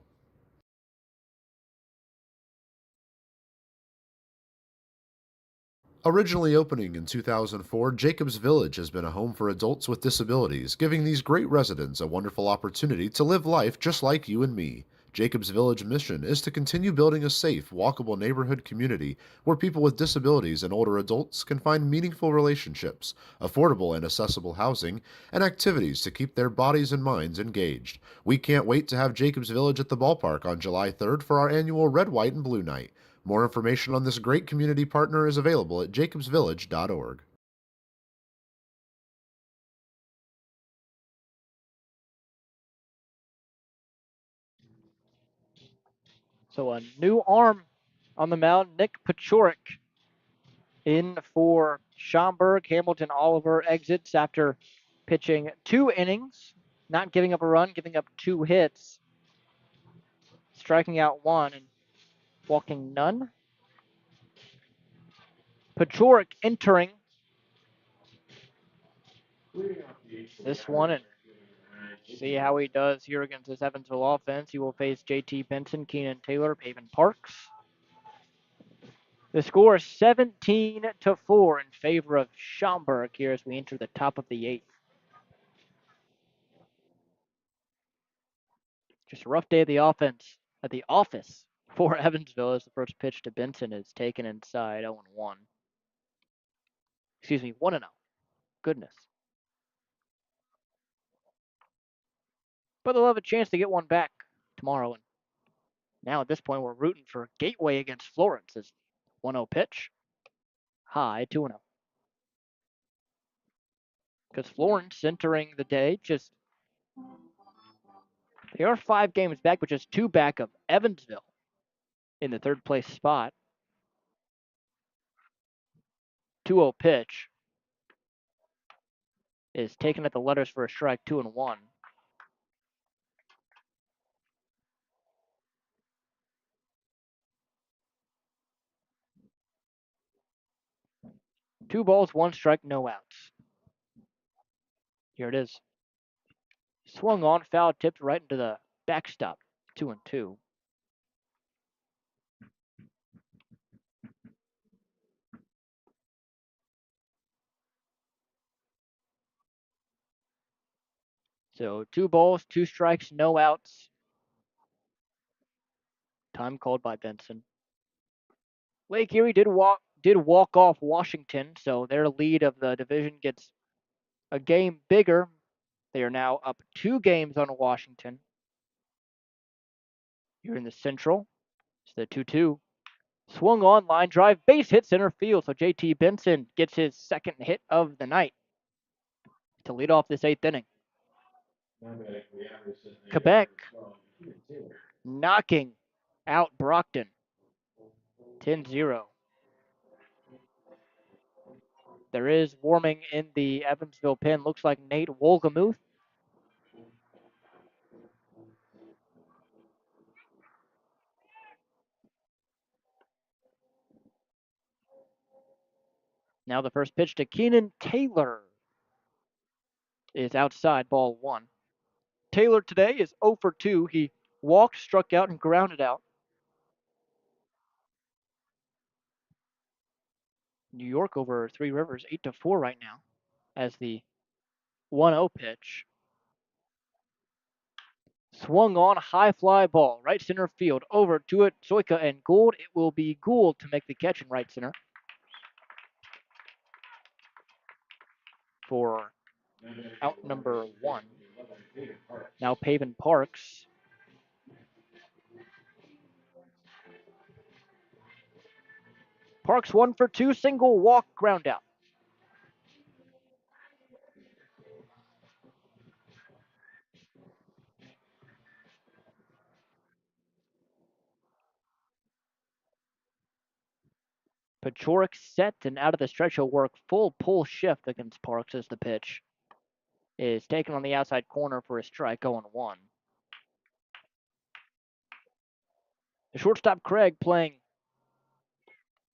Originally opening in 2004, Jacobs Village has been a home for adults with disabilities, giving these great residents a wonderful opportunity to live life just like you and me. Jacobs Village mission is to continue building a safe, walkable neighborhood community where people with disabilities and older adults can find meaningful relationships, affordable and accessible housing, and activities to keep their bodies and minds engaged. We can't wait to have Jacobs Village at the ballpark on July 3rd for our annual Red, White, and Blue Night. More information on this great community partner is available at jacobsvillage.org. So a new arm on the mound, Nick Pachorik in for Schaumburg. Hamilton Oliver exits after pitching 2 innings, not giving up a run, giving up 2 hits, striking out 1 and walking none. Pachorik entering this one and see how he does here against this Evansville offense. He will face JT Benson, Keenan Taylor, Pavin Parks. The score is 17-4 in favor of Schaumburg here as we enter the top of the 8th. Just a rough day of the offense at the office for Evansville as the first pitch to Benson is taken inside 0-1. Excuse me, 1-0. Goodness. But they'll have a chance to get one back tomorrow. And now at this point, we're rooting for Gateway against Florence as 1-0 pitch. High, 2-0. Because Florence entering the day just, they are 5 games back, but just 2 back of Evansville in the 3rd place spot. 2-0 pitch is taken at the letters for a strike, 2-1. Two balls, 1 strike, no outs. Here it is. Swung on, foul tipped right into the backstop, 2-2. So 2 balls, 2 strikes, no outs. Time called by Benson. Lake Erie did walk off Washington, so their lead of the division gets a game bigger. They are now up 2 games on Washington. Here in the Central, it's the 2-2. Swung on, line drive, base hit center field. So JT Benson gets his second hit of the night to lead off this 8th inning. Quebec knocking out Brockton 10-0. There is warming in the Evansville pen. Looks like Nate Wolgamuth. Now the first pitch to Keenan Taylor is outside, ball 1. Taylor today is 0 for 2. He walked, struck out, and grounded out. New York over Three Rivers 8-4 right now as the 1-0 pitch. Swung on, high fly ball, right center field, over to it, Soika and Gould. It will be Gould to make the catch in right center for out number 1. Now Pavin Parks. Parks 1 for 2, single walk, ground out. Pachorik set and out of the stretch. He'll work full pull shift against Parks as the pitch is taken on the outside corner for a strike, 0-1. The shortstop Craig playing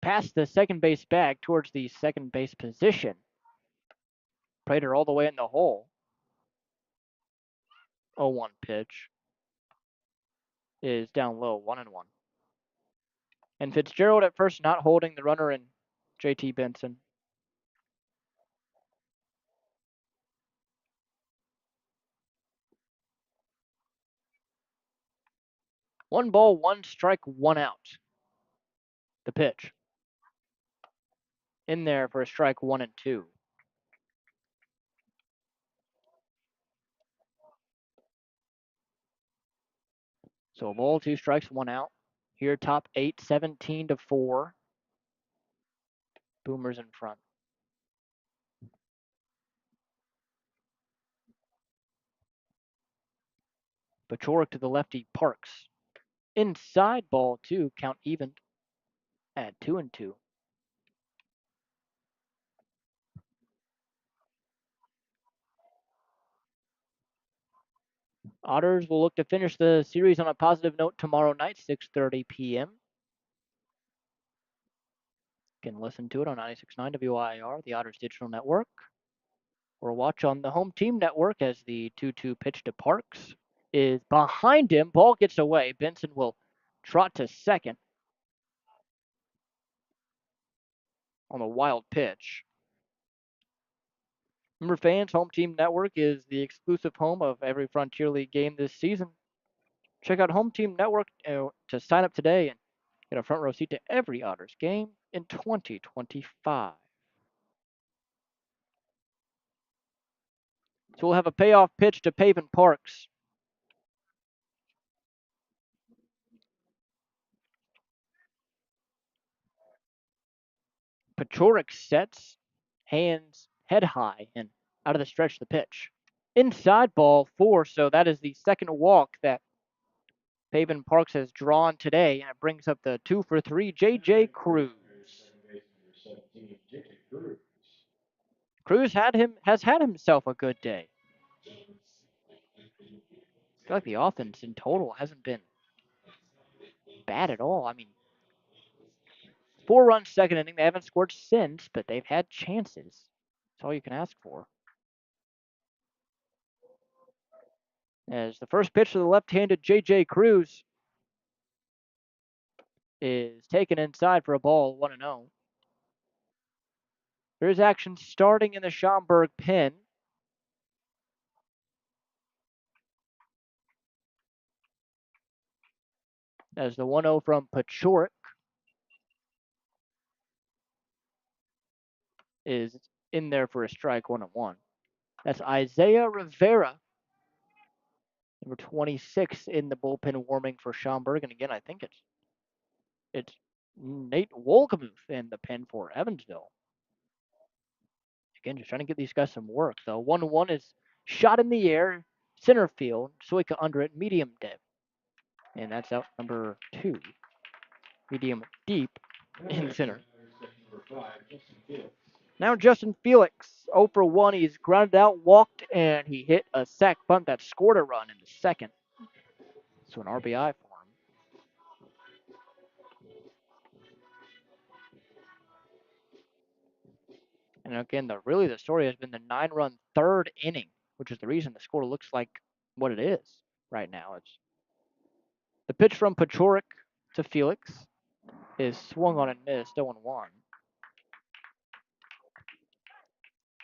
past the second base bag towards the second base position. Prater all the way in the hole. 0-1 pitch is down low, 1-1. And Fitzgerald at first not holding the runner in JT Benson. One ball, 1 strike, 1 out. The pitch. In there for a strike, 1 and 2. So a ball, 2 strikes, 1 out. Here, top 8, 17-4. Boomers in front. Pachorik to the lefty, Parks. Inside, ball 2, count even at 2-2. Otters will look to finish the series on a positive note tomorrow night, 6:30 p.m. You can listen to it on 96.9 WYIR, the Otters Digital Network, or watch on the Hometeam Network as the 2-2 pitch to Parks is behind him. Ball gets away. Benson will trot to second on a wild pitch. Remember, fans, Hometeam Network is the exclusive home of every Frontier League game this season. Check out Hometeam Network to sign up today and get a front row seat to every Otters game in 2025. So we'll have a payoff pitch to Pavin Parks. Pachorik sets, hands head high, and out of the stretch the pitch. Inside, ball 4, so that is the second walk that Pavin Parks has drawn today, and it brings up the 2 for 3, J.J. Cruz. Cruz has had himself a good day. I feel like the offense in total hasn't been bad at all. I mean, 4 runs second inning. They haven't scored since, but they've had chances. That's all you can ask for. As the first pitch to the left-handed J.J. Cruz is taken inside for a ball, 1-0. There's action starting in the Schaumburg pen. As the 1-0 from Pachorik is in there for a strike, 1-1. That's Isaiah Rivera, number 26 in the bullpen warming for Schaumburg. And again, I think it's Nate Wolgemuth in the pen for Evansville. Again, just trying to get these guys some work. The 1-1 is shot in the air, center field. Suika under it, medium deep. And that's out number 2. Medium deep in center. Now Justin Felix, 0 for 1. He's grounded out, walked, and he hit a sac bunt that scored a run in the second. So an RBI for him. And again, the story has been the 9-run third inning, which is the reason the score looks like what it is right now. It's the pitch from Pachorik to Felix is swung on and missed, 0-1.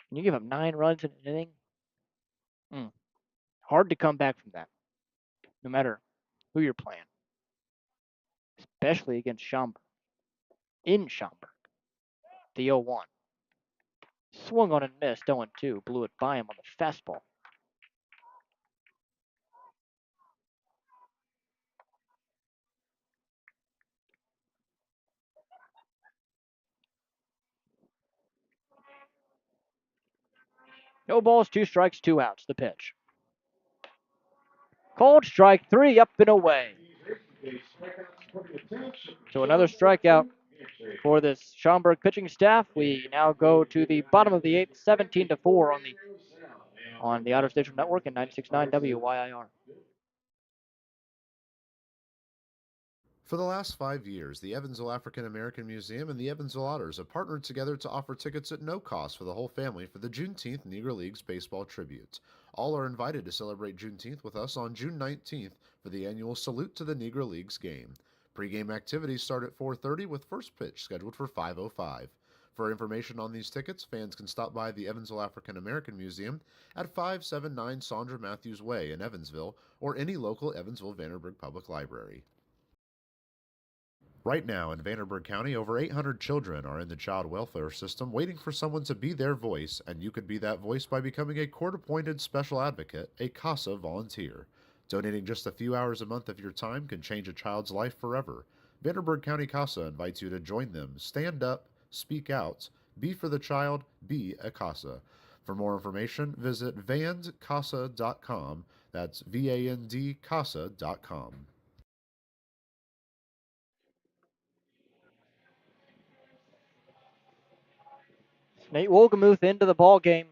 And you give up 9 runs in an inning, hard to come back from that, no matter who you're playing, especially against Schaumburg. In Schaumburg, the 0-1. Swung on and missed, 0-2. Blew it by him on the fastball. No balls, 2 strikes, 2 outs. The pitch. Called strike 3, up and away. So another strikeout for this Schaumburg pitching staff. We now go to the bottom of the 8th, 17-4 on the Otter Station Network and 96.9 WYIR. For the last 5 years, the Evansville African American Museum and the Evansville Otters have partnered together to offer tickets at no cost for the whole family for the Juneteenth Negro Leagues Baseball Tribute. All are invited to celebrate Juneteenth with us on June 19th for the annual Salute to the Negro Leagues game. Pre-game activities start at 4:30 with first pitch scheduled for 5:05. For information on these tickets, fans can stop by the Evansville African American Museum at 579 Sandra Matthews Way in Evansville or any local Evansville Vanderburgh Public Library. Right now in Vanderburgh County, over 800 children are in the child welfare system waiting for someone to be their voice, and you could be that voice by becoming a court-appointed special advocate, a CASA volunteer. Donating just a few hours a month of your time can change a child's life forever. Vanderburgh County CASA invites you to join them. Stand up, speak out, be for the child, be a CASA. For more information, visit vandcasa.com. That's VAND CASA.com. Nate Wolgemuth into the ball game.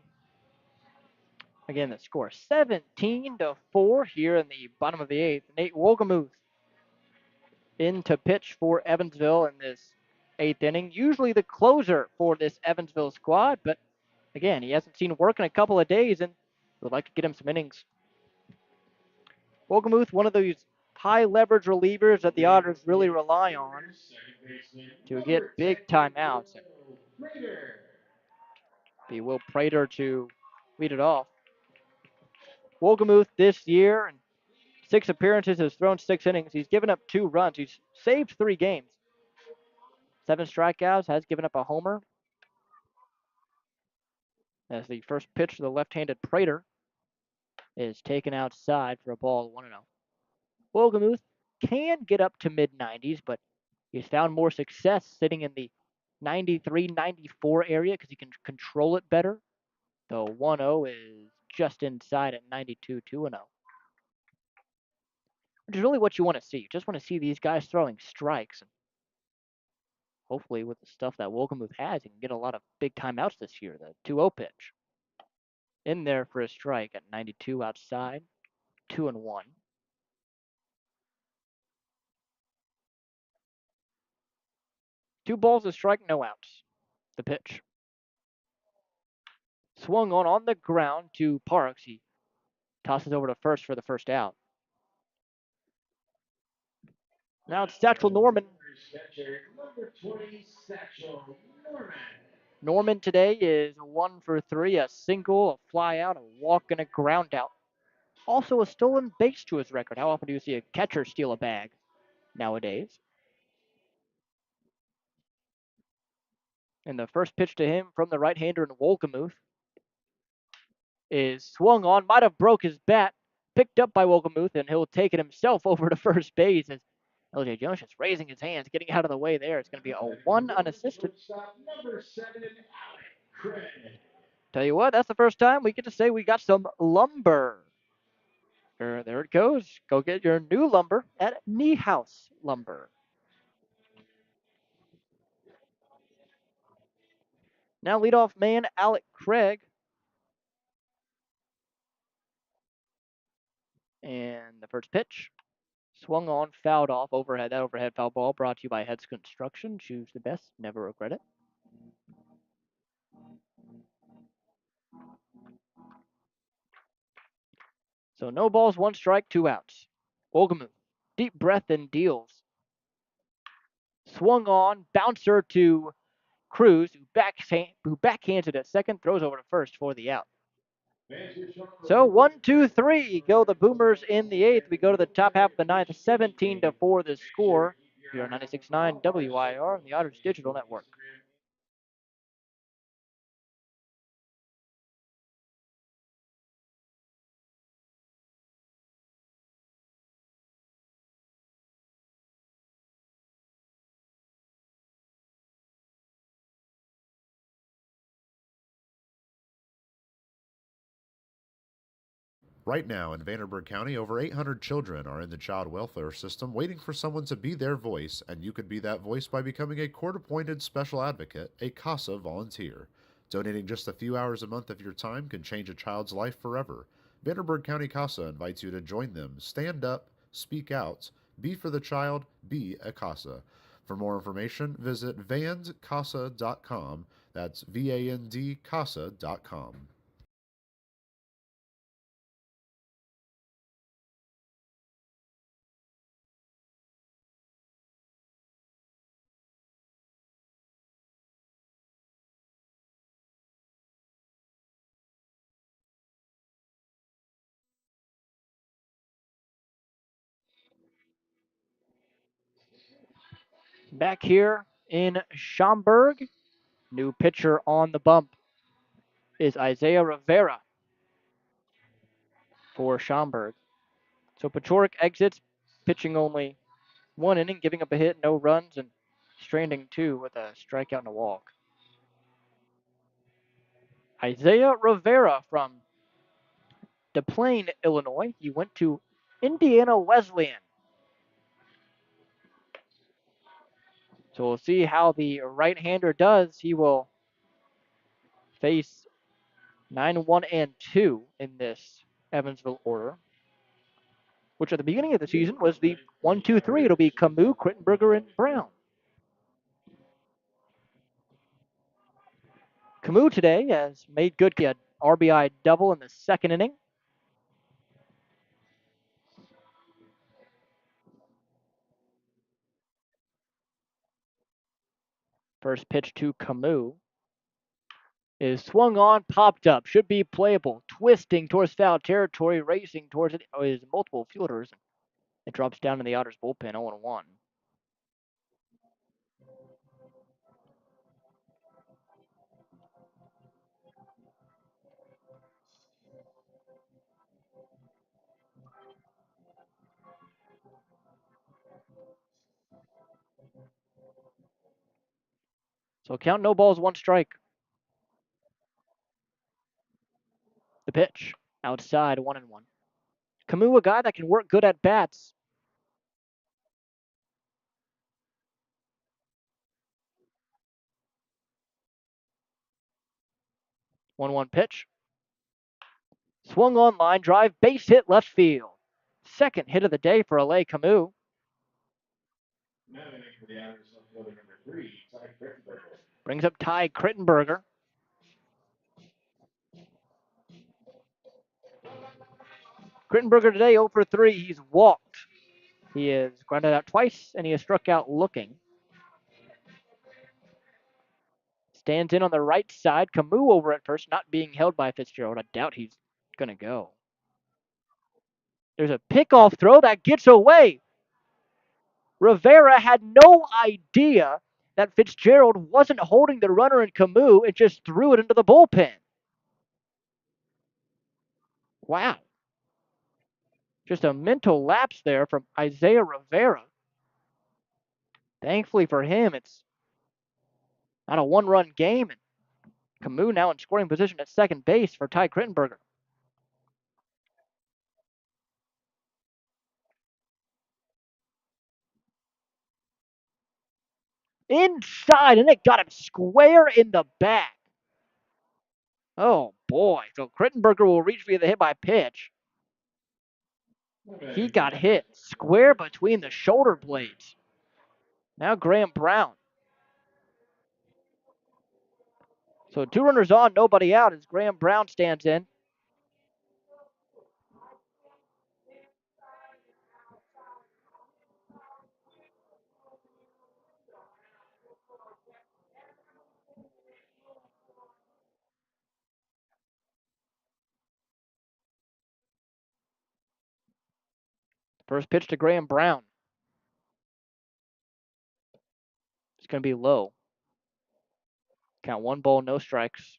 Again, the score 17-4 here in the bottom of the 8th. Nate Wolgemuth in to pitch for Evansville in this 8th inning. Usually the closer for this Evansville squad, but again, he hasn't seen work in a couple of days and would like to get him some innings. Wolgemuth, one of those high leverage relievers that the Otters really rely on to get big timeouts. Be Will Prater to lead it off. Wolgemuth this year, in 6 appearances, has thrown 6 innings. He's given up 2 runs. He's saved 3 games. 7 strikeouts, has given up a homer. As the first pitch to the left-handed Prater is taken outside for a ball 1-0. Wolgemuth can get up to mid-90s, but he's found more success sitting in the 93, 94 area because he can control it better. The 1-0 is just inside at 92, 2-0. Which is really what you want to see. You just want to see these guys throwing strikes. And hopefully with the stuff that Wolgemuth has, he can get a lot of big timeouts this year. The 2-0 pitch. In there for a strike at 92 outside, 2-1. 2 balls, a strike, no outs. The pitch. Swung on the ground to Parks. He tosses over to first for the first out. Now it's Satchel Norman. Norman today is 1 for 3, a single, a fly out, a walk, and a ground out. Also a stolen base to his record. How often do you see a catcher steal a bag? nowadays. And the first pitch to him from the right-hander in Wolgemuth is swung on, might have broke his bat, picked up by Wolgemuth, and he'll take it himself over to first base as LJ Jones just raising his hands, getting out of the way there. It's going to be a one unassisted. Number 7, Alec Craig. Tell you what, that's the first time we get to say we got some lumber. There it goes. Go get your new lumber at Niehaus Lumber. Now leadoff man Alec Craig. And the first pitch swung on, fouled off, overhead. That overhead foul ball brought to you by Heads Construction. Choose the best, never regret it. So no balls, one strike, 2 outs. Wolgemuth, deep breath and deals. Swung on, bouncer to Cruz, who backhands it at second, throws over to first for the out. So 1, 2, 3 go the Boomers in the 8th. We go to the top half of the 9th, 17-4 the score. Here on 96.9 WYIR, the Otters Digital Network. Right now in Vanderburgh County, over 800 children are in the child welfare system waiting for someone to be their voice, and you could be that voice by becoming a court-appointed special advocate, a CASA volunteer. Donating just a few hours a month of your time can change a child's life forever. Vanderburgh County CASA invites you to join them. Stand up, speak out, be for the child, be a CASA. For more information, visit vandcasa.com. That's VAND CASA.com. Back here in Schaumburg, new pitcher on the bump is Isaiah Rivera for Schaumburg. So Pachorik exits, pitching only 1 inning, giving up a hit, no runs, and stranding 2 with a strikeout and a walk. Isaiah Rivera from Des Plaines, Illinois. He went to Indiana Wesleyan. So we'll see how the right-hander does. He will face 9-1-2 in this Evansville order, which at the beginning of the season was the 1-2-3. It'll be Camus, Krittenberger, and Brown. Camus today has made good an RBI double in the second inning. First pitch to Camus is swung on, popped up, should be playable, twisting towards foul territory, racing towards it is multiple fielders. It drops down in the Otters bullpen, 0-1. So count no balls, 1 strike. The pitch, outside, 1-1. Camus, a guy that can work good at bats. One pitch. Swung on line drive, base hit left field. Second hit of the day for Alay Camus. Brings up Ty Krittenberger. Krittenberger today 0 for 3. He's walked. He has grounded out twice, and he has struck out looking. Stands in on the right side. Camus over at first, not being held by Fitzgerald. I doubt he's going to go. There's a pickoff throw that gets away. Rivera had no idea that Fitzgerald wasn't holding the runner in Camus and just threw it into the bullpen. Wow. Just a mental lapse there from Isaiah Rivera. Thankfully for him, it's not a one-run game, and Camus now in scoring position at second base for Ty Krittenberger. Inside, and it got him square in the back. Oh boy. So Krittenberger will reach via the hit by pitch. He got hit square between the shoulder blades. Now Graham Brown. So 2 runners on, nobody out as Graham Brown stands in. First pitch to Graham Brown. It's going to be low. Count 1 ball, no strikes.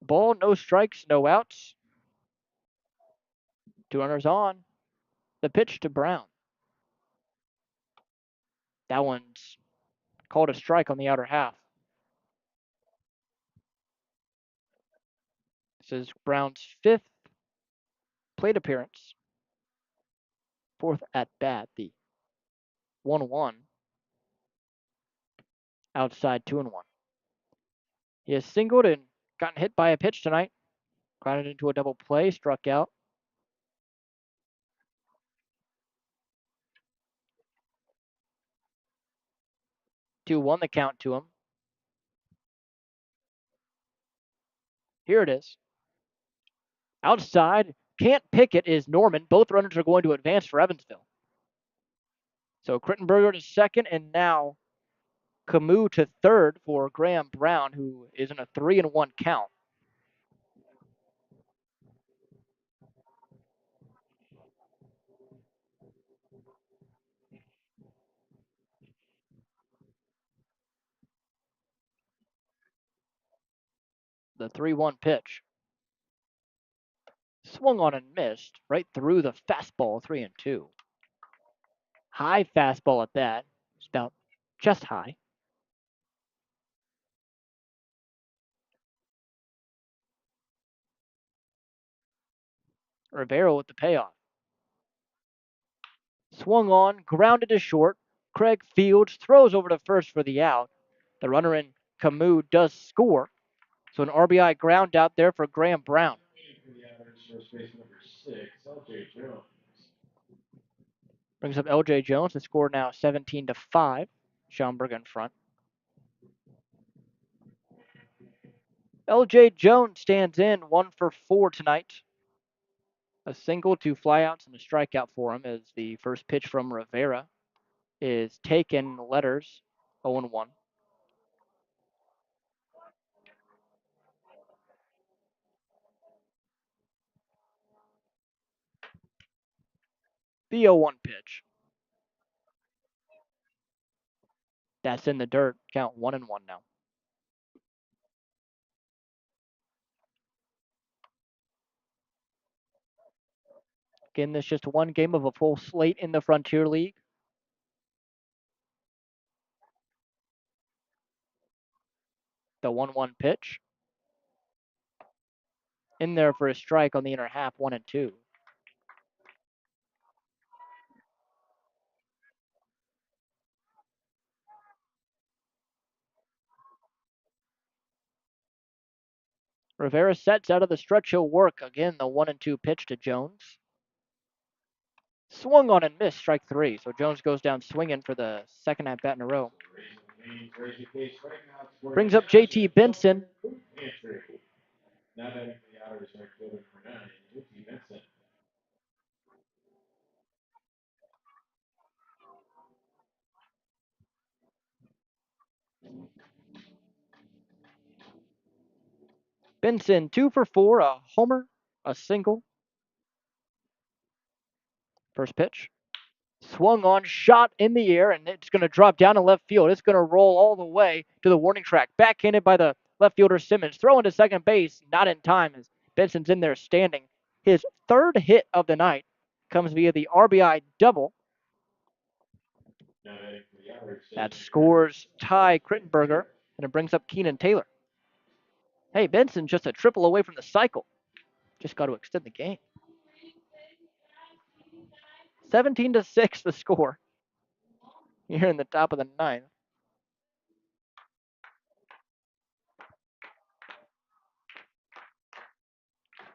Ball, no strikes, no outs. 2 runners on. The pitch to Brown. That one's called a strike on the outer half. This is Brown's 5th plate appearance. 4th at bat, the 1-1. Outside 2-1. He has singled and gotten hit by a pitch tonight. Grounded into a double play, struck out. 2-1 the count to him. Here it is. Outside, can't pick it is Norman. Both runners are going to advance for Evansville. So Krittenberger to second, and now Camus to third for Graham Brown, who is in a 3-1 count. The 3-1 pitch. Swung on and missed right through the fastball, 3-2. High fastball at that. It's about chest high. Rivera with the payoff. Swung on, grounded to short. Craig Fields throws over to first for the out. The runner in Camus does score. So an RBI ground out there for Graham Brown. Brings up LJ Jones. The score now 17-5. Schaumburg in front. LJ Jones stands in 1 for 4 tonight. A single, 2 flyouts, and a strikeout for him as the first pitch from Rivera is taken, letters 0-1. The 0-1 pitch. That's in the dirt. Count 1-1 now. Again, this is just one game of a full slate in the Frontier League. The 1-1 pitch. In there for a strike on the inner half, 1-2. Rivera sets out of the stretch. He'll work again. The 1-2 pitch to Jones. Swung on and missed, strike 3. So Jones goes down swinging for the second at bat in a row. Brings up JT Benson. Benson 2 for 4, a homer, a single. First pitch. Swung on, shot in the air, and it's going to drop down to left field. It's going to roll all the way to the warning track. Backhanded by the left fielder Simmons. Throwing to second base, not in time as Benson's in there standing. His third hit of the night comes via the RBI double. That scores Ty Crittenberger, and it brings up Keenan Taylor. Hey, Benson's just a triple away from the cycle. Just got to extend the game. 17-6 the score here in the top of the ninth.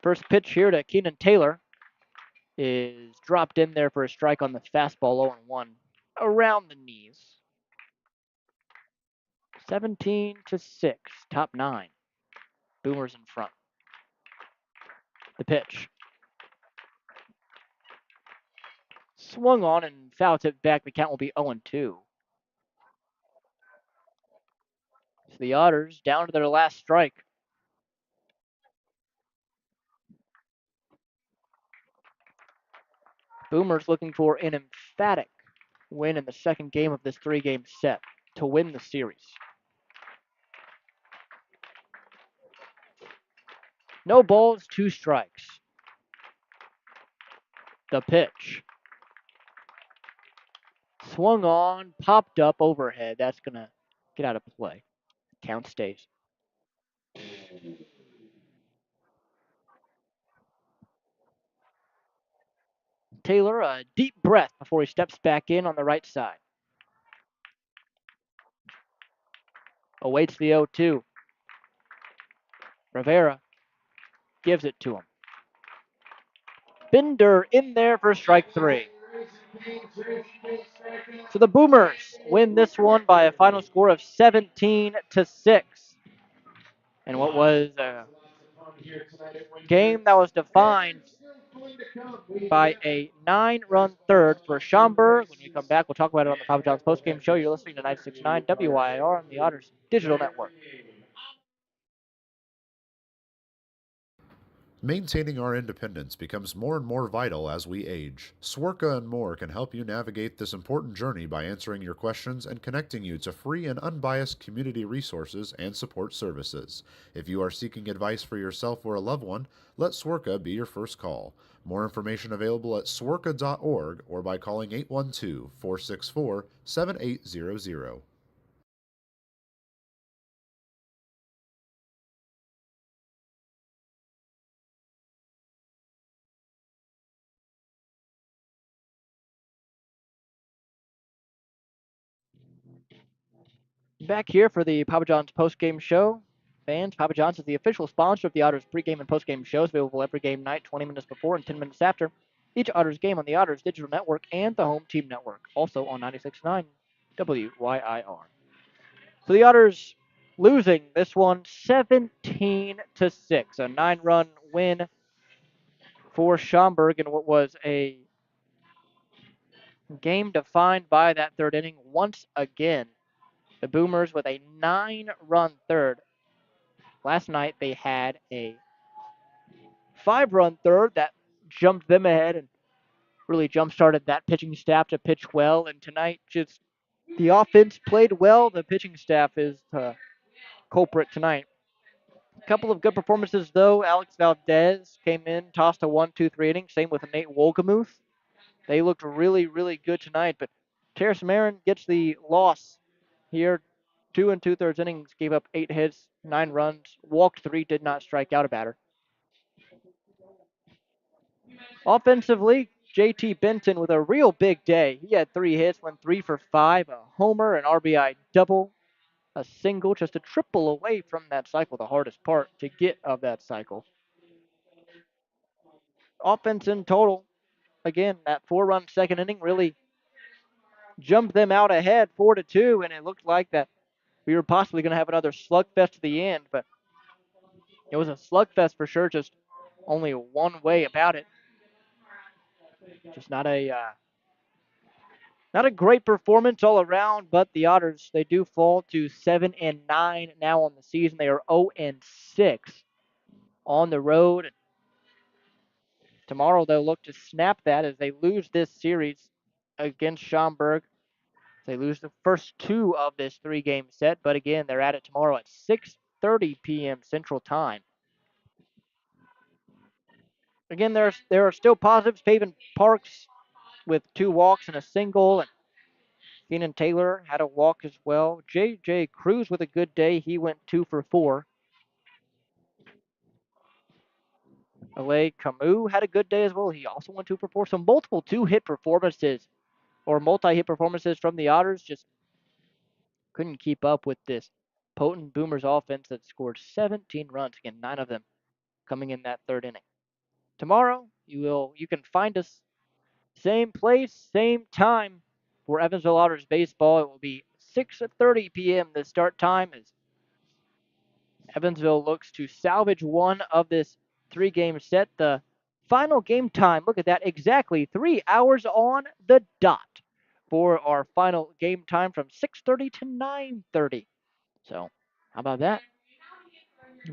First pitch here to Keenan Taylor is dropped in there for a strike on the fastball, 0-1, around the knees. 17-6, top nine. Boomers in front. The pitch. Swung on and foul tip back. The count will be 0-2. So the Otters down to their last strike. Boomers looking for an emphatic win in the second game of this three-game set to win the series. No balls, 2 strikes. The pitch. Swung on, popped up overhead. That's going to get out of play. Count stays. Taylor, a deep breath before he steps back in on the right side. Awaits the 0-2. Rivera gives it to him. Bender in there for strike 3. So the Boomers win this one by a final score of 17-6. And what was a game that was defined by a 9-run third for Schaumburg. When we come back, we'll talk about it on the Papa John's postgame show. You're listening to 96.9 WYIR on the Otters Digital Network. Maintaining our independence becomes more and more vital as we age. Swerka and more can help you navigate this important journey by answering your questions and connecting you to free and unbiased community resources and support services. If you are seeking advice for yourself or a loved one, let Swerka be your first call. More information available at swerka.org or by calling 812-464-7800. Back here for the Papa John's postgame show. Fans, Papa John's is the official sponsor of the Otters pregame and postgame shows, available every game night, 20 minutes before and 10 minutes after each Otters game on the Otters Digital Network and the Hometeam Network, also on 96.9 WYIR. So the Otters losing this one 17-6, a 9-run win for Schaumburg in what was a game defined by that third inning once again. The Boomers with a 9-run third. Last night they had a 5-run third that jumped them ahead and really jump-started that pitching staff to pitch well. And tonight, just the offense played well. The pitching staff is the culprit tonight. A couple of good performances, though. Alex Valdez came in, tossed a 1-2-3 inning. Same with Nate Wolgemuth. They looked really, really good tonight. But Terrace Marin gets the loss here. 2 2/3 innings, gave up 8 hits, 9 runs, walked 3, did not strike out a batter. Offensively, JT Benton with a real big day. He had 3 hits, went 3 for 5, a homer, an RBI double, a single, just a triple away from that cycle, the hardest part to get of that cycle. Offense in total, again, that 4-run second inning really jumped them out ahead 4-2, and it looked like that we were possibly going to have another slugfest to the end, but it was a slugfest for sure, just only one way about it. Just not a great performance all around, but the Otters, they do fall to 7-9 now on the season. They are 0-6 on the road. Tomorrow they'll look to snap that as they lose this series against Schaumburg. They lose the first two of this three-game set, but again, they're at it tomorrow at 6:30 p.m. Central Time. Again, there are still positives. Paven Parks with 2 walks and a single, and Keenan Taylor had a walk as well. J.J. Cruz with a good day. He went 2 for 4. Alay Camus had a good day as well. He also went 2 for 4. So multiple two-hit performances or multi-hit performances from the Otters. Just couldn't keep up with this potent Boomers offense that scored 17 runs. Again, 9 of them coming in that third inning. Tomorrow, you can find us same place, same time for Evansville Otters baseball. It will be 6:30 p.m. the start time as Evansville looks to salvage one of this three-game set. The final game time, look at that, exactly 3 hours on the dot for our final game time from 6:30 to 9:30. So, how about that?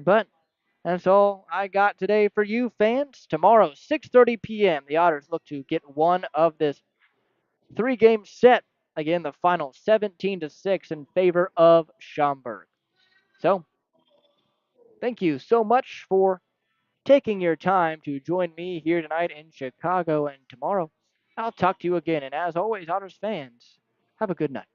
But that's all I got today for you fans. Tomorrow, 6:30 p.m., the Otters look to get one of this three-game set. Again, the final 17-6 in favor of Schaumburg. So, thank you so much for taking your time to join me here tonight in Chicago. And tomorrow, I'll talk to you again. And as always, Otters fans, have a good night.